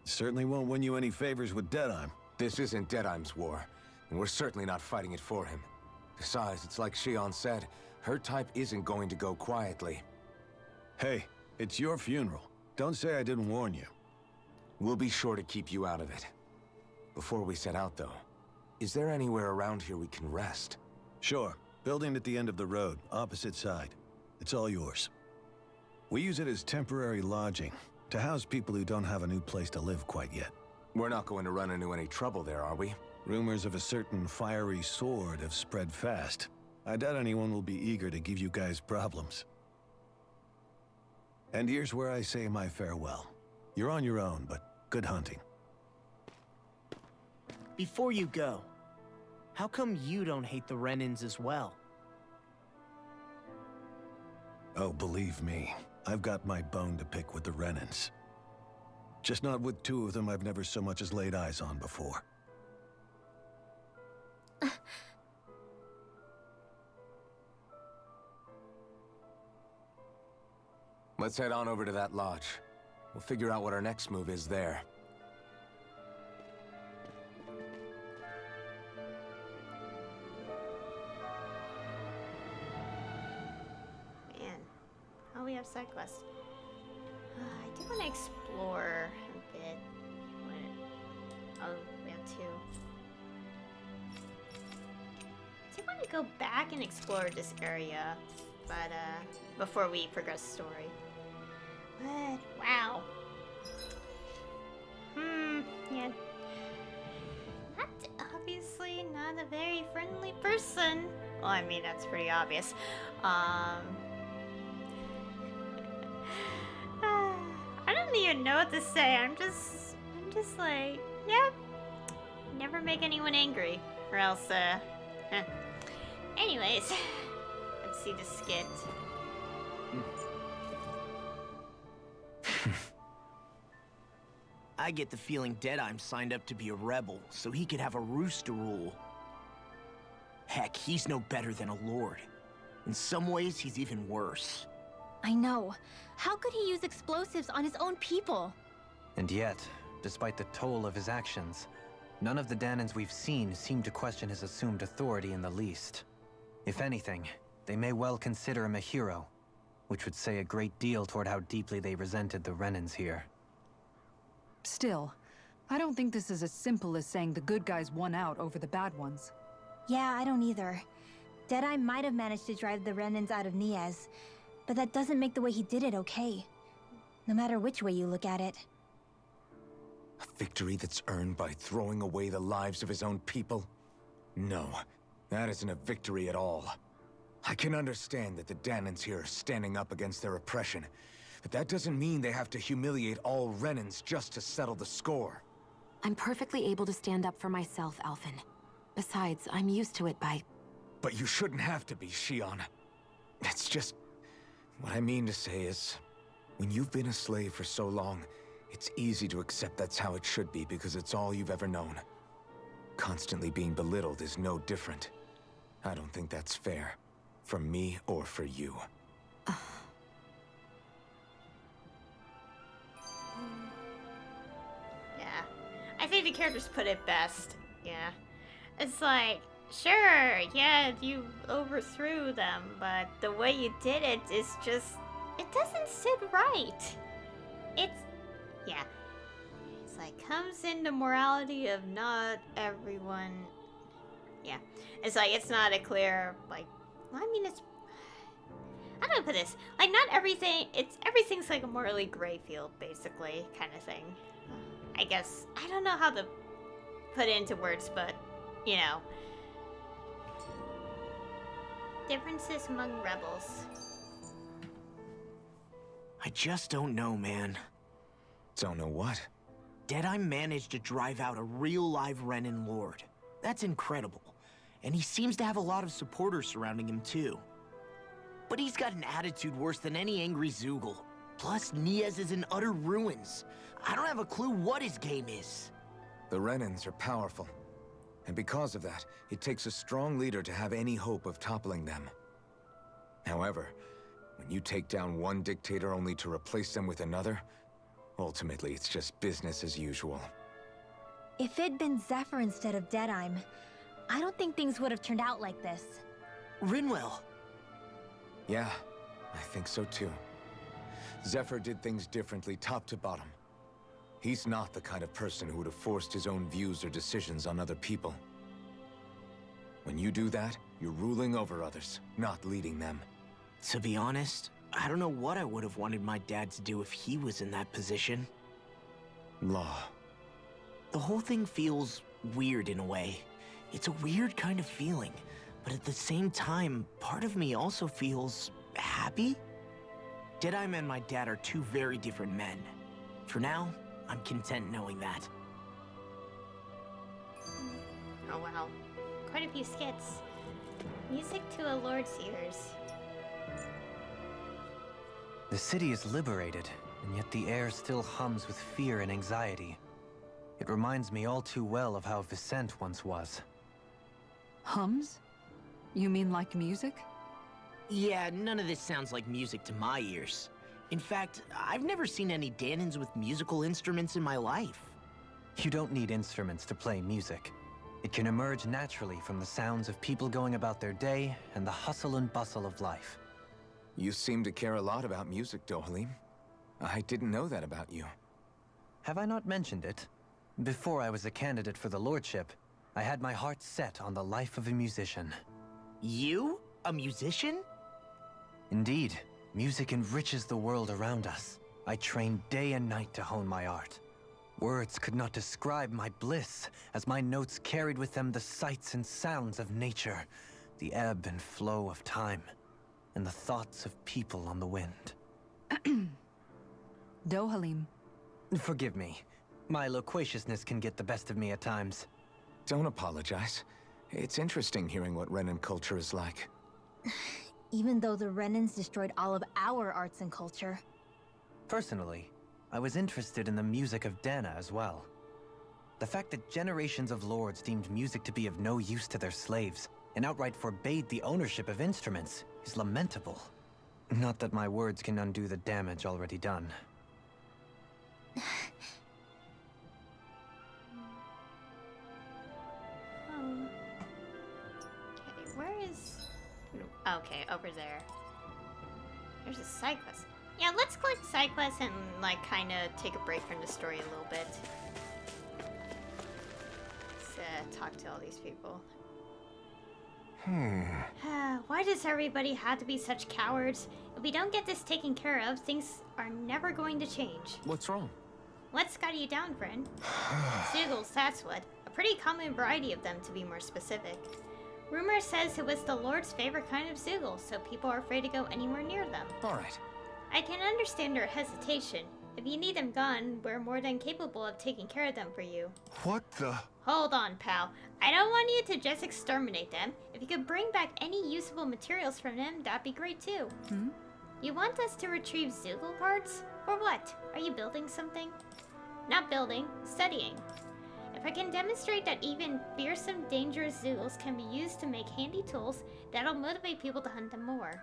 Certainly won't win you any favors with Deadeye. This isn't Deadeye's war, and we're certainly not fighting it for him. Besides, it's like Shion said, her type isn't going to go quietly. Hey, it's your funeral. Don't say I didn't warn you. We'll be sure to keep you out of it. Before we set out, though, is there anywhere around here we can rest? Sure. Building at the end of the road, opposite side. It's all yours. We use it as temporary lodging, to house people who don't have a new place to live quite yet. We're not going to run into any trouble there, are we? Rumors of a certain fiery sword have spread fast. I doubt anyone will be eager to give you guys problems. And here's where I say my farewell. You're on your own, but good hunting. Before you go, how come you don't hate the Renans as well? Oh, believe me, I've got my bone to pick with the Renans. Just not with two of them I've never so much as laid eyes on before. Let's head on over to that lodge. We'll figure out what our next move is there. Man, oh, we have side quests. I did want to explore a bit. Oh, we have two. I want to go back and explore this area, but before we progress the story. But wow. Yeah. Obviously not a very friendly person. Well, I mean, that's pretty obvious. I don't even know what to say. I'm just like, yep. Never make anyone angry, or else, Anyways, let's see the skit. I get the feeling Deadeye's signed up to be a rebel, so he could have a roost to rule. Heck, he's no better than a lord. In some ways, he's even worse. I know. How could he use explosives on his own people? And yet, despite the toll of his actions, none of the Danans we've seen seem to question his assumed authority in the least. If anything, they may well consider him a hero, which would say a great deal toward how deeply they resented the Renans here. Still, I don't think this is as simple as saying the good guys won out over the bad ones. Yeah, I don't either. Deadeye might have managed to drive the Renans out of Niaz, but that doesn't make the way he did it okay. No matter which way you look at it. A victory that's earned by throwing away the lives of his own people? No, that isn't a victory at all. I can understand that the Danans here are standing up against their oppression, but that doesn't mean they have to humiliate all Renans just to settle the score. I'm perfectly able to stand up for myself, Alphen. Besides, I'm used to it by... But you shouldn't have to be, Shion. It's just... What I mean to say is, when you've been a slave for so long, it's easy to accept that's how it should be because it's all you've ever known. Constantly being belittled is no different. I don't think that's fair. For me or for you. Yeah. I think the characters put it best. Yeah. It's like, sure, yeah, you overthrew them, but the way you did it is just... It doesn't sit right. It's... Yeah. It's like, comes into morality of not everyone... Yeah. It's like, it's not a clear, like... Well, I mean, it's... How do I put this? Like, not everything... Everything's like a morally gray field, basically, kind of thing. I guess... I don't know how to put it into words, but... You know. Differences among rebels. I just don't know, man. Don't know what? Deadeye managed to drive out a real live Renan lord. That's incredible. And he seems to have a lot of supporters surrounding him too. But he's got an attitude worse than any angry zeugle. Plus, Niaz is in utter ruins. I don't have a clue what his game is. The Renans are powerful. And because of that, it takes a strong leader to have any hope of toppling them. However, when you take down one dictator only to replace them with another, ultimately it's just business as usual. If it'd been Zephyr instead of Deadeye, I don't think things would have turned out like this. Rinwell. Yeah, I think so too. Zephyr did things differently top to bottom. He's not the kind of person who would have forced his own views or decisions on other people. When you do that, you're ruling over others, not leading them. To be honest, I don't know what I would have wanted my dad to do if he was in that position. Law. The whole thing feels weird in a way. It's a weird kind of feeling, but at the same time, part of me also feels happy. Deadeye and my dad are two very different men. For now, I'm content knowing that. Oh wow. Quite a few skits. Music to a lord's ears. The city is liberated, and yet the air still hums with fear and anxiety. It reminds me all too well of how Vicente once was. Hums? You mean like music? Yeah, none of this sounds like music to my ears. In fact, I've never seen any Danans with musical instruments in my life. You don't need instruments to play music. It can emerge naturally from the sounds of people going about their day and the hustle and bustle of life. You seem to care a lot about music, Dohalim. I didn't know that about you. Have I not mentioned it? Before I was a candidate for the lordship, I had my heart set on the life of a musician. You? A musician? Indeed, music enriches the world around us. I trained day and night to hone my art. Words could not describe my bliss, as my notes carried with them the sights and sounds of nature, the ebb and flow of time, and the thoughts of people on the wind. Dohalim. Forgive me. My loquaciousness can get the best of me at times. Don't apologize. It's interesting hearing what Renan culture is like. Even though the Renans destroyed all of our arts and culture. Personally, I was interested in the music of Dana as well. The fact that generations of lords deemed music to be of no use to their slaves, and outright forbade the ownership of instruments, is lamentable. Not that my words can undo the damage already done. Okay, where is... Okay, over there. There's a side quest. Yeah, let's collect side quests and, like, kind of take a break from the story a little bit. Let's talk to all these people. Why does everybody have to be such cowards? If we don't get this taken care of, things are never going to change. What's wrong? What's got you down, friend? Zeugles, that's what. A pretty common variety of them, to be more specific. Rumor says it was the Lord's favorite kind of zeugle, so people are afraid to go anywhere near them. Alright. I can understand your hesitation. If you need them gone, we're more than capable of taking care of them for you. What the? Hold on, pal. I don't want you to just exterminate them. If you could bring back any usable materials from them, that'd be great too. You want us to retrieve zeugle parts? For what? Are you building something? Not building, studying. If I can demonstrate that even fearsome, dangerous zeugles can be used to make handy tools, that'll motivate people to hunt them more.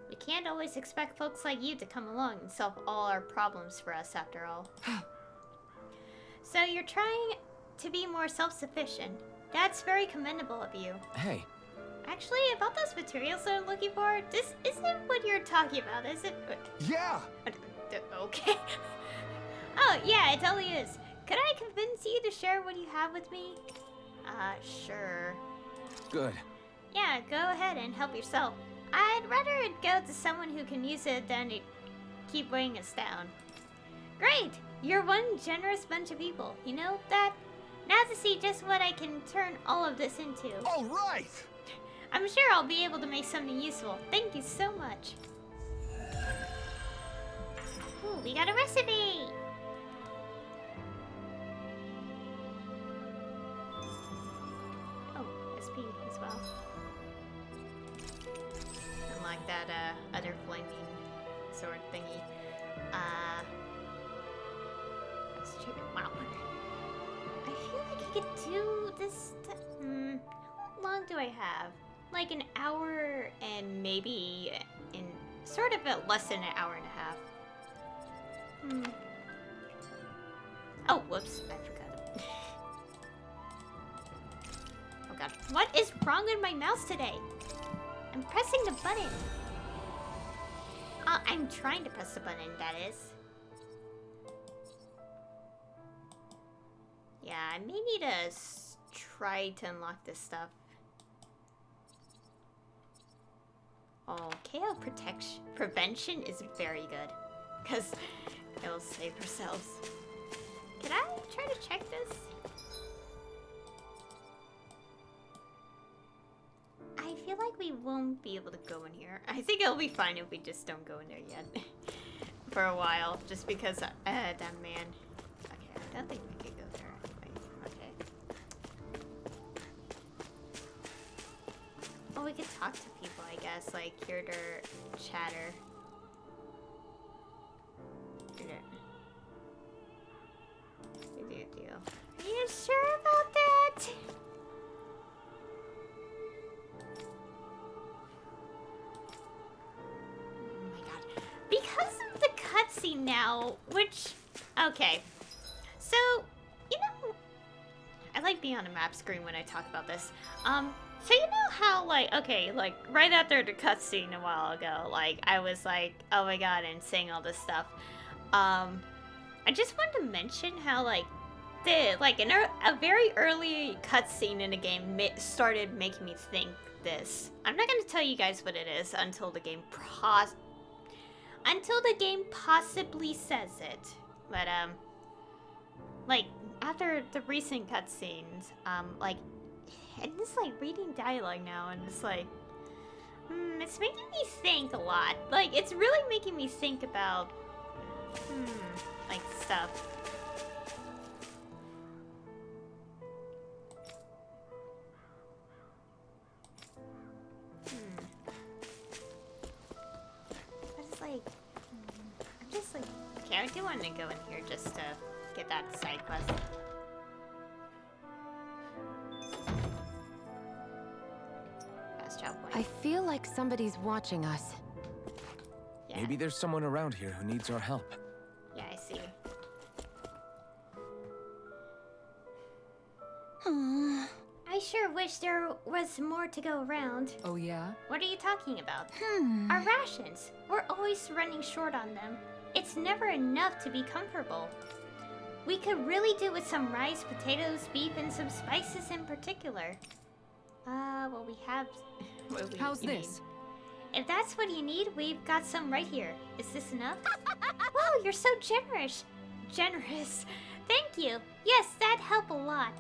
We can't always expect folks like you to come along and solve all our problems for us, after all. So you're trying to be more self-sufficient. That's very commendable of you. Hey. Actually, about those materials that I'm looking for, this isn't what you're talking about, is it? Yeah! Okay. Oh, yeah, it totally is. Could I convince you to share what you have with me? Sure. Good. Yeah, go ahead and help yourself. I'd rather it go to someone who can use it than to keep weighing us down. Great! You're one generous bunch of people, you know that? Now to see just what I can turn all of this into. All right! I'm sure I'll be able to make something useful. Thank you so much. Ooh, we got a recipe! Oh, SP as well. Unlike that other flaming sword thingy. Let's check it. Wow. I feel like I could do this. How long do I have? Like an hour and maybe in sort of less than an hour and a half. Oh, whoops. I forgot. Oh god. What is wrong with my mouse today? I'm pressing the button. I'm trying to press the button, that is. Yeah, I may need to try to unlock this stuff. Oh, KO prevention is very good. Because it'll save ourselves. Can I try to check this? I feel like we won't be able to go in here. I think it'll be fine if we just don't go in there yet. For a while. Just because, that man. Okay, I don't think we could go there anyway. Okay. Oh, we could talk to people, I guess. Like, hear their chatter. Are you sure about that? Oh my god. Because of the cutscene now, which... Okay. So, you know... I like being on a map screen when I talk about this. So you know how, like, okay, like, right after the cutscene a while ago, like, I was like, oh my god, and saying all this stuff. I just wanted to mention how, like, a very early cutscene in a game started making me think this. I'm not gonna tell you guys what it is until the game possibly says it. But, like, after the recent cutscenes, like, and it's like reading dialogue now, and it's like, it's making me think a lot. Like, it's really making me think about, like, stuff. But it's like, I'm just like, okay, I do want to go in here just to get that side quest. I feel like somebody's watching us. Yeah. Maybe there's someone around here who needs our help. Yeah, I see. I sure wish there was more to go around. Oh yeah? What are you talking about? Our rations. We're always running short on them. It's never enough to be comfortable. We could really do with some rice, potatoes, beef, and some spices in particular. Well, we have... How's this? If that's what you need, we've got some right here. Is this enough? Wow, you're so generous. Generous. Thank you. Yes, that'd help a lot.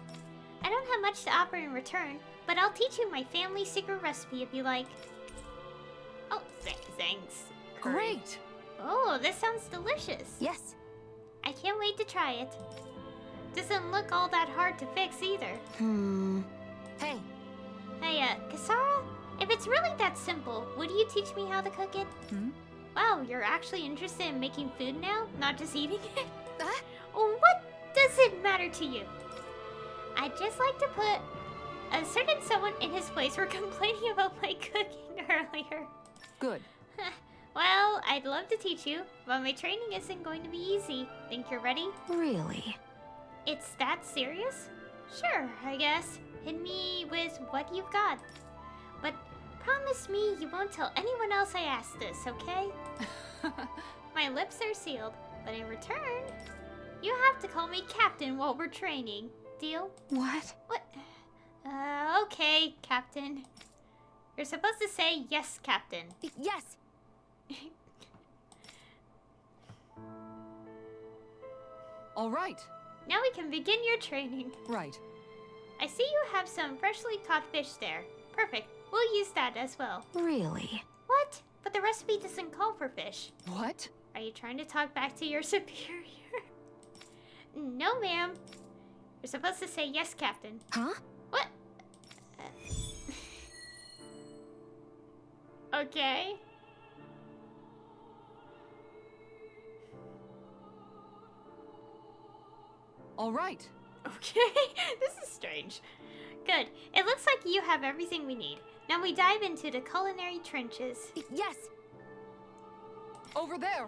I don't have much to offer in return, but I'll teach you my family secret recipe if you like. Oh, thanks. Curry. Great! Oh, this sounds delicious. Yes. I can't wait to try it. Doesn't look all that hard to fix either. Hey. Hey, Kasara? If it's really that simple, would you teach me how to cook it? Wow, you're actually interested in making food now, not just eating it? What does it matter to you? I'd just like to put a certain someone in his place for complaining about my cooking earlier. Good. Well, I'd love to teach you, but my training isn't going to be easy. Think you're ready? Really? It's that serious? Sure, I guess. Hit me with what you've got. But promise me you won't tell anyone else I asked this, okay? My lips are sealed, but in return, you have to call me Captain while we're training. Deal? What? What? Okay, Captain. You're supposed to say yes, Captain. Yes. All right. Now we can begin your training. Right. I see you have some freshly caught fish there. Perfect. We'll use that as well. Really? What? But the recipe doesn't call for fish. What? Are you trying to talk back to your superior? No, ma'am. You're supposed to say yes, Captain. Huh? What? Okay. All right. Okay. This is strange. Good. It looks like you have everything we need. Now we dive into the culinary trenches. Yes. Over there.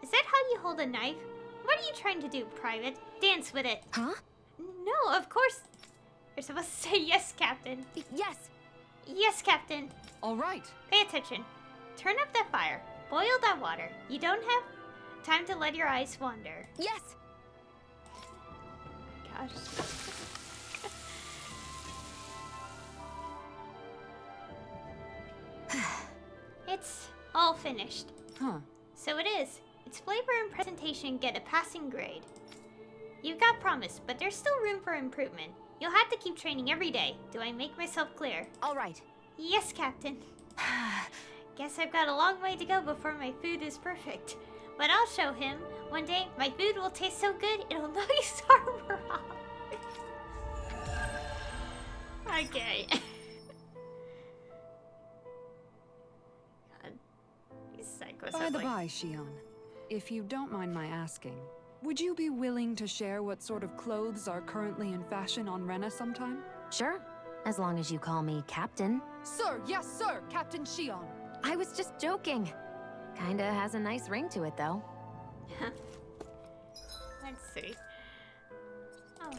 Is that how you hold a knife? What are you trying to do, Private? Dance with it. Huh? No, of course. You're supposed to say yes, Captain. Yes. Yes, Captain. All right. Pay attention. Turn up that fire. Boil that water. You don't have time to let your eyes wander. Yes. Gosh. It's all finished. Huh. So it is. Its flavor and presentation get a passing grade. You've got promise, but there's still room for improvement. You'll have to keep training every day. Do I make myself clear? All right. Yes, Captain. Guess I've got a long way to go before my food is perfect. But I'll show him. One day, my food will taste so good, it'll knock his armor off. Okay. God. These psychos By have, the like... by, Shion, if you don't mind my asking, would you be willing to share what sort of clothes are currently in fashion on Rena sometime? Sure. As long as you call me Captain. Sir, yes, sir, Captain Shion. I was just joking. Kinda has a nice ring to it, though. Let's see. Oh.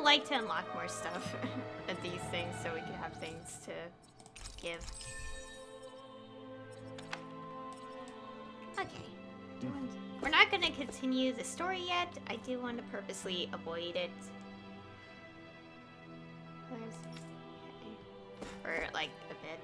would like to unlock more stuff at these things so we can have things to give. Okay. We're not going to continue the story yet. I do want to purposely avoid it. For like a bit.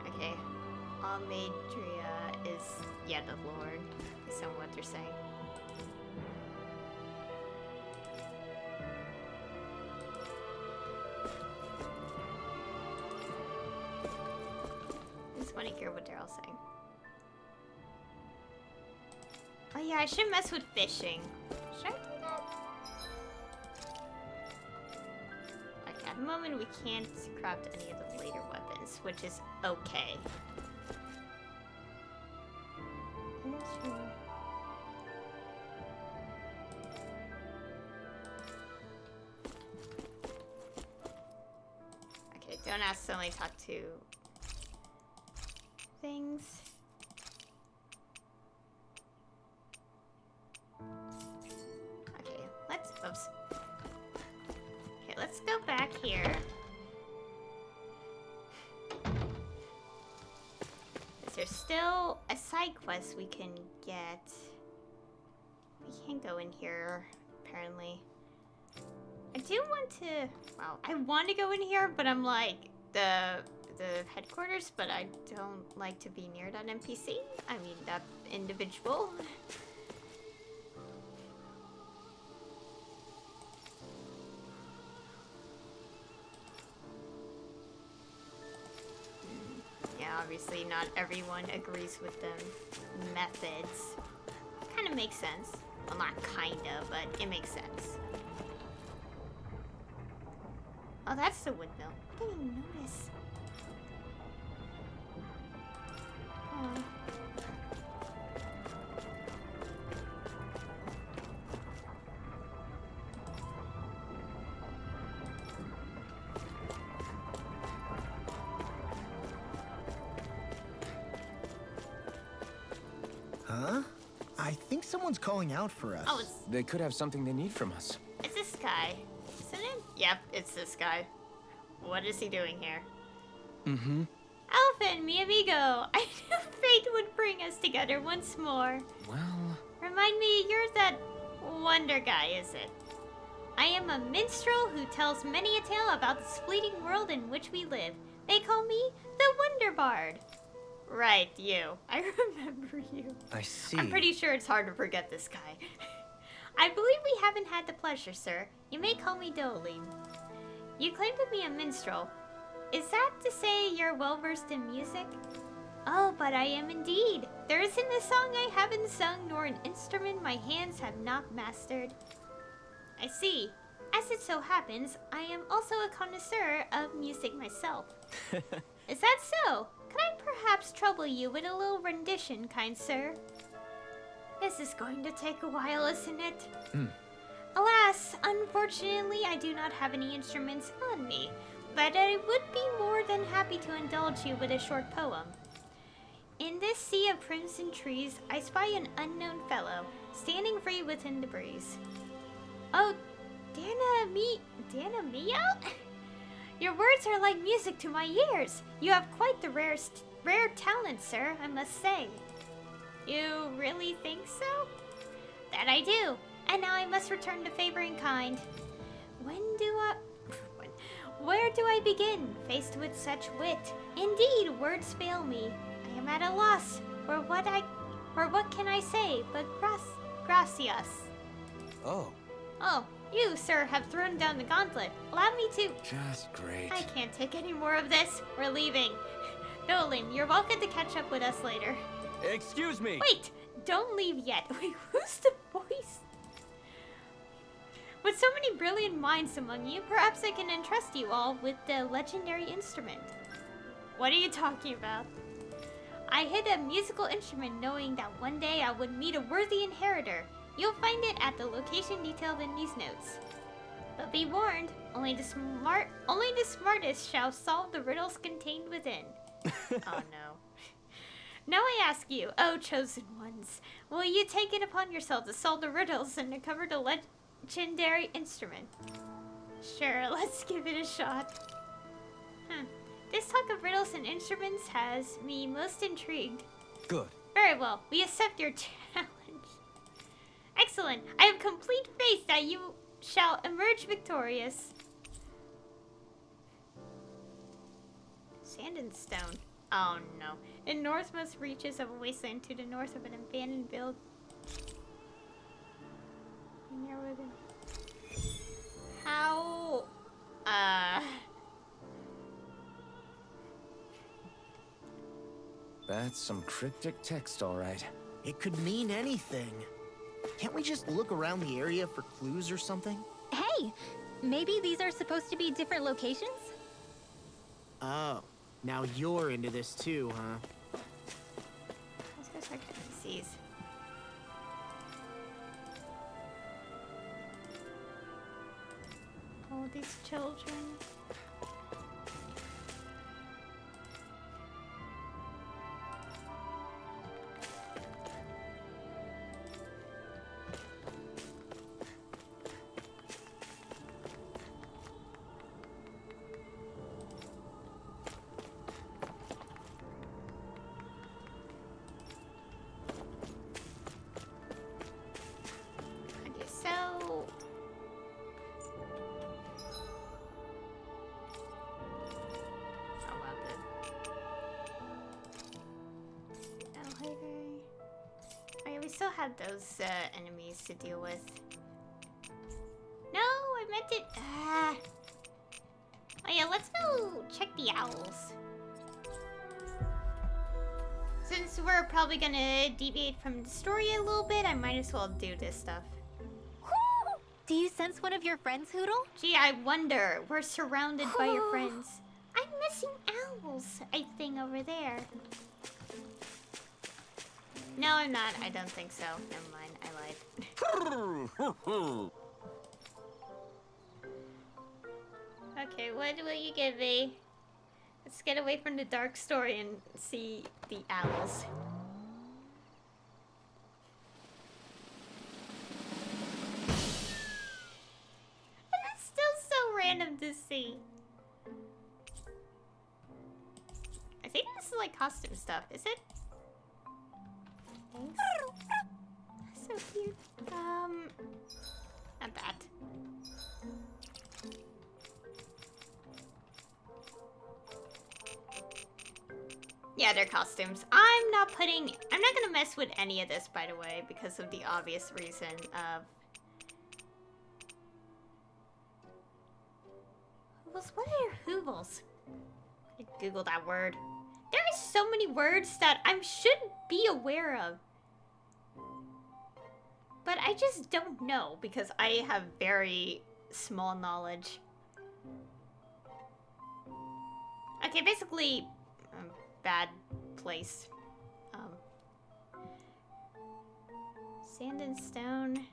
Okay. Almadria is, yeah, the Lord. Is that what they're saying? I just want to hear what they're all saying. Oh yeah, I should mess with fishing. Should I do that? Like, at the moment we can't craft any of the later weapons, which is okay. Okay, don't accidentally talk to things. Okay, oops. Okay, let's go back here. Is there still a side quest we can get? We can't go in here, apparently. I do want to, well, I want to go in here, but I'm like, the headquarters, but I don't like to be near that NPC. I mean, that individual. Yeah, obviously not everyone agrees with the methods. Kind of makes sense. Well, not kinda, but it makes sense. Oh, that's the windmill. I didn't even notice. Oh. Huh? I think someone's calling out for us. Oh, They could have something they need from us. it's this guy. Isn't it? Yep, it's this guy. What is he doing here? Mm-hmm. Alphen, mi amigo. I knew fate would bring us together once more. Well... Remind me, you're that wonder guy, is it? I am a minstrel who tells many a tale about this fleeting world in which we live. They call me the Wonder Bard. Right, you. I remember you. I see. I'm pretty sure it's hard to forget this guy. I believe we haven't had the pleasure, sir. You may call me Dolim. You claim to be a minstrel. Is that to say you're well-versed in music? Oh, but I am indeed. There isn't a song I haven't sung, nor an instrument my hands have not mastered. I see. As it so happens, I am also a connoisseur of music myself. Is that so? Could I perhaps trouble you with a little rendition, kind sir? This is going to take a while, isn't it? Alas, unfortunately, I do not have any instruments on me, but I would be more than happy to indulge you with a short poem. In this sea of crimson trees, I spy an unknown fellow, standing free within the breeze. Oh, Dana Mio? Your words are like music to my ears. You have quite the rare talent, sir, I must say. You really think so? That I do. And now I must return the favor in kind. Where do I begin, faced with such wit? Indeed, words fail me. I am at a loss. For what can I say but gracias? Oh. Oh, you, sir, have thrown down the gauntlet. Allow me to... Just great. I can't take any more of this. We're leaving. Nolan, you're welcome to catch up with us later. Excuse me! Wait! Don't leave yet. Wait, who's the voice? With so many brilliant minds among you, perhaps I can entrust you all with the legendary instrument. What are you talking about? I hid a musical instrument knowing that one day I would meet a worthy inheritor. You'll find it at the location detailed in these notes. But be warned, only the smartest shall solve the riddles contained within. Oh no. Now I ask you, oh chosen ones, will you take it upon yourself to solve the riddles and recover the legendary instrument? Sure, let's give it a shot. This talk of riddles and instruments has me most intrigued. Good. Very well, we accept your challenge. Excellent. I have complete faith that you shall emerge victorious. Sand and stone. Oh no. In northmost reaches of a wasteland to the north of an abandoned build. How? That's some cryptic text, all right. It could mean anything. Can't we just look around the area for clues or something? Hey, maybe these are supposed to be different locations? Oh, now you're into this too, huh? Let's go check NPCs. All these children. Okay, so okay, we still have those enemies to deal with. No, I meant it. Oh yeah, let's go check the owls. Since we're probably gonna deviate from the story a little bit, I might as well do this stuff. Do you sense one of your friends, Hoodle? Gee, I wonder. We're surrounded by your friends. I'm missing owls, I think, over there. No, I'm not. I don't think so. Never mind. I lied. Okay, what will you give me? Let's get away from the dark story and see the owls. That's still so random to see. I think this is like costume stuff, is it? Thanks. So cute. Not that. Yeah, they're costumes. I'm not gonna mess with any of this, by the way, because of the obvious reason of... Hoovles? What are hoovles? I googled that word. There are so many words that I should be aware of. But I just don't know, because I have very small knowledge. Okay, basically... bad place. Sand and stone.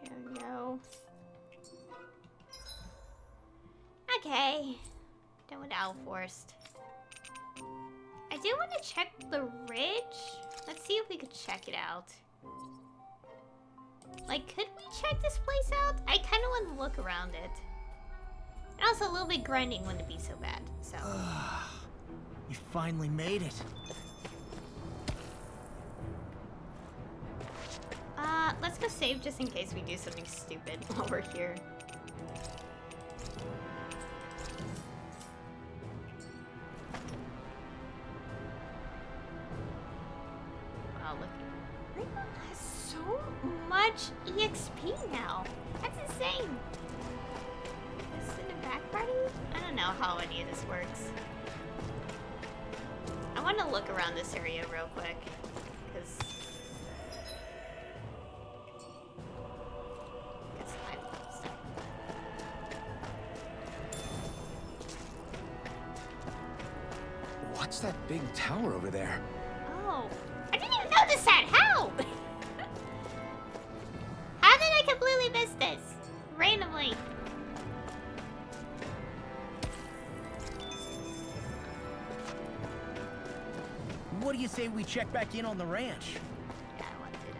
I don't know. Okay. Done with Owl Forest. I do want to check the ridge. Let's see if we could check it out. Like, could we check this place out? I kind of want to look around it. And also, a little bit grinding wouldn't be so bad, so. You finally made it. Let's go save just in case we do something stupid while we're here. Much EXP now. That's insane. Is this in the back party? I don't know how any of this works. I want to look around this area real quick, because big tower over there. Oh, I didn't even notice that. How? How did I completely miss this? Randomly. What do you say we check back in on the ranch? Yeah, I want to do that.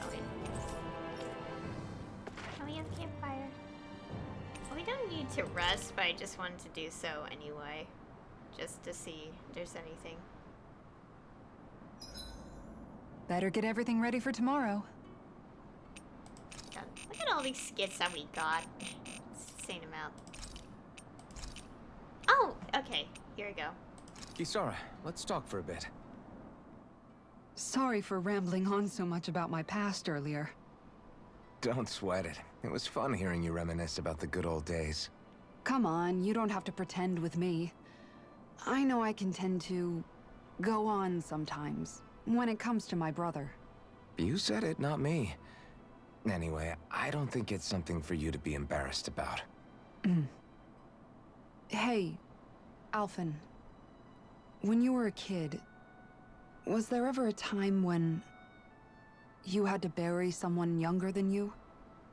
Oh, wait. Oh, we have a campfire. Well, we don't need to rest, but I just wanted to do so anyway. Just to see if there's anything. Better get everything ready for tomorrow. Done. Look at all these skits that we got. It's insane amount. Oh, okay. Here we go. Kisara, let's talk for a bit. Sorry for rambling on so much about my past earlier. Don't sweat it. It was fun hearing you reminisce about the good old days. Come on, you don't have to pretend with me. I know I can tend to go on sometimes when it comes to my brother. You said it, not me. Anyway, I don't think it's something for you to be embarrassed about. Hey, Alphen. When you were a kid, was there ever a time when you had to bury someone younger than you?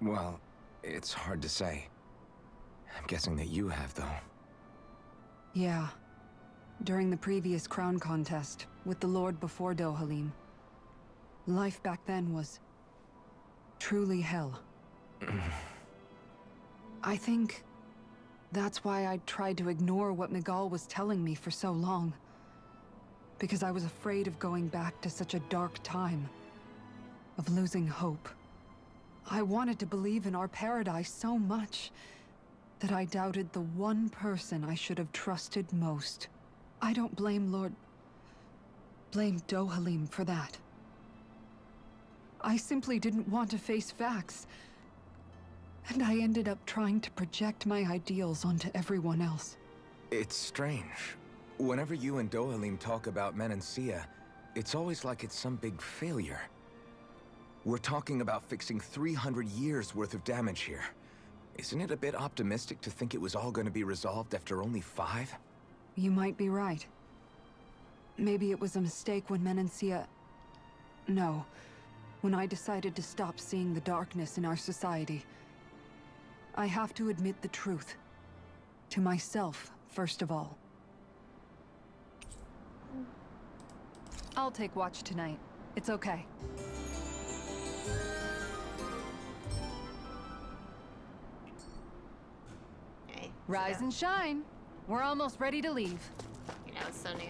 Well, it's hard to say. I'm guessing that you have, though. Yeah. During the previous crown contest, with the Lord before Dohalim. Life back then was truly hell. I think that's why I tried to ignore what Miguel was telling me for so long. Because I was afraid of going back to such a dark time. Of losing hope. I wanted to believe in our paradise so much that I doubted the one person I should have trusted most. I don't blame blame Dohalim for that. I simply didn't want to face facts. And I ended up trying to project my ideals onto everyone else. It's strange. Whenever you and Dohalim talk about Menancia, it's always like it's some big failure. We're talking about fixing 300 years worth of damage here. Isn't it a bit optimistic to think it was all going to be resolved after only 5? You might be right. Maybe it was a mistake when Menancia... No. When I decided to stop seeing the darkness in our society. I have to admit the truth. To myself, first of all. I'll take watch tonight. It's okay. Okay. Rise and shine. We're almost ready to leave. You know, it's something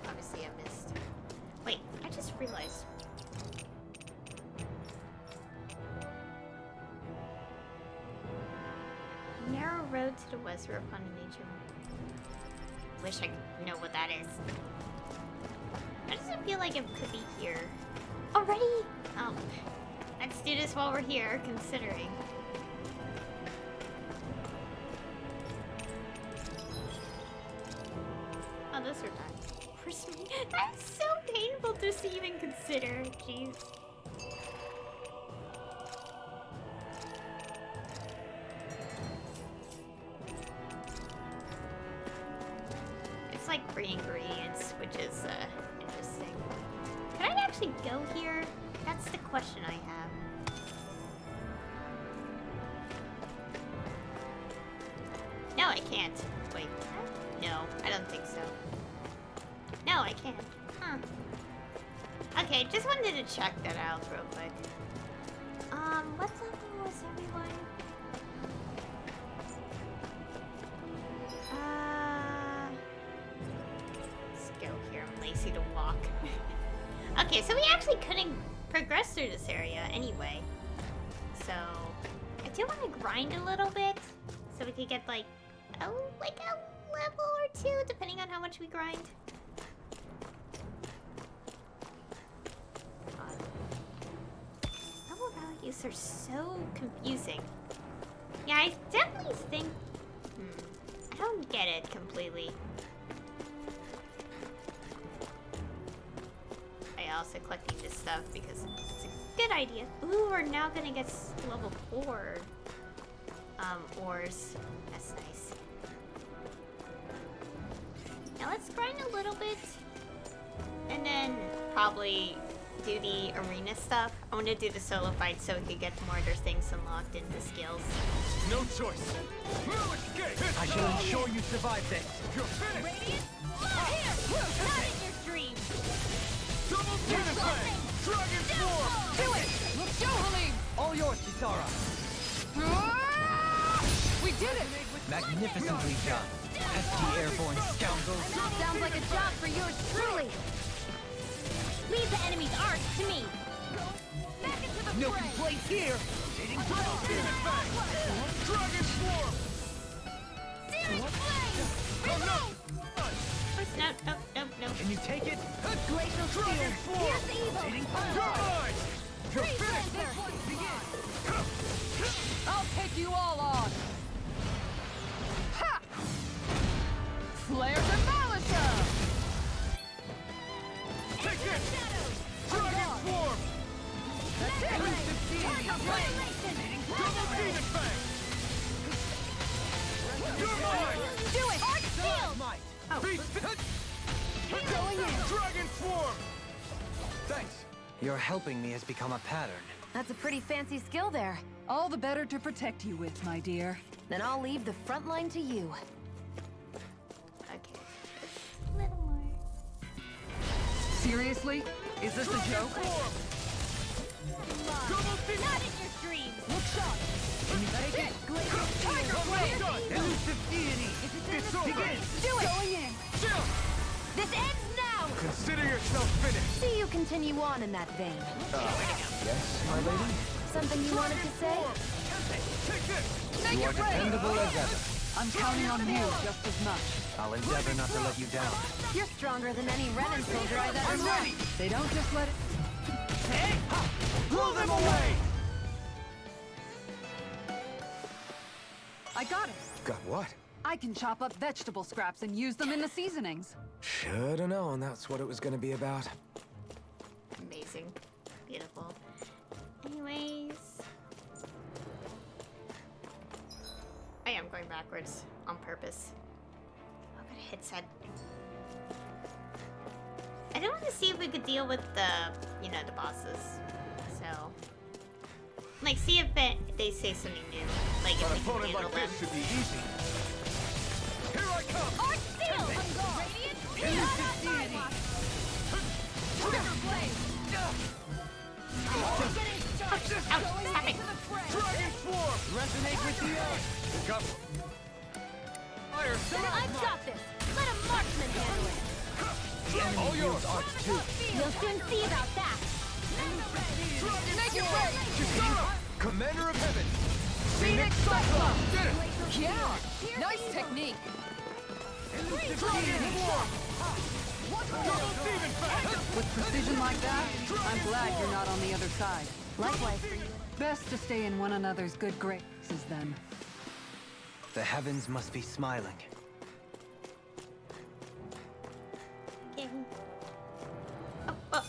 obviously I missed. Wait, I just realized. Narrow road to the west where upon nature. Wish I could know what that is. Why does it feel like it could be here? Already? Oh. Let's do this while we're here, considering. Oh, those are done. That's so painful to even consider. Jeez. It's like free ingredients, which is interesting. Can I actually go here? That's the question I have. No, I can't. Wait. No, I don't think so. No, I can't. Huh. Okay, just wanted to check that out real quick. What level was everyone? Let's go here. I'm lazy to walk. Okay, so we actually couldn't progress through this area anyway. So, I do want to grind a little bit, so we could get like a level or 2, depending on how much we grind. Level values are so confusing. Yeah, I definitely think... I don't get it completely. I also collecting this stuff because it's a good idea. Ooh, we're now gonna get level 4 ores. That's nice. Now let's grind a little bit and then probably do the arena stuff. I want to do the solo fight so we could get more other things unlocked into skills. No choice. I shall ensure you survive this. You're finished. Radiant, here! Not in your dreams! Double demon fang. Dragon form. Do it! Let's go, Halim! All yours, Kisara. We did it! Magnificently done. ST Airborne scoundrels. Sounds like a job for yours truly. Leave the enemy's arc to me. Back into the No fray! complaints here. Double demon fang. Dragon swarm. Searing flame! Remove! No. Can you take it? Glacial Dragon spear. form. Here's the evil. You're mine. You're finished! I'll take you all on! Ha! Flare Demolisher! Take this. Dragon form. That's it! Double demon fang. You're mine. Do it. Arc shield. Beat. Going in. Dragon swarm. Thanks. Your helping me has become a pattern. That's a pretty fancy skill there. All the better to protect you with, my dear. Then I'll leave the front line to you. Okay. A little more. Seriously? Is this a joke? Form. Double demon. Not in your dreams! Look sharp! Can you take it? Tiger blade. Elusive deity. It's over. Do it. Going in! Chill. This ends now. Consider yourself finished. See you continue on in that vein. Yes, my lady? Something you wanted to say? Take this. Make You are it rain! dependable as ever. I'm counting on you just as much. I'll endeavor not to let you down. You're stronger than any Renan soldier I've ever I'm met. ready. They don't just let it... Blow them away. I got it! Got what? I can chop up vegetable scraps and use them in the seasonings. Should've known that's what it was gonna be about. Amazing. Beautiful. Anyways. I am going backwards on purpose. I'm gonna hit set. I don't want to see if we could deal with the, the bosses. So, like, see if they say something new. Like, if An we can opponent handle like them. this should be easy. Here I come. Arc shield! Radiant, not on my watch! Trigger blade! Ouch, stop it. Dragon swarm. Resonate with the earth. Come. Fire. I've got this. Let a marksman handle it. The enemy wields arcs too. You'll soon see about that. Make it rain! Kisara. Commander of Heaven. Phoenix Cyclone! Did it. Yeah! Nice technique! Dragon swarm. Double demon fang. With precision like that, I'm glad you're not on the other side. Likewise for you. Best to stay in one another's good graces then. The heavens must be smiling. Okay. Oh,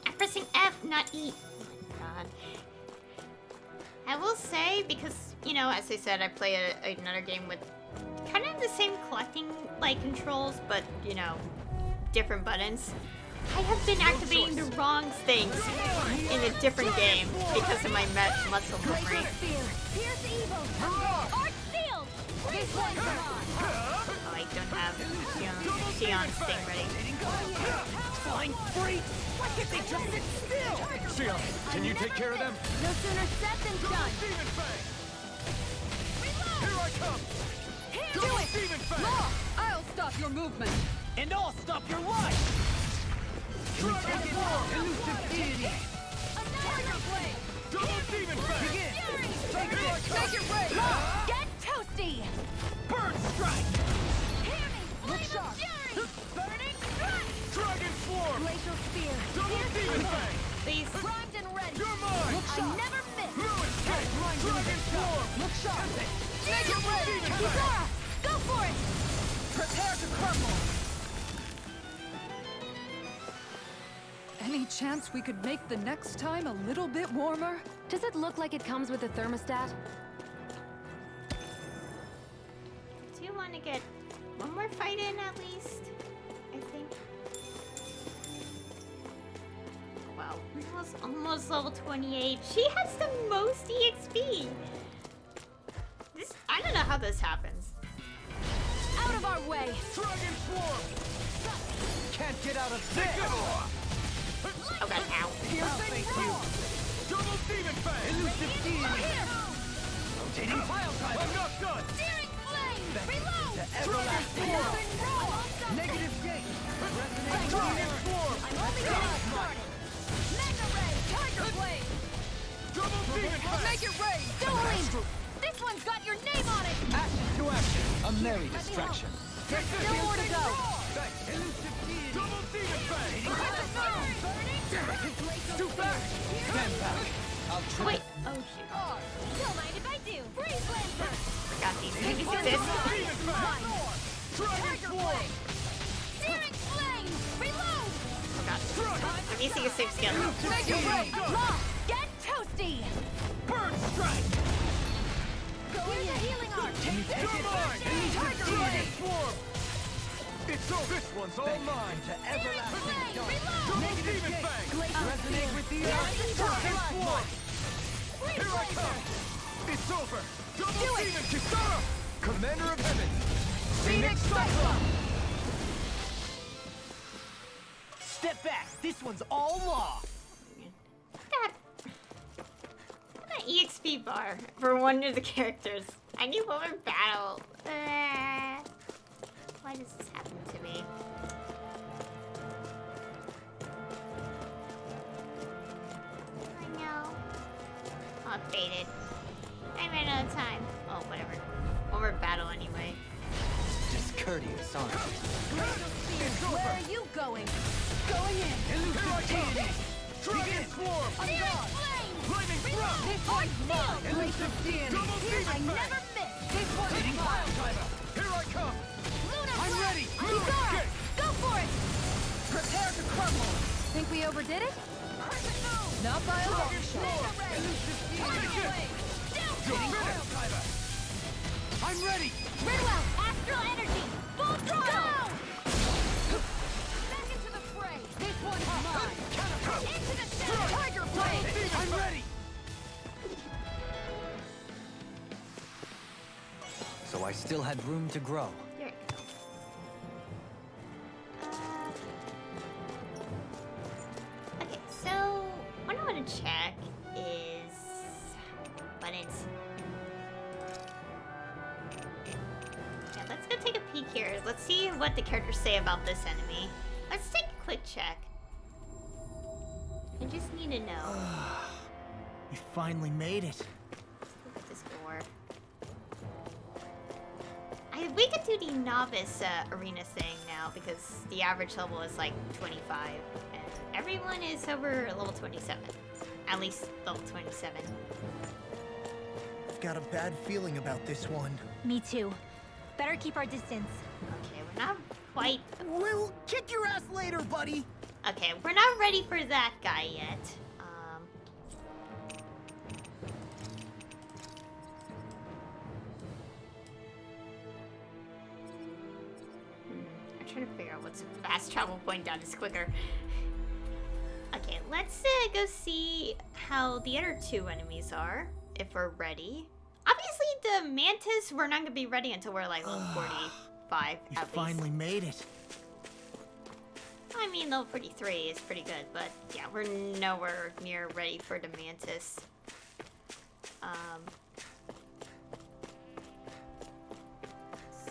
I'm pressing F, not E. Oh my god. I will say, because, as I said, I play another game with kind of the same collecting, controls, but, different buttons. I have been activating the wrong things in a different game because of my muscle memory. Here's evil. Arc shield. This one's on. Oh, I don't have Shion's thing ready. Flying free! Why can't they just sit still? Sion, can you take care of them? No sooner said than done. Demon fang. Here I come. Do it! Demon fang. Law! I'll stop your movement! And I'll stop your life! Dragon swarm. Elusive deity! Trigger blade! Double demon fang. Begin! Take it. Make it rain! Get toasty. Bird strike! Hear me! Flame of fury! Burning strike! Dragon swarm. Glacial spear. Double demon fang. Please. Primed and ready! You're mine. I never miss. No escape. Dragon swarm. Look sharp! Make it rain! Demon fang. Kisara, go for it. Prepare to crumble! Any chance we could make the next time a little bit warmer? Does it look like it comes with a thermostat? Do you want to get one more fight in at least? I think. Wow, almost level 28. She has the most EXP. I don't know how this happens. Out of our way! Dragon Swarm! Can't get out of this! Oh god, ow. Thank you. Double Demon Fang! Elusive demon! Rotating pile driver! I'm not done! Searing flame! Back Reload! to everlasting roar! Negative gate! Resonate Dragon Swarm! I'm only getting started! Mega Ray! Tiger Blade! Double Demon Fang! Make it rain! Dueling! This one's got your name on it! Action to action! A merry distraction! There's still more to go! Elusive deity! Double Demon Fang! Too fast! Stand back! I'll try. Wait, oh shoot. Don't mind if I do! Freeze Lancer! Forgot these things exist. Demon Fang! Dragon Tiger Swarm! Blade! Searing flame! Reload! Forgot. I'm using a safe skill. Make it rain! Lock! Get toasty! Burn Strike! Here's a healing arc! You're mine! Tiger Dragon Blade! Swarm! It's over! This one's all mine! To Searing everlasting flame! dark! Reload! Double Demon Fang! Resonate with the Here's earth! the Dragon dark! Swarm! Freeze Here I Lancer! come! It's over! Double Do it! Demon Kisara! Commander of Heaven! Phoenix Cyclone! Step back. This one's all law. That EXP bar for one of the characters. I need one more battle. Why does this happen to me? I know. Updated. I ran out of time. Oh, whatever. One more battle anyway. Discourteous, aren't you? Where are you going? Going in! Here I come! Dragon Swarm! Searing flame! Flaming Thrust! This one's sealed! Elusive deity! Double I Demon Fang! never miss! This one's Hitting mine! pile driver! Here I come! Lunar I'm Blast! ready! Kisara! Okay. Go for it! Prepare to crumble! Think we overdid it? Perfect move! Not by a long Dragon shot. Swarm! Mega Ray! Tiger Blade! You're Down finished! driver! I'm ready! Ridwell! Astral Energy! Full throttle! Back into the fray! This one's mine! Into the center! Tiger Blade! I'm ready! So I still had room to grow. There we go. Okay, so what I want to check is buttons. Yeah, let's go take a peek here. Let's see what the characters say about this enemy. Let's take a quick check. I just need to know. We finally made it. Look at this door. We could do the novice arena thing now because the average level is like 25 and everyone is over level 27. At least level 27. I've got a bad feeling about this one. Me too. Better keep our distance. Okay, we're not quite... We'll kick your ass later, buddy. Okay, we're not ready for that guy yet. I'm trying to figure out what's a fast travel point down is quicker. Okay, let's go see how the other two enemies are, if we're ready. Obviously, the Mantis, we're not going to be ready until we're like level 45, We at least. finally made it. I mean, level 43 is pretty good, but yeah, we're nowhere near ready for the Mantis.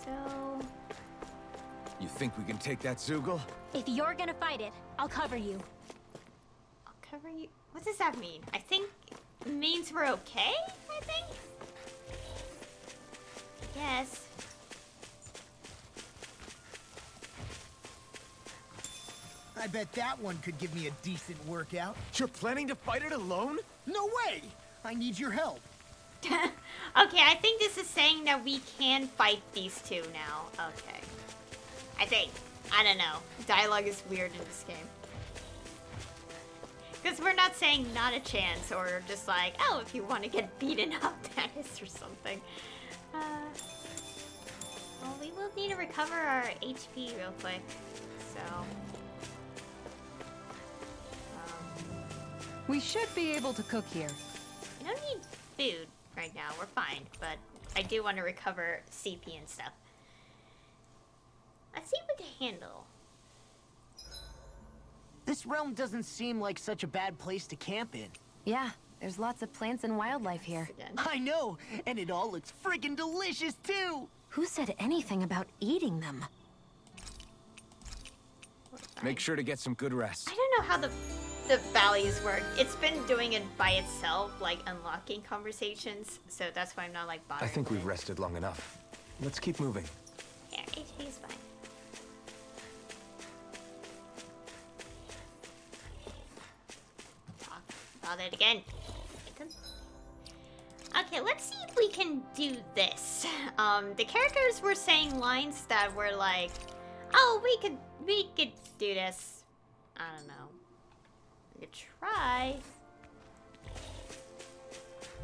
So... You think we can take that zeugle? If you're gonna fight it, I'll cover you. I'll cover you... What does that mean? I think it means we're okay, I think? Yes. I bet that one could give me a decent workout. You're planning to fight it alone? No way! I need your help. Okay, I think this is saying that we can fight these two now. Okay. I think. I don't know. Dialogue is weird in this game. Because we're not saying not a chance, or just like, oh, if you want to get beaten up, that is, or something. Well, we will need to recover our HP real quick, so... We should be able to cook here. I don't need food right now, we're fine, but I do want to recover CP and stuff. Let's see what we can handle. This realm doesn't seem like such a bad place to camp in. Yeah, there's lots of plants and wildlife here. Again. I know, and it all looks friggin' delicious too! Who said anything about eating them? Make sure to get some good rest. I don't know how the values work. It's been doing it by itself, like unlocking conversations, so that's why I'm not like bothering. I think with we've it. rested long enough. Let's keep moving. Yeah, HP is fine. Talk about it again. Okay, let's see if we can do this. The characters were saying lines that were like, "Oh, we could do this." I don't know. We could try.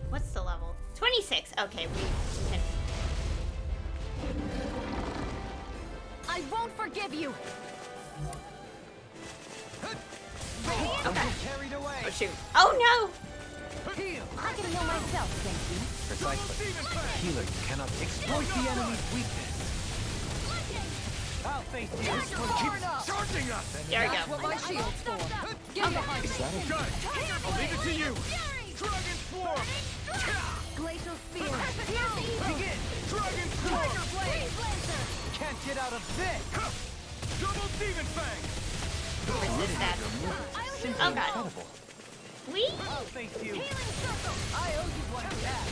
What's the level? 26. Okay, we can. I won't forgive you. Okay. Carried away. Oh shoot. Oh no! I can heal myself, thank you. Precisely. Healer, you cannot exploit the enemy's weakness. I'll face you. This one keeps charging us! There we That's go. what my shield's for. Get behind me. Got it! I'll leave it to you! Dragon Swarm! Glacial spear. Here's the evil. Begin. Dragon Swarm! Blade blazer. Can't get out of this. Double Demon Fang! Resist that. Oh god. We? I'll face you. Healing circle. I owe you one back.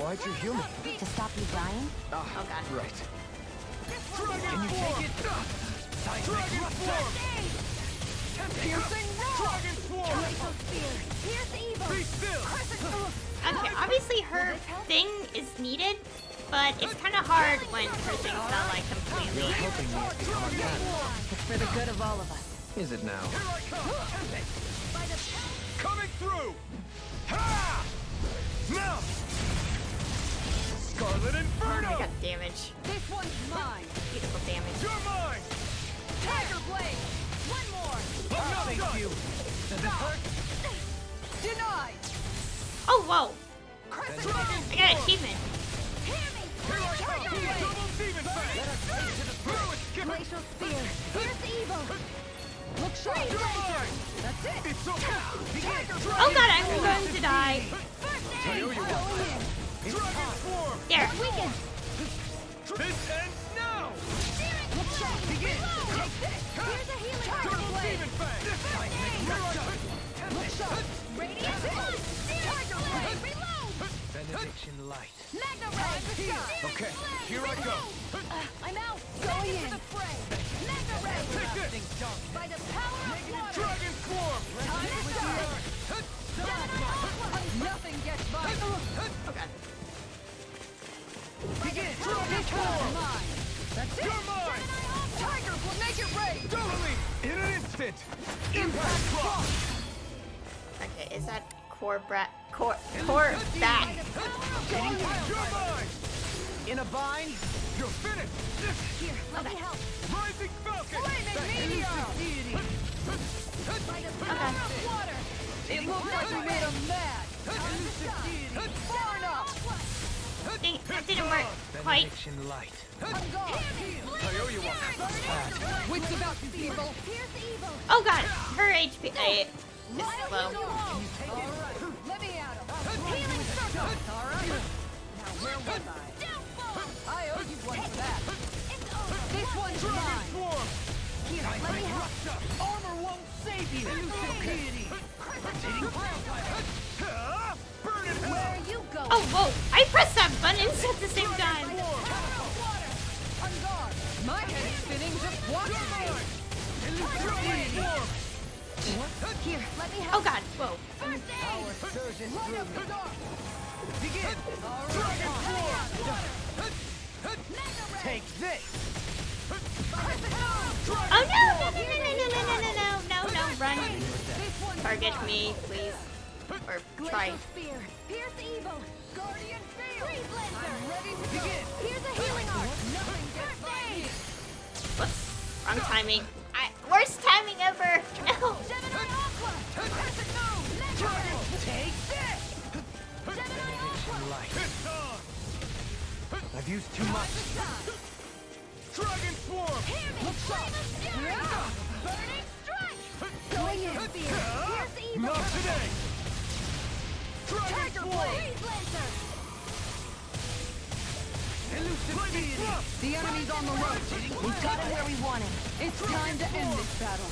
Why'd you heal me? To stop you dying? Oh god. Right. Can you take it? Dragon Swarm! Piercing roar. Dragon Swarm! Glacial spear. Here's the evil. Be still! Okay, obviously her thing is needed, but it's kind of hard when her thing's not like completely. You're helping me become a man. It's for the good of all of us. Is it now? Here I come! Coming through! Ha! Now! Scarlet Oh Inferno! my god, damage. This one's mine. Beautiful damage. You're mine! Tiger blade. One more. I'm not done! You. Does it hurt? Denied. Oh, whoa. Dragon I got an achievement. Here I come! Double Demon Fang! Throw it, Skipper! Glacial spear. Here's the evil. Look sharp. You're mine! That's it. It's over! Oh god, I'm going to die. Dragon Swarm! There. Weaken. This ends now! Begin. Here's a healing Double circle. Demon Fang! Look sharp. Radiant punch. Tiger blade. Reload. Benediction light. Magna ray. Okay, here I go! I'm out. Going in. The fray. Magna ray. Take this! By the power of water. Dragon Swarm! Time to start. Nothing gets by. Oh god. Begin! Dragon Swarm! Mine. That's it. You're mine! Tiger will make it rain. Totally! In an instant! Impact Drop! Okay, is that core back? You're mine! In a bind. You're finished! Here, let me help. Rising Falcon! Flaming meteor. By the power of water. It looks like we made him mad. Far enough. Dang, that didn't work quite. Benediction light. I'm gone. I owe you one. Wits about you, people. Here's the evil. Oh god, her HP is low. All right. Let me at him. Healing circle. All right. Now where was I? Downfall. I owe you one for that. It's over. This one's mine. Swarm! Here, let me help. Armor won't save you. Burn it! Where are you going? Oh whoa! I pressed that button at the same time. On guard. My head is spinning. Just watch me. Here, let me help. Oh god, whoa. First aid. Power surges Light through up the me. dark. Begin. Dragon Swarm! Take this. Oh no! No! No! No! No! No! No! No! No! No! Run! This one's target me, please. Or try. Glacial spear. Pierce evil. Guardian field. Freeze Lancer. I'm ready to begin. Here's a healing arc. Nothing gets by me. Whoops. Wrong timing. Worst timing ever. No. Gemini Aqua. Perfect move. Mega Ray. Take this. Gemini Aqua. I've used too much. Dragon Swarm! Hear me. Flame of Fury. Burning strike. Glacial spear. Pierce evil. Not today! Dragon Tiger Swarm! blade. Freeze Lancer. Elusive deity! The enemy's on the run. We've got him where we want him. It's time to end this battle.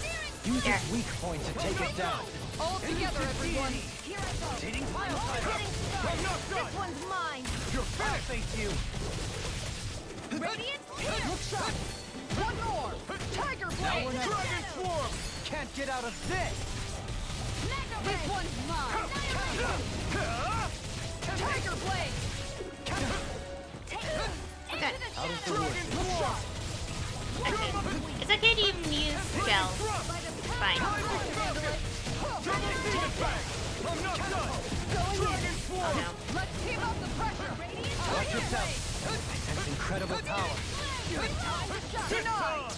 Use its weak point to take it down. All together, everyone. Here I go. Hitting Pile driver. I'm not done! This one's mine. You're I'll finished! face you. Radiant spear. Looks up. One more. Tiger blade. Dragon Swarm! Can't get out of this. Mega This Ray. one's mine. Tiger blade. Okay. Out of the woods. It's okay to even use gel. It's fine. Double Demon Bang! I'm not done! Dragon Swarm! Oh no. Let's team up the pressure. Watch yourself. I sense incredible power. Denied.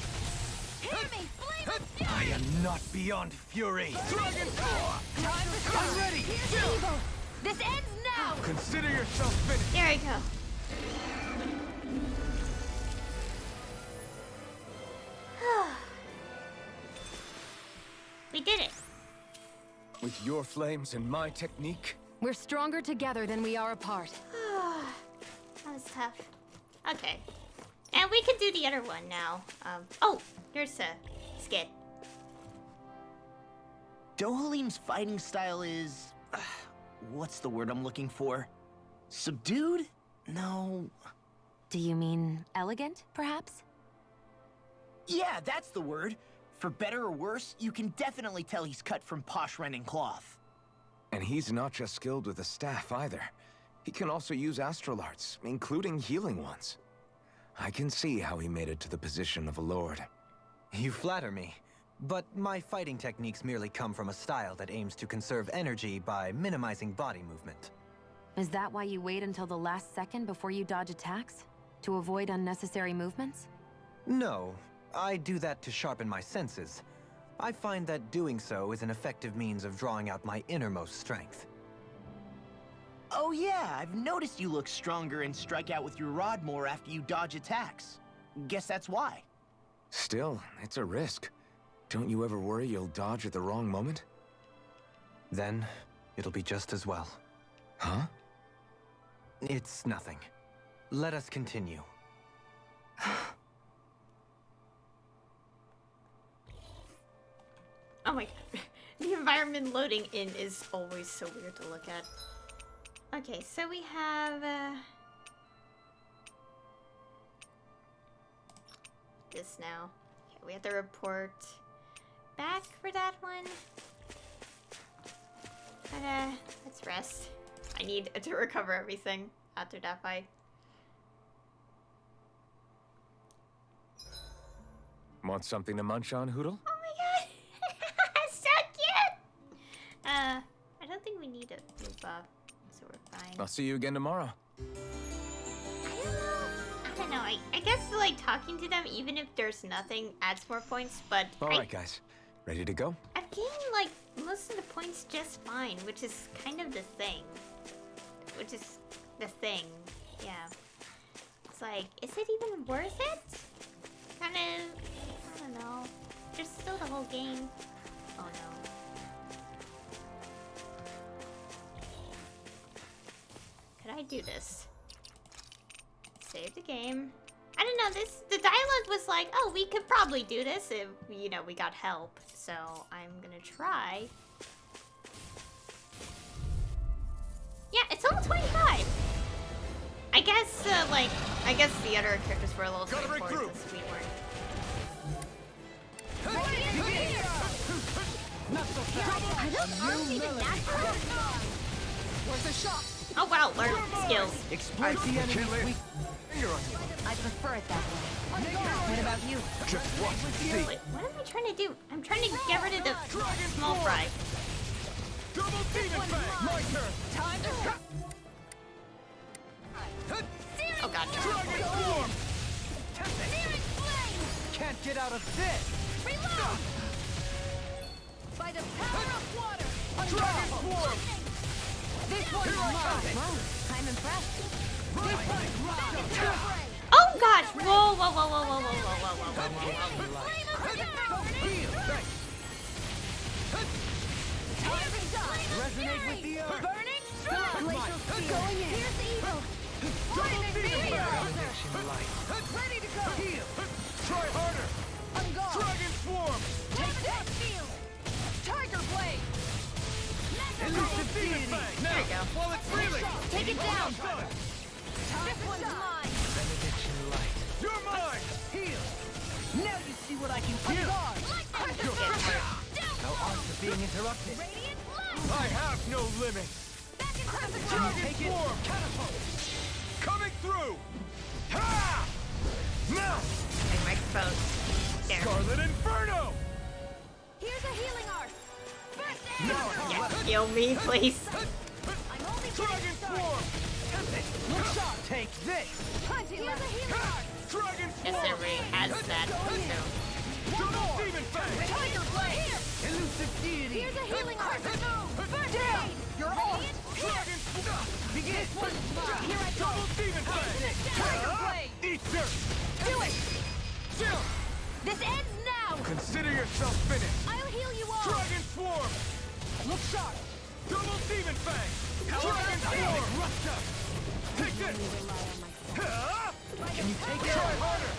Hear me. Flame of Fury. I am not beyond fury. Dragon Swarm! I'm ready. Here's evil. This ends now. Consider yourself finished! There we go. We did it. With your flames and my technique, We're stronger together than we are apart. That was tough. Okay. And we can do the other one now. Oh, there's a skid. Dohalim's fighting style is... what's the word I'm looking for? Subdued? No... Do you mean elegant, perhaps? Yeah, that's the word. For better or worse, you can definitely tell he's cut from posh Renin cloth. and he's not just skilled with the staff either. He can also use astral arts, including healing ones. I can see how he made it to the position of a lord. You flatter me. But my fighting techniques merely come from a style that aims to conserve energy by minimizing body movement. Is that why you wait until the last second before you dodge attacks? To avoid unnecessary movements? No, I do that to sharpen my senses. I find that doing so is an effective means of drawing out my innermost strength. Oh yeah, I've noticed you look stronger and strike out with your rod more after you dodge attacks. Guess that's why. Still, it's a risk. Don't you ever worry you'll dodge at the wrong moment? Then, it'll be just as well. Huh? It's nothing. Let us continue. Oh my god. The environment loading in is always so weird to look at. Okay, so we have this now. Okay, we have to report back for that one. But let's rest. I need to recover everything after that fight. Want something to munch on, Hoodle? Oh my god! So cute! I don't think we need to move up, so we're fine. I'll see you again tomorrow. I don't know. I guess like talking to them, even if there's nothing, adds more points. But Alright guys, ready to go? I've gained like most of the points just fine, which is kind of the thing. Yeah. It's like, is it even worth it? Kind of. I don't know. There's still the whole game. Oh no. Could I do this? Save the game. I don't know, the dialogue was like, oh, we could probably do this if, you know, we got help. So I'm gonna try. Yeah, it's all 25. I guess, I guess the other characters were a little straightforward because we weren't. I don't arm even natural. Where's the shot? Oh wow, learn skills. Exploit the enemy's weak finger on you. I prefer it that way. What about you? Just watch and see. Wait, what am I trying to do? I'm trying to get rid of the small fry. Demon Fang! My turn! Time to... Oh god. Dragon Swarm! Searing Flame! Can't get out of this! Reload! By the power of water! Dragon Swarm! This one's mine! Wow, I'm impressed. Back into the fray! Oh gosh! Whoa, whoa, whoa, whoa, whoa, whoa, whoa, whoa, whoa, whoa, whoa. Flame of Resonate with the earth! Burning strike! Glacial Spear! Going in! Here's evil! Flaming meteor! Ready to go! Heal! Try harder! On guard! Dragon Swarm! Take that field! Tiger Blade! Elusive Demon Fang! Now, while it's reeling! Take it down! Done. This one's mine! Benediction Light! You're mine! Heal! Now you see what I can do! No odds of being interrupted. Radiant Blast! I have no limit! Back into the Dragon Swarm! Catapult! Coming through! Ha! Now! My microphone. There. Scarlet Inferno! Here's a healing art! First aid! Now Yeah, heal me, please. I'm only Dragon getting started! Swarm! Look shot! Take this! Plenty Here's a healing art! Dragon Yes, Swarm! everybody has that. So. Double Demon Fang! Tiger Blade! Here! Elusive Deity! Here's a healing art! First aid! You're all! Dragon Swarm! Begin! Here I go! Double Demon Fang! Tiger Blade! Eat dirt! Do it! Chill! This ends now! Consider yourself finished! I'll heal you all! Dragon Swarm! Look sharp! Double Demon Fang! Dragon Swarm! Rupture! Take this! Can you take it? Try harder!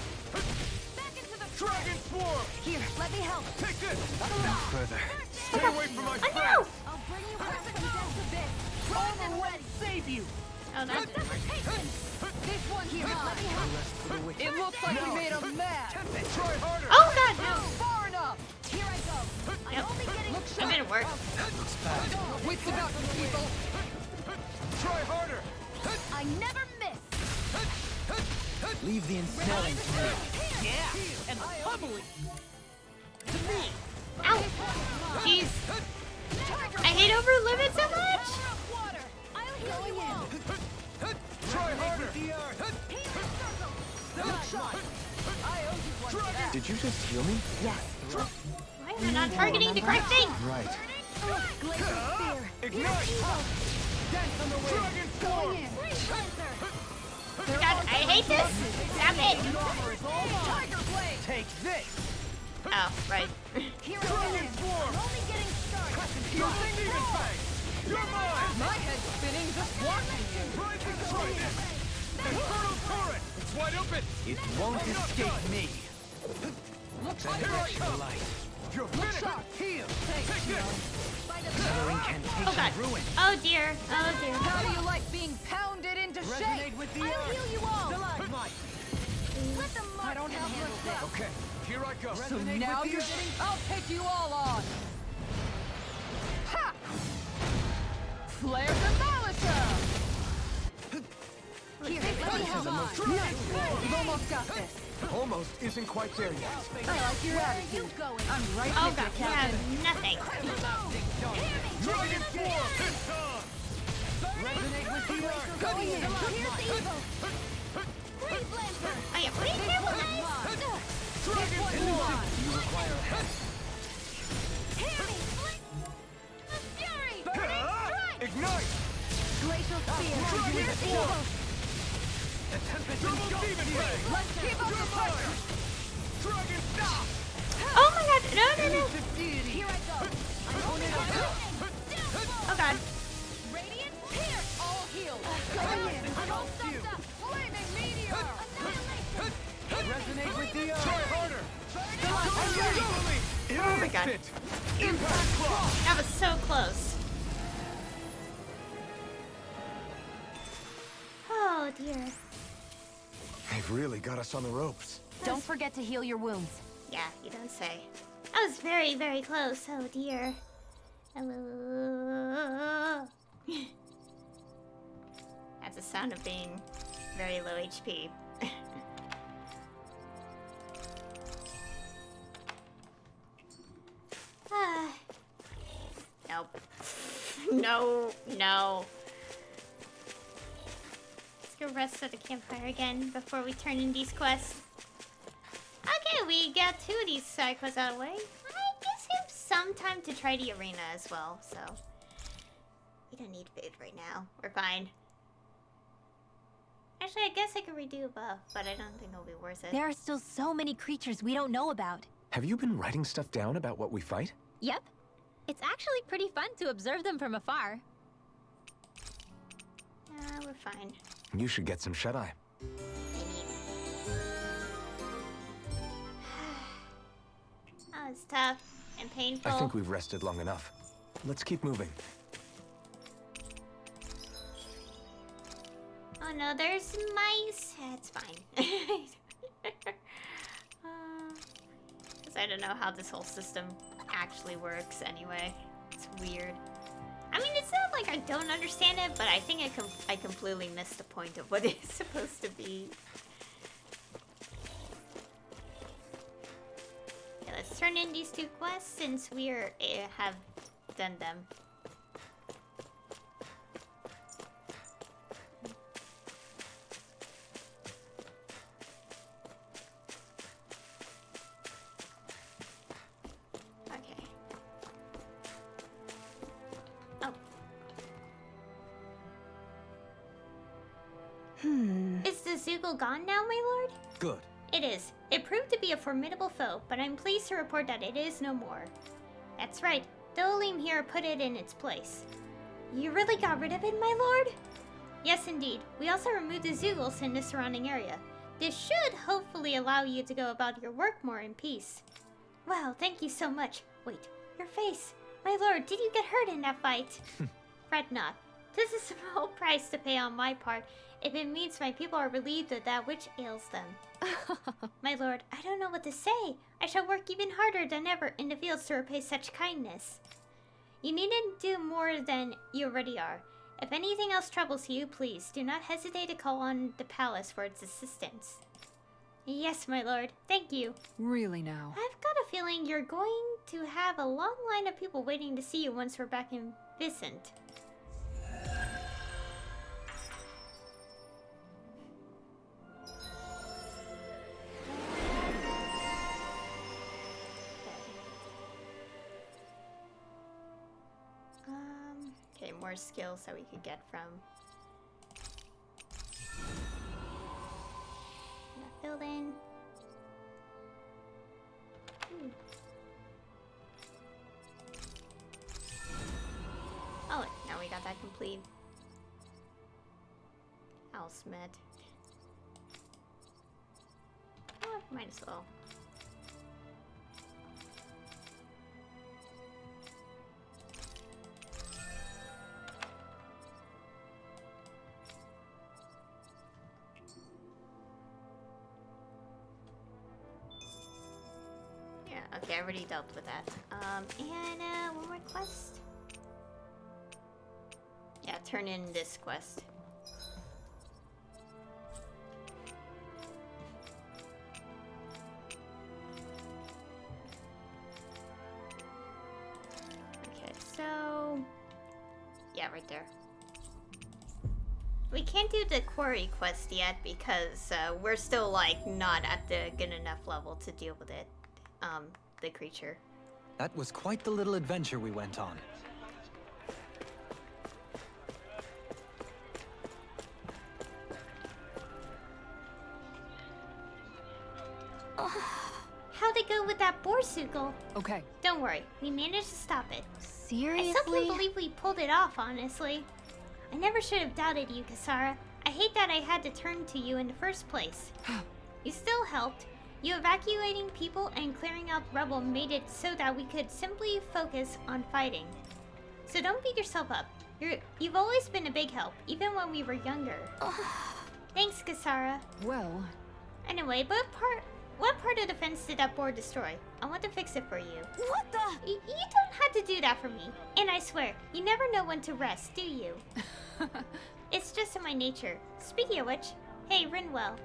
Back into the Dragon Swarm! Here, let me help! Take this! No further. Stay away from my Oh friends! no! I'll bring you back from death's abyss! Primed and ready! Save you! Oh, that didn't work. This one here, let me help! It looks like we made a mess. Try harder! Oh god, no! Far enough. Here I go! I'm Yep. only getting It didn't work. Wits about you people. Try harder! I never miss! Leave the insanity to me. Yeah! And humbly! To me! Ow! Jeez. I hate over limit so much! Water! I'll heal you all! Try harder! Did you just heal me? Yes. Why am I not targeting the correct thing? Right. Glacial Spear! Ignite! Dance on the wind! Dragon Swarm! God, I hate this! Stop it! Tiger Blade! Take this! Oh, right. Here I Dragon am! Swarm! I'm only getting started! Double Demon Fang! You're mine! My head's spinning just watching you. Rising Trident! Infernal Torrent! It's wide open! It won't escape me! Here I come! You're finished! Heal! Take this! Oh god. Oh dear. Oh dear. How do you like being pounded into shape? with the I'll heal you all! Stalagmite! Let the mark I don't have handle much this! Okay, here I go. So now you're getting... I'll take you all on. Ha! Flare Demolisher! Here, let me help! Nice! You've almost got this. Almost isn't quite there yet. I like your Where are attitude. you going? I'm right Oh with god, you, we have Captain. nothing. Dragon Swarm! It's on! Resonate with the earth! Going in! Here's evil! Free Blancer! I am pretty careful, guys. Dragon Swarm! You require a head. Hear me! Blink! The Fury! Burning Strike! Ignite! Glacial Spear! Dragon Here's Swarm! evil! Double Demon Fang! Let's keep up the fight! Dragon Stop! Oh my god, no, no, no. Here I go! Oh god. Radiant Pierce! All healed! Going in! All stuffed up! Flaming Meteor! Annihilation! Resonate with the earth! Try harder! Oh my god. Impact Claw! That was so close. Oh dear. They've really got us on the ropes. Don't forget to heal your wounds. Yeah, you don't say. That was very, very close. Oh dear. Hello. That's the sound of being very low HP. Ah. Nope. No, no. Let's go rest at the campfire again before we turn in these quests. Okay, we got 2 of these side quests out of the way. I guess we have some time to try the arena as well, so... We don't need food right now. We're fine. Actually, I guess I could redo a buff, but I don't think it'll be worth it. There are still so many creatures we don't know about. Have you been writing stuff down about what we fight? Yep. It's actually pretty fun to observe them from afar. We're fine. You should get some shut-eye. That was tough and painful. I think we've rested long enough. Let's keep moving. Oh no, there's mice. It's fine. Because I don't know how this whole system actually works anyway. It's weird. I mean, it's not like I don't understand it, but I think I completely missed the point of what it's supposed to be. Okay, let's turn in these 2 quests since we have done them. Is the zeugle gone now, my lord? Good. It is. It proved to be a formidable foe, but I'm pleased to report that it is no more. That's right. The Olim here put it in its place. You really got rid of it, my lord? Yes, indeed. We also removed the zeugles in the surrounding area. This should hopefully allow you to go about your work more in peace. Wow, thank you so much. Wait, your face. My lord, did you get hurt in that fight? Fret not. This is a small price to pay on my part, if it means my people are relieved of that which ails them. My lord, I don't know what to say. I shall work even harder than ever in the fields to repay such kindness. You needn't do more than you already are. If anything else troubles you, please do not hesitate to call on the palace for its assistance. Yes, my lord. Thank you. Really now? I've got a feeling you're going to have a long line of people waiting to see you once we're back in Vicent. Okay, more skills that we could get from that building. Oh, now we got that complete. Owlsmith. Oh, might as well. Okay, I already dealt with that. And one more quest. Yeah, turn in this quest. Okay, so yeah, right there. We can't do the quarry quest yet because we're still like not at the good enough level to deal with it. The creature. That was quite the little adventure we went on. How'd it go with that boar zeugle? Okay. Don't worry, we managed to stop it. Seriously? I still can't believe we pulled it off, honestly. I never should have doubted you, Kasara. I hate that I had to turn to you in the first place. You still helped. You evacuating people and clearing out rubble made it so that we could simply focus on fighting. So don't beat yourself up. You've always been a big help, even when we were younger. Thanks, Kasara. Well... Anyway, what part of the fence did that boar destroy? I want to fix it for you. What the? You don't have to do that for me. And I swear, you never know when to rest, do you? It's just in my nature. Speaking of which, hey, Rinwell.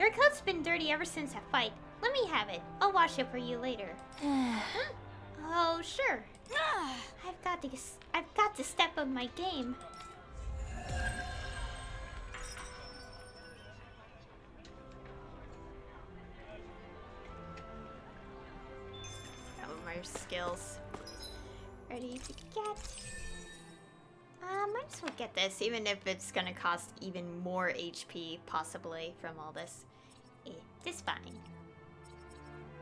Your coat's been dirty ever since that fight. Let me have it. I'll wash it for you later. Oh, sure. I've got to step up my game. Oh, my skills. Ready to get. Might as well get this, even if it's gonna cost even more HP, possibly, from all this. It's fine.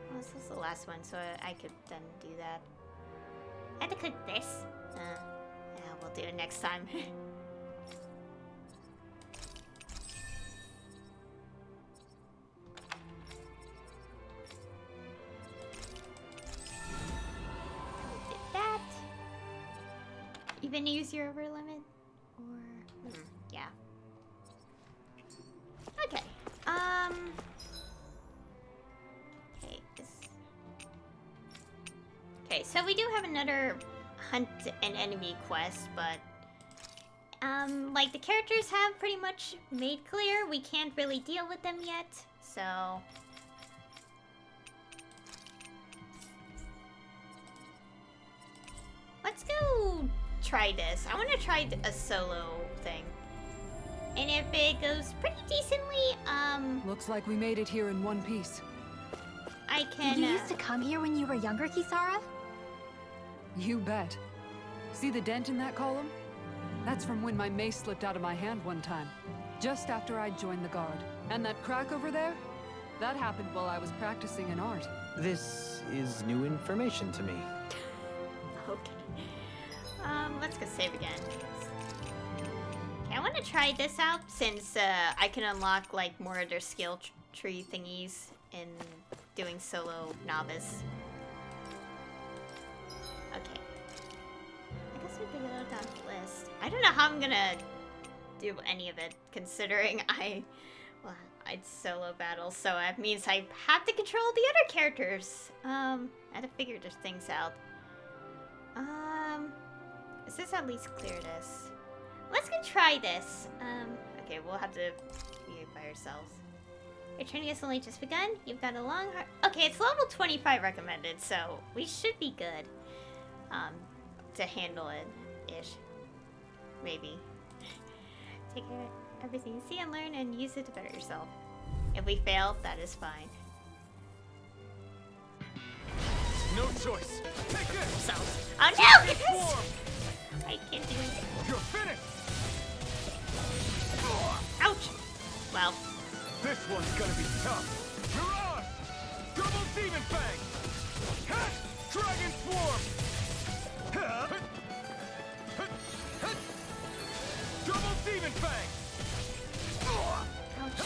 Well, this is the last one, so I could then do that. I had to click this. Yeah, we'll do it next time. Did that. Even use your over limit? Or yeah. Okay. Okay, so we do have another hunt an enemy quest, but like the characters have pretty much made clear, we can't really deal with them yet, so let's go try this. I want to try a solo thing. And if it goes pretty decently, Looks like we made it here in one piece. I can. You used to come here when you were younger, Kisara? You bet. See the dent in that column? That's from when my mace slipped out of my hand one time, just after I'd joined the guard. And that crack over there? That happened while I was practicing an art. This is new information to me. Okay. Let's go save again. Okay, I want to try this out since I can unlock like more of their skill tree thingies in doing solo novice. Okay. I guess we can go down the list. I don't know how I'm gonna do any of it, considering I'd solo battle, so that means I have to control the other characters. I had to figure these things out. Is this at least clear this? Let's go try this. Okay, we'll have to be by ourselves. Your training has only just begun. You've got a long hard. Okay, it's level 25 recommended, so we should be good. To handle it, ish. Maybe. Take care of everything you see and learn and use it to better yourself. If we fail, that is fine. No choice. Take this. Oh no! I can't do it. You're finished. Ouch! Well. This one's gonna be tough. Mirage! Double Demon Fang! Hit! Dragon Swarm! Double Demon Fang!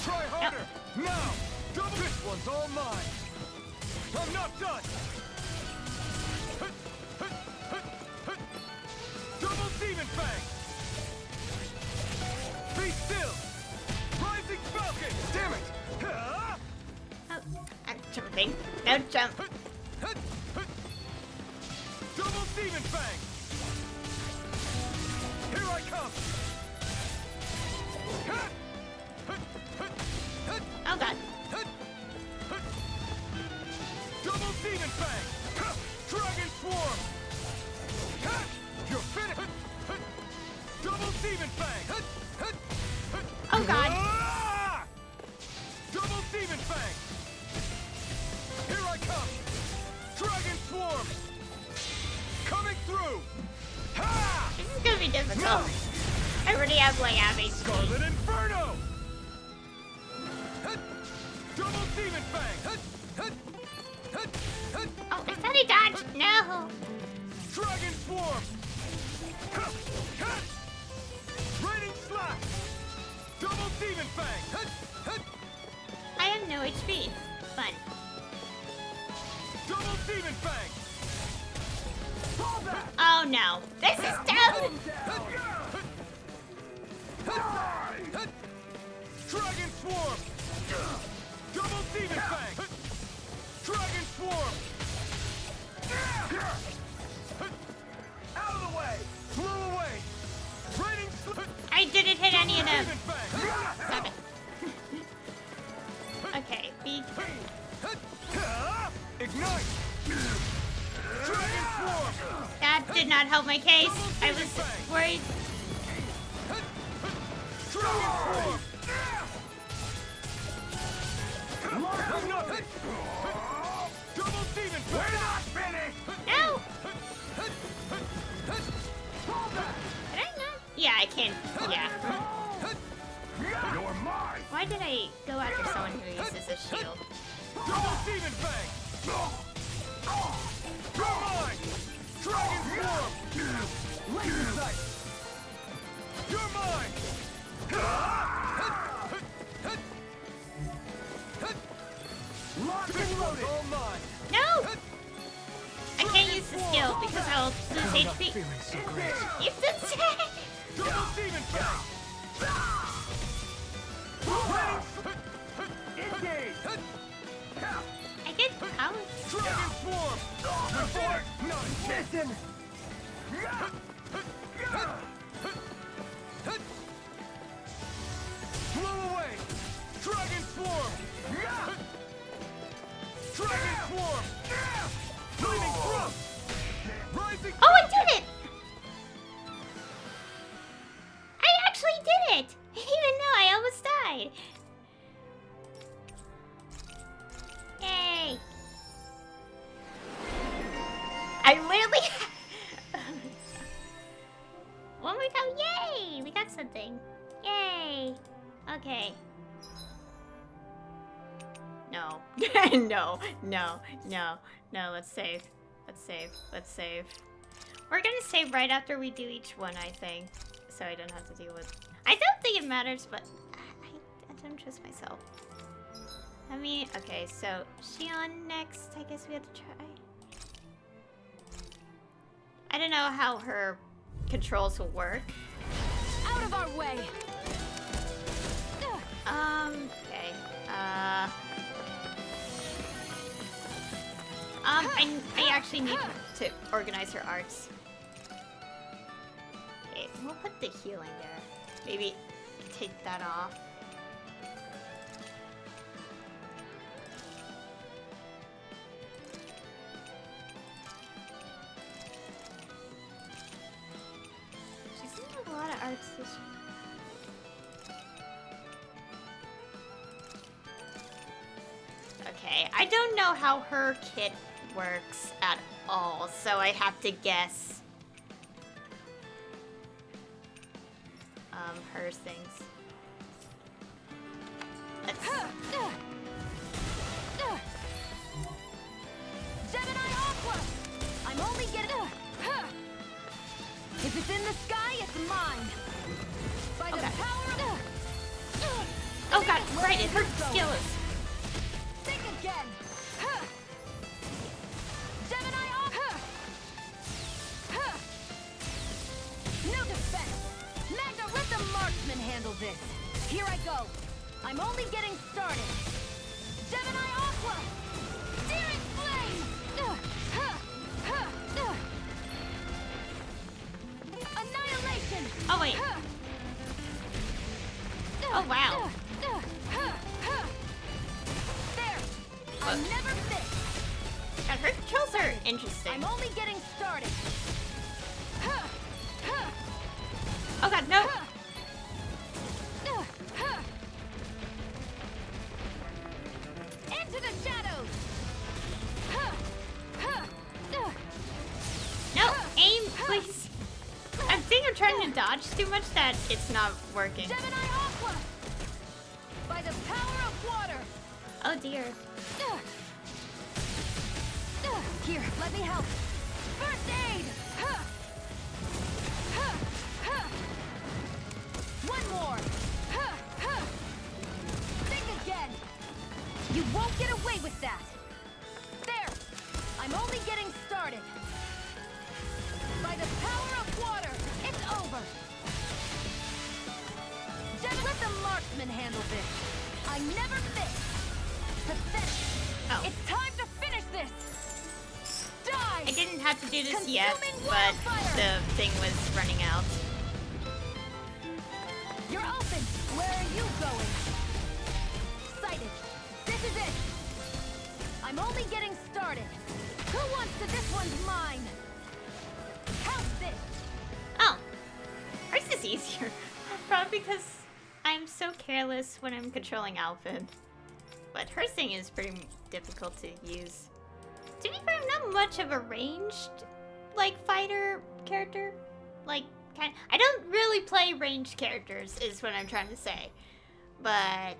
Try harder! Now! Double... This one's all mine! I'm not done! Double Demon Fang! Be still! Rising Falcon! Damn it! Oh, I'm jumping. No jump. Double Demon Fang! Here I come! Oh god. Double Demon Fang! Dragon Swarm! You're finished! Double Demon Fang! Oh god. Double Demon Fang! Here I come! Dragon Swarm! Coming through! Ha! This is gonna be difficult. I already have like half HP. Scarlet Inferno! Double Demon Fang! Oh, I thought he dodged. No. Dragon Swarm! Raining Slash! Double Demon Fang! I have no HP. Fun. Double Demon Fang! Oh no. This is dope. Dragon Swarm! Double Demon Fang! Dragon Swarm! Out of the way! Flew away! Raining I didn't hit any of them. Demon Fang! Stop it. Okay, be. Ignite! Dragon Swarm! Got did not help my case. I was worried. We're not finished! No! Did I not? Yeah, I can. Yeah. You're mine! Why did I go after someone who uses a shield? Double demon fang! You're mine! Dragon swarm! Laser sight! You're mine! Locked and loaded! All mine! No! I can't use the skill because I'll lose HP. Feeling so great. You did say. Double demon fang! Engage! I get powers. Dragon swarm! Report! Not missing! Blow away! Dragon swarm! Dragon swarm! Flaming thrust! Rising! Oh, I did it! I actually did it! Even though I almost died. Yay! I literally... Oh my god, yay! We got something. Yay! Okay. No. No, let's save. Let's save. We're gonna save right after we do each one, I think. So I don't have to deal with... I don't think it matters, but I don't trust myself. Okay, so Shion next. I guess we have to try. I don't know how her controls will work. Out of our way! Okay. I actually need to organize her arts. Okay, we'll put the healing there. Maybe take that off. She's doing a lot of arts this year. Okay, I don't know how her kit works at all, so I have to guess. Her things. Let's... Gemini Aqua! I'm only getting... If it's in the sky, it's mine! By the power of... Oh god, right, it her skill is... Think again! Gemini Aqua! No defense! Magna, let the marksman handle this! Here I go! I'm only getting started! Gemini Aqua! Searing flame! Annihilation! Oh wait. Oh wow. There! I never miss! God, her controls are interesting. I'm only getting started! Oh god, no! Into the shadows! No, aim, please. I think I'm trying to dodge too much that it's not working. Gemini Aqua! By the power of water! Oh dear. Here, let me help. First aid! One more! Think again! You won't get away with that! There! I'm only getting started! By the power of water, it's over! Let the marksman handle this! I never miss! Pathetic! Oh. It's time to finish this! Die! I didn't have to do this yet, Consuming but wildfire! the thing was running out. You're open! Where are you going? Sighted! This is it! I'm only getting started! Who wants to this one's mine? How easier. Probably because I'm so careless when I'm controlling Alphen. But her thing is pretty difficult to use. To be fair, I'm not much of a ranged, like, fighter character. Like, I don't really play ranged characters, is what I'm trying to say. But,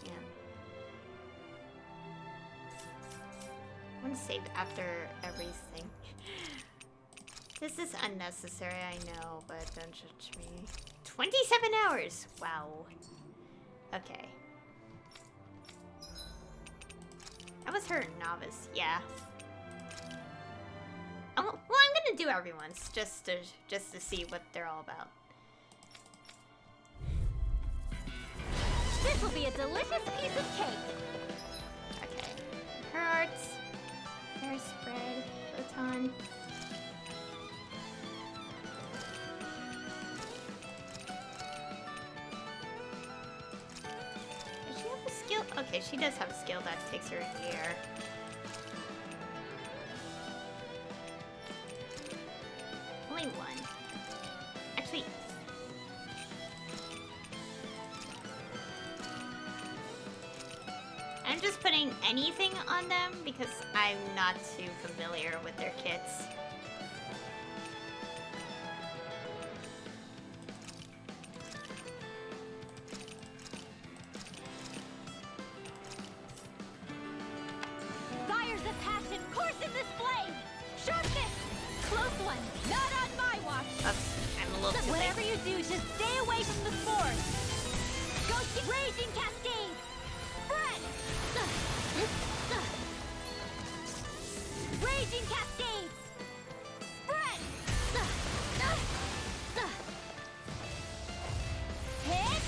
yeah. I want to save after everything. This is unnecessary, I know, but don't judge me. 27 hours! Wow. Okay. That was her novice, yeah. Oh, well, I'm gonna do everyone's just to see what they're all about. This will be a delicious piece of cake. Okay. Her arts. Hair spread. Photon. Does she have a skill? Okay, she does have a skill that takes her in the air. Only one. Actually, I'm just putting anything on them because I'm not too familiar with their kits. Fires of passion course in this flame. Sharpness. Close one. Not on my watch. Oops, I'm a little too Whatever late. you do, just stay away from the spores. Ghost raging cascade. Spread. Raging cascades. Spread. Hit.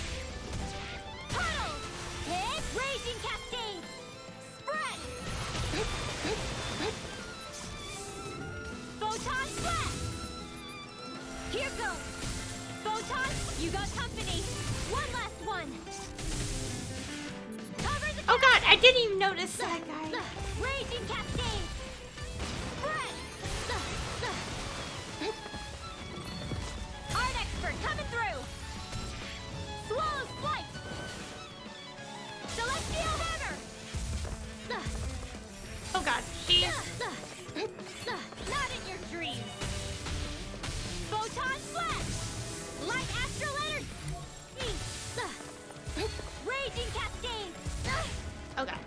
Tunnel. Hit. Raging cascades. Spread. Photon blast. Here goes. Photon, you got company. One last one. Cover the Oh god, I didn't even notice that guy. Raging cascade. Spread. Art expert coming through. Swallow's flight. Celestial hammer. Oh god, she's... Not in your dreams. Photon flash. Light astral energy. Raging cascade. Oh god.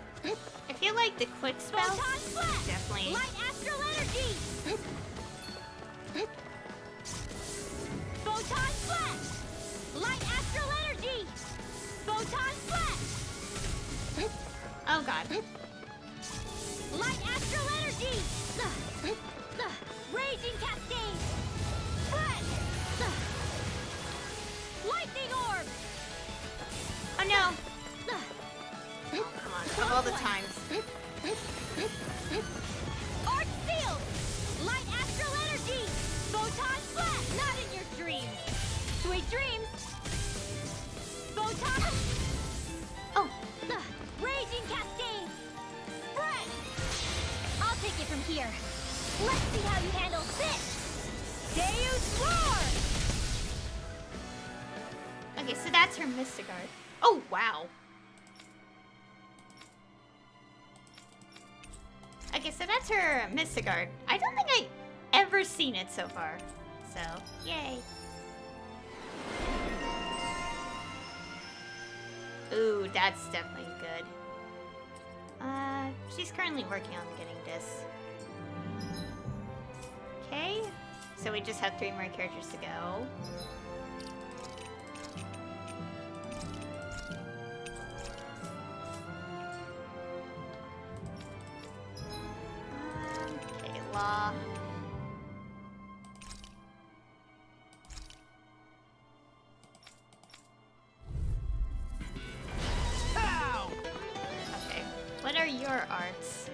I feel like the quick spell Photon flash. definitely... Light astral energy. Photon flash. Light astral energy. Photon flash. Oh god. Light astral energy. Raging cascade. Spread. Lightning orb. Oh no. Oh, come on, of all the times. Arc field. Light astral energy. Photon flash. Not in your dreams. Sweet dreams. Photon. Oh. Raging cascade. Spread. I'll take it from here. Let's see how you handle this. Deus Roar. Okay, so that's her Mystigard. Oh, wow. Okay, so that's her Mystigard. I don't think I ever seen it so far. So, yay. Ooh, that's definitely good. She's currently working on getting this. Okay, so we just have 3 more characters to go. Okay, Law. Ow! Okay, what are your arts?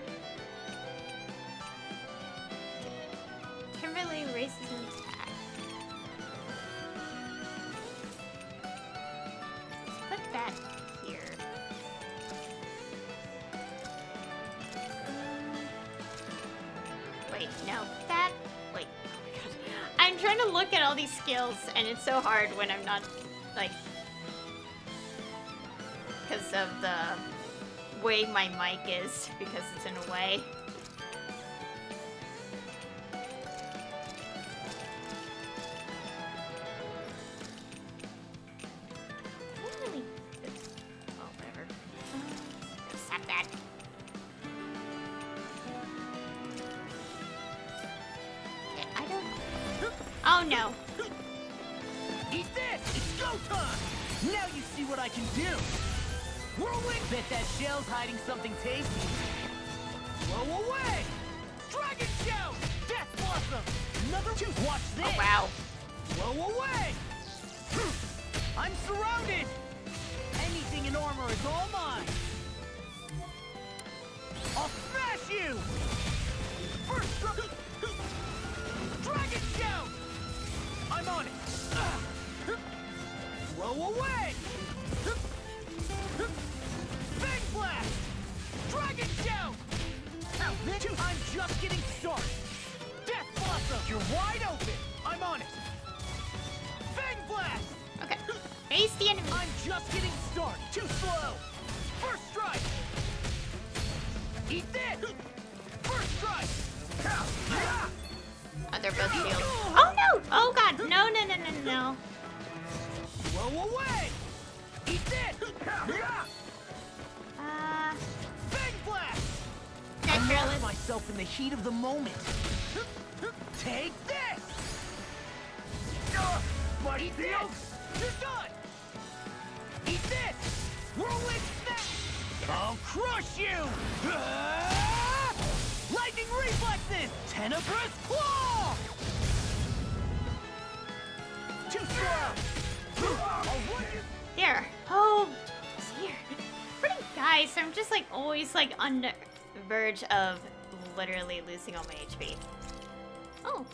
Kimberly raises an attack. Let's put that here. Wait, no, that. Wait, oh my god. I'm I'm trying to look at all these skills, and it's so hard when I'm not, like, because of the way my mic is, because it's in a way. Really? Oh, whatever. Stop that. I don't... Oh, no. Eat this! It's go time! Now you see what I can do! Whirlwind! Bet that shell's hiding something tasty. Blow away! Dragon shout! Death blossom! Another two. Watch this! Oh, wow. Blow away! I'm surrounded! Anything in armor is all mine! I'll smash you! First Dragon shout! I'm on it! Blow away! Bang blast! Dragon shout! I'm just getting started! Death blossom! You're wide open! I'm on it! Bang blast! Okay. Face the enemy. I'm just getting started! Too slow! First strike! Eat this! First strike! Oh, they're both shields. Oh, no! Oh, God. No, no, no, no, no. Blow away! Eat this! Bang blast! That I girl lost is... myself in the heat of the moment. Take this! Eat this! You're done! Eat this! Whirlwind snap! I'll crush you! Lightning reflexes! Tenebrous claw! Too slow! There. Oh, dear. Pretty guys, I'm just like always like on the verge of literally losing all my HP. Oh,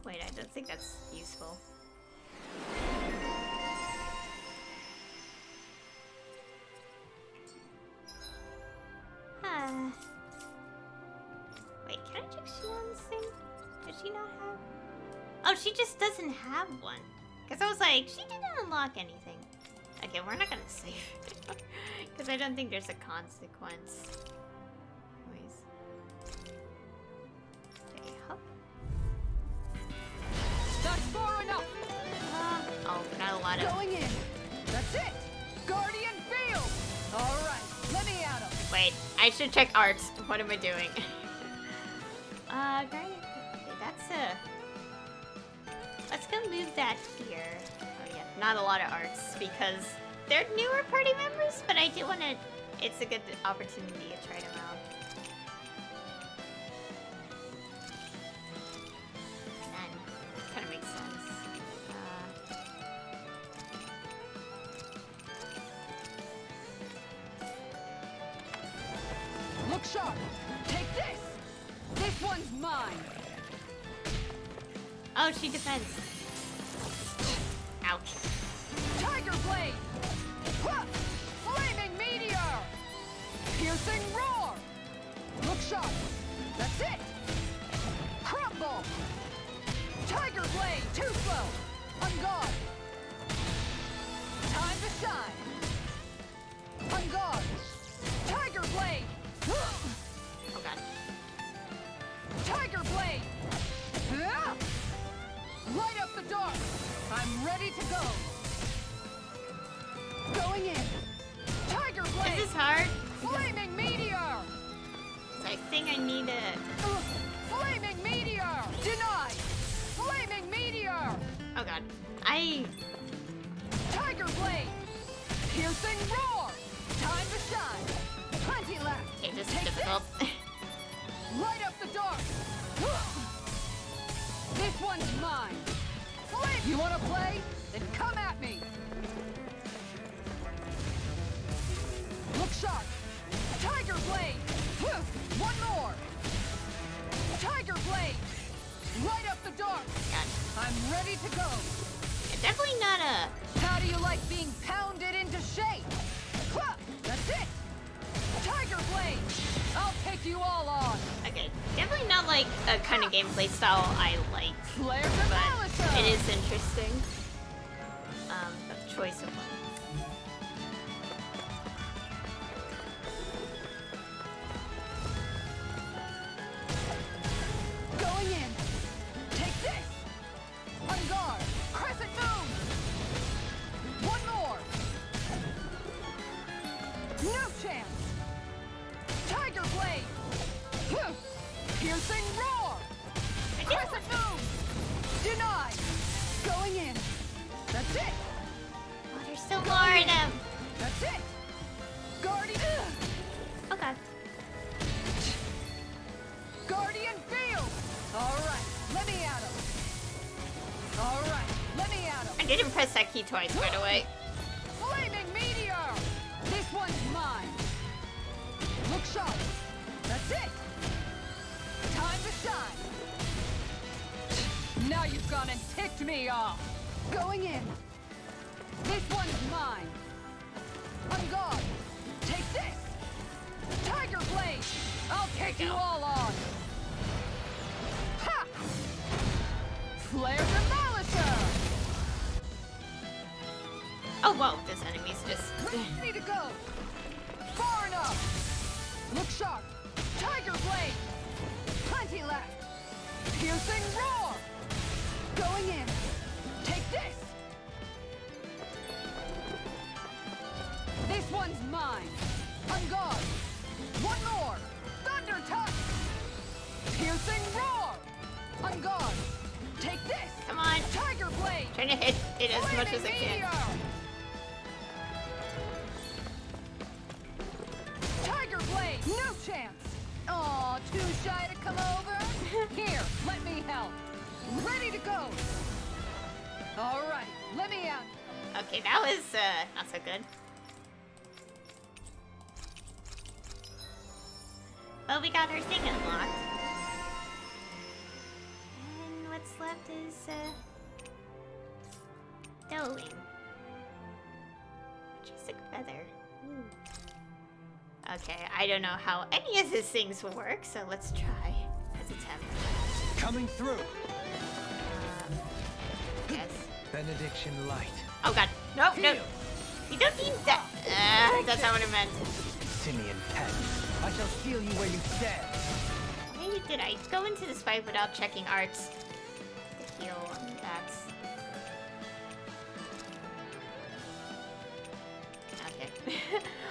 wait, I don't think that's useful. Wait, can I check Shion's thing? Does she not have? Oh, she just doesn't have one. Because I was like, she didn't unlock anything. Okay, we're not gonna save. Because I don't think there's a consequence. Anyways. Okay, hop. That's far enough. Oh, not a lot of... Going in. That's it. Guardian field. All right, let me at him. Wait, I should check arts. What am I doing? Great. Okay, that's let's go move that here. Oh yeah, not a lot of arts because they're newer party members, but I do want to... It's a good opportunity to try them out. That kind of makes sense. Look sharp. Take this. This one's mine. Oh, she defends. Ouch. Tiger blade. Huh! Flaming meteor. Piercing roar. Look sharp. That's it. Crumble. Tiger blade. Too slow. On guard. Time to shine. On guard. Tiger blade. Oh god. Tiger blade. Ah! Light up the dark. I'm ready to go. Going in. Tiger blade. This is hard. Flaming meteor. I think I need a... Flaming meteor. Denied. Flaming meteor. Oh god. Tiger blade. Piercing roar. Time to shine. Plenty left. Okay, this is difficult. Light up the dark. This one's mine. Flame. You want to play? Then come at me. Look sharp. Tiger blade. One more. Tiger blade. Light up the dark. God. I'm ready to go. It's definitely not a... How do you like being pounded into shape? That's it. Tiger blade. I'll take you all on. Okay, definitely not like a kind of gameplay style I like. Flare but demolition. less interesting. Choice of one. Going in. Take this. On guard. Crescent moon. One more. No chance. Tiger blade. Piercing roar. Crescent moon. Denied. Going in. That's it. Oh, there's still more of them. That's it. Guardian. Okay. Guardian field. All right. Let me at him. All right. Let me at him. I didn't press that key twice, by the way. Flaming meteor. This one's mine. Look sharp. That's it. Time to shine. Now you've gone and ticked me off. Going in. This one's mine. On guard. Take this. Tiger blade. I'll take you all on. Ha! Flare demolisher. Oh, whoa, this enemy's just... Ready to go. Far enough. Look sharp. Tiger blade. Plenty left. Piercing roar. Going in. Take this. This one's mine. On guard. One more. Thunder touch. Piercing roar. On guard. Take this. Come on. Tiger blade. Trying to hit it as much as I Flaming can. meteor. Tiger blade. No chance. Aw, too shy to come over? Here, let me help. Ready to go. All right, let me out. Okay, that was not so good. Well, we got our thing unlocked. And what's left is Doling. Majestic feather. Ooh. Okay, I don't know how any of these things will work, so let's try. Let's attempt. Coming through. Yes. Benediction light. Oh god. Nope, no. You don't need that. That's not what I meant. Simian pet. I shall steal you where you stand. Why did I go into this fight without checking arts? The heal on bats. Okay.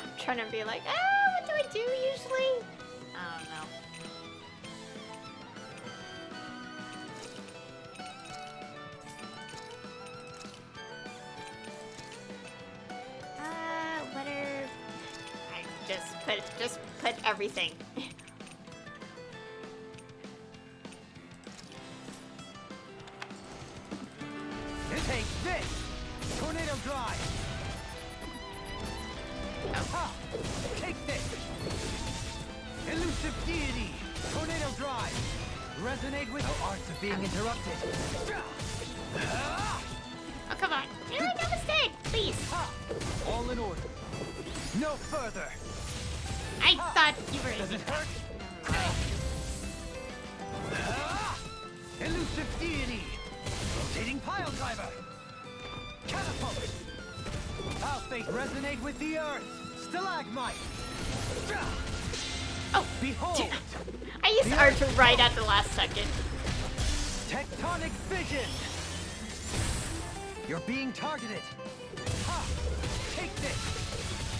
I'm trying to be like, what do I do usually? I don't know. What are... I just put everything. Take this! Tornado drive! Ha! Take this! Elusive deity! Tornado drive! Resonate with our arts of being interrupted. Oh, come on. No mistake, please. Ha! All in order. No further! I thought you were... Does it hurt? Elusive deity! Rotating pile driver! Catapult! I'll face resonate with the earth! Stalagmite! Oh, behold! I used R2 right at the last second. Tectonic vision! You're being targeted! Ha! Take this!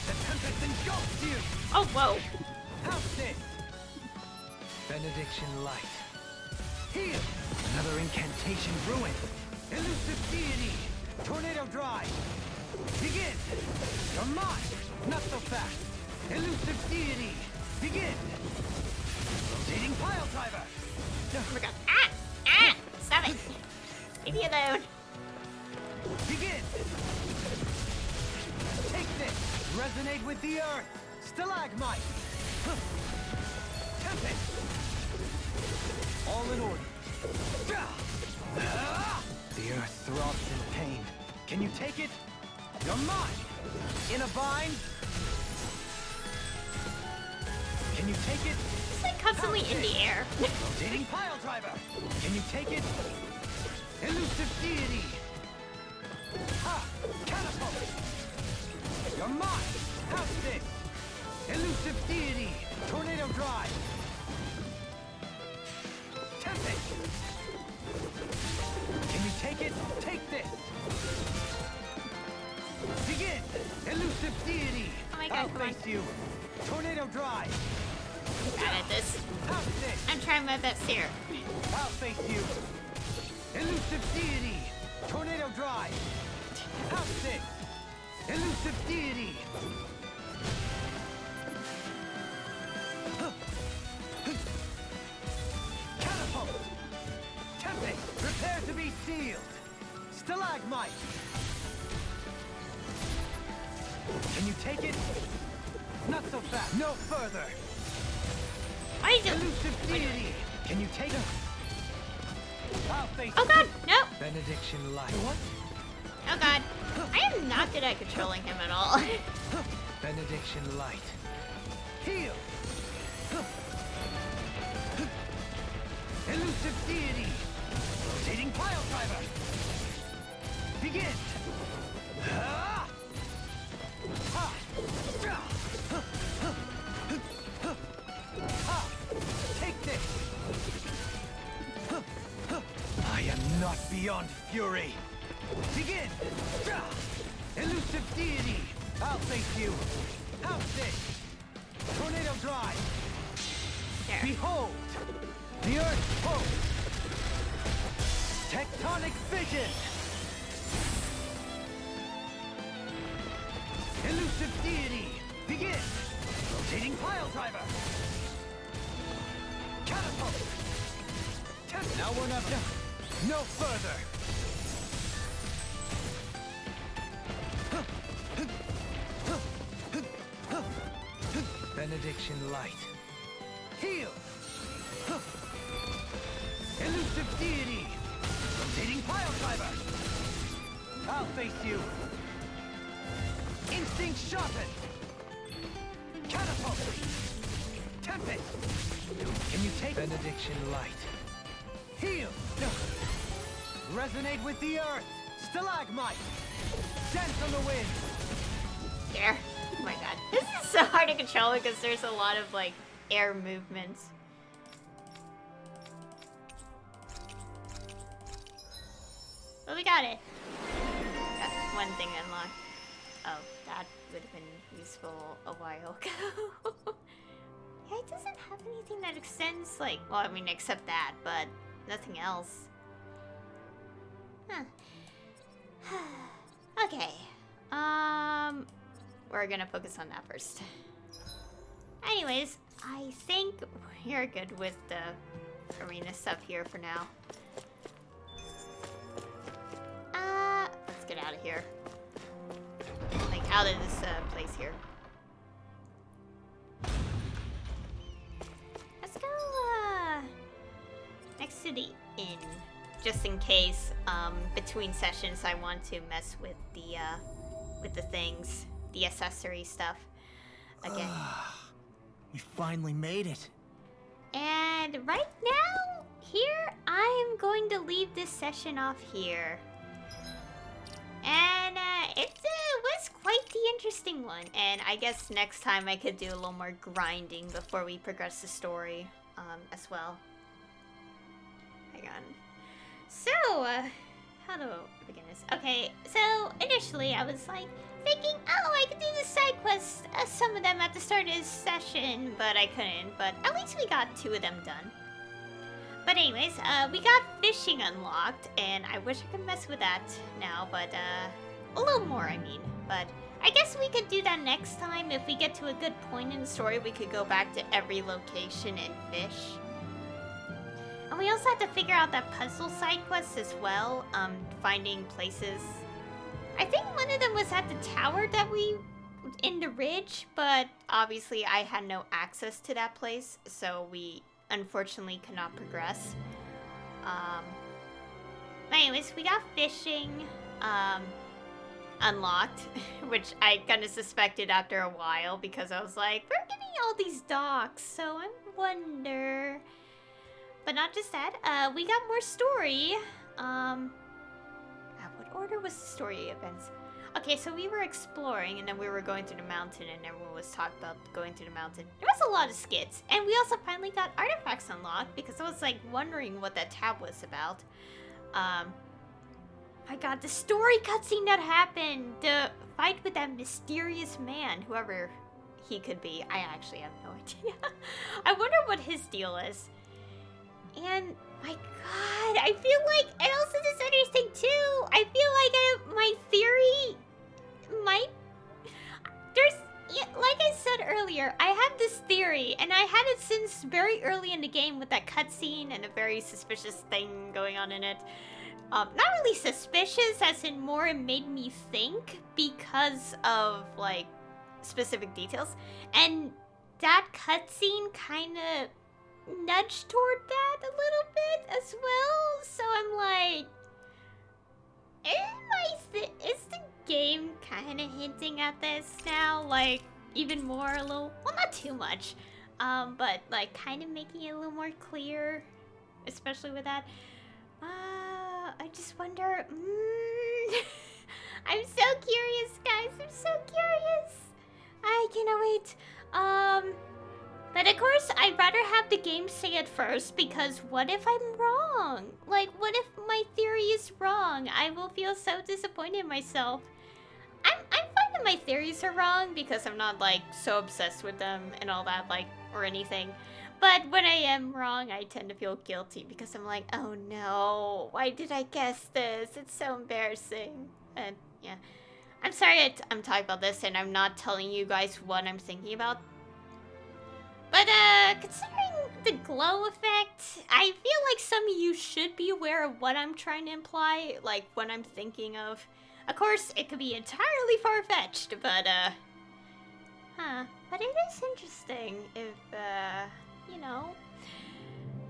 The Tempest engulfs you! Oh, whoa. House this! Benediction light. Heal! Another incantation ruined! Elusive deity! Tornado drive! Begin! You're mine! Not so fast! Elusive deity! Begin! Rotating pile driver! Oh my god. Stop it! Leave me alone. Begin! Take this! Resonate with the earth! Stalagmite! Tempest! All in order. The earth throbs in pain. Can you take it? You're mine! In a bind? Can you take it? It's like constantly in the air. Rotating pile driver! Can you take it? Elusive deity! You're mine! How's this? Elusive deity! Tornado drive! Tempest! Can you take it? Take this! Begin! Elusive deity! Oh my god, I'll come on. face you! Tornado drive! Bad at this. How's this? I'm trying my best here. I'll face you! Elusive deity! Tornado drive! How's this? Elusive deity! Catapult! Tempest! Prepare to be sealed! Stalagmite! Can you take it? Not so fast! No further! Why are you doing? Elusive deity! Can you take it? I'll face Oh god, no! Benediction light. Oh god. I am not good at controlling him at all. Benediction light. Heal! Elusive deity! Rotating pile driver! Begin! Ah! Ha! Ha! Take this! I am not beyond fury! Begin! Elusive deity! I'll face you! How's this? Tornado drive! There. Behold! The Earth pulse! Tectonic vision! Elusive deity! Begin! Rotating pile driver! Catapult! Now or never! No further! Benediction light. Heal! Elusive deity! Rotating pile driver! I'll face you! Instinct sharpened! Catapult! Tempest! Can you take Benediction light? Heal! Resonate with the earth! Stalagmite! Dance on the wind! There. Oh my god. This is so hard to control because there's a lot of, like, air movements. But we got it. Got one thing unlocked. Oh, that would have been useful a while ago. Yeah, it doesn't have anything that extends, like, well, I mean, except that, but nothing else. Huh. Okay. We're gonna focus on that first. Anyways, I think we're good with the arena stuff here for now. Let's get out of here. Like, out of this place here. Let's go next to the inn, just in case between sessions I want to mess with the things, the accessory stuff again. We finally made it. And right now, here, I am going to leave this session off here. And it was quite the interesting one. And I guess next time I could do a little more grinding before we progress the story as well. Hang on. So, how do I begin this? Okay, so initially I was like thinking, oh, I could do the side quests, some of them at the start of this session, but I couldn't. But at least we got 2 of them done. But anyways, we got fishing unlocked, and I wish I could mess with that now, but a little more, I mean. But I guess we could do that next time. If we get to a good point in the story, we could go back to every location and fish. And we also have to figure out that puzzle side quest as well, finding places. I think one of them was at the tower that we, in the ridge, but obviously I had no access to that place, so we unfortunately cannot progress. Anyways, we got fishing unlocked, which I kind of suspected after a while because I was like, we're getting all these docks, so I wonder. But not just that, we got more story. What what order was the story events? Okay, so we were exploring, and then we were going to the mountain, and everyone was talking about going to the mountain. There was a lot of skits, and we also finally got artifacts unlocked, because I was, like, wondering what that tab was about. My god, the story cutscene that happened! The fight with that mysterious man, whoever he could be. I actually have no idea. I wonder what his deal is. And, my god, I feel like, and also this other thing too, I feel like my theory might, like I said earlier, I have this theory, and I had it since very early in the game with that cutscene and a very suspicious thing going on in it. Not really suspicious, as in more it made me think because of, like, specific details. And that cutscene kind of nudged toward that a little bit as well. So I'm like, is the game kind of hinting at this now? Like, even more a little, well, not too much, but like kind of making it a little more clear, especially with that. I just wonder, I'm so curious, guys, I'm so curious. I cannot wait. But of course, I'd rather have the game say it first, because what if I'm wrong? Like, what if my theory is wrong? I will feel so disappointed in myself. I'm fine that my theories are wrong, because I'm not, like, so obsessed with them and all that, like, or anything. But when I am wrong, I tend to feel guilty, because I'm like, oh no, why did I guess this? It's so embarrassing. And, yeah. I'm sorry I'm talking about this, and I'm not telling you guys what I'm thinking about. But, considering the glow effect, I feel like some of you should be aware of what I'm trying to imply, like, what I'm thinking of. Of course, it could be entirely far-fetched, but, but it is interesting if, you know.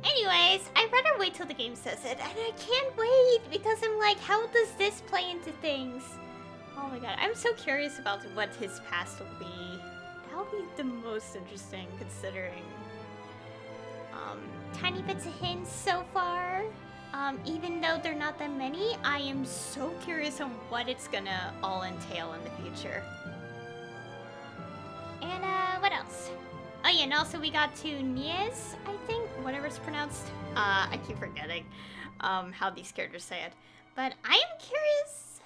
Anyways, I'd rather wait till the game says it, and I can't wait, because I'm like, how does this play into things? Oh my god, I'm so curious about what his past will be. That'll be the most interesting, considering tiny bits of hints so far. Even though they're not that many, I am so curious on what it's gonna all entail in the future. And what else? Oh yeah, and also we got to Nies, I think, whatever it's pronounced. I keep forgetting how these characters say it. But I am curious,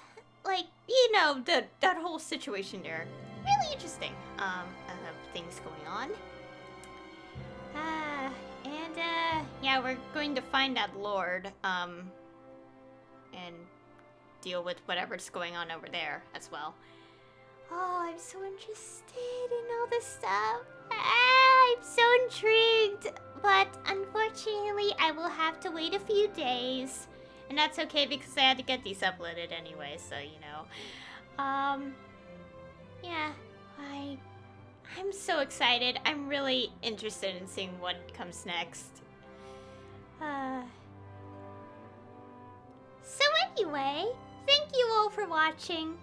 like, you know, that whole situation there. Really interesting, things going on. Yeah, we're going to find that lord, and deal with whatever's going on over there as well. Oh, I'm so interested in all this stuff. I'm so intrigued, but unfortunately, I will have to wait a few days. And that's okay, because I had to get these uploaded anyway, so, you know. Yeah, I'm so excited. I'm really interested in seeing what comes next. So anyway, thank you all for watching.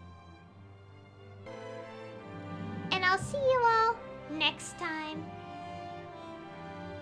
And I'll see you all next time.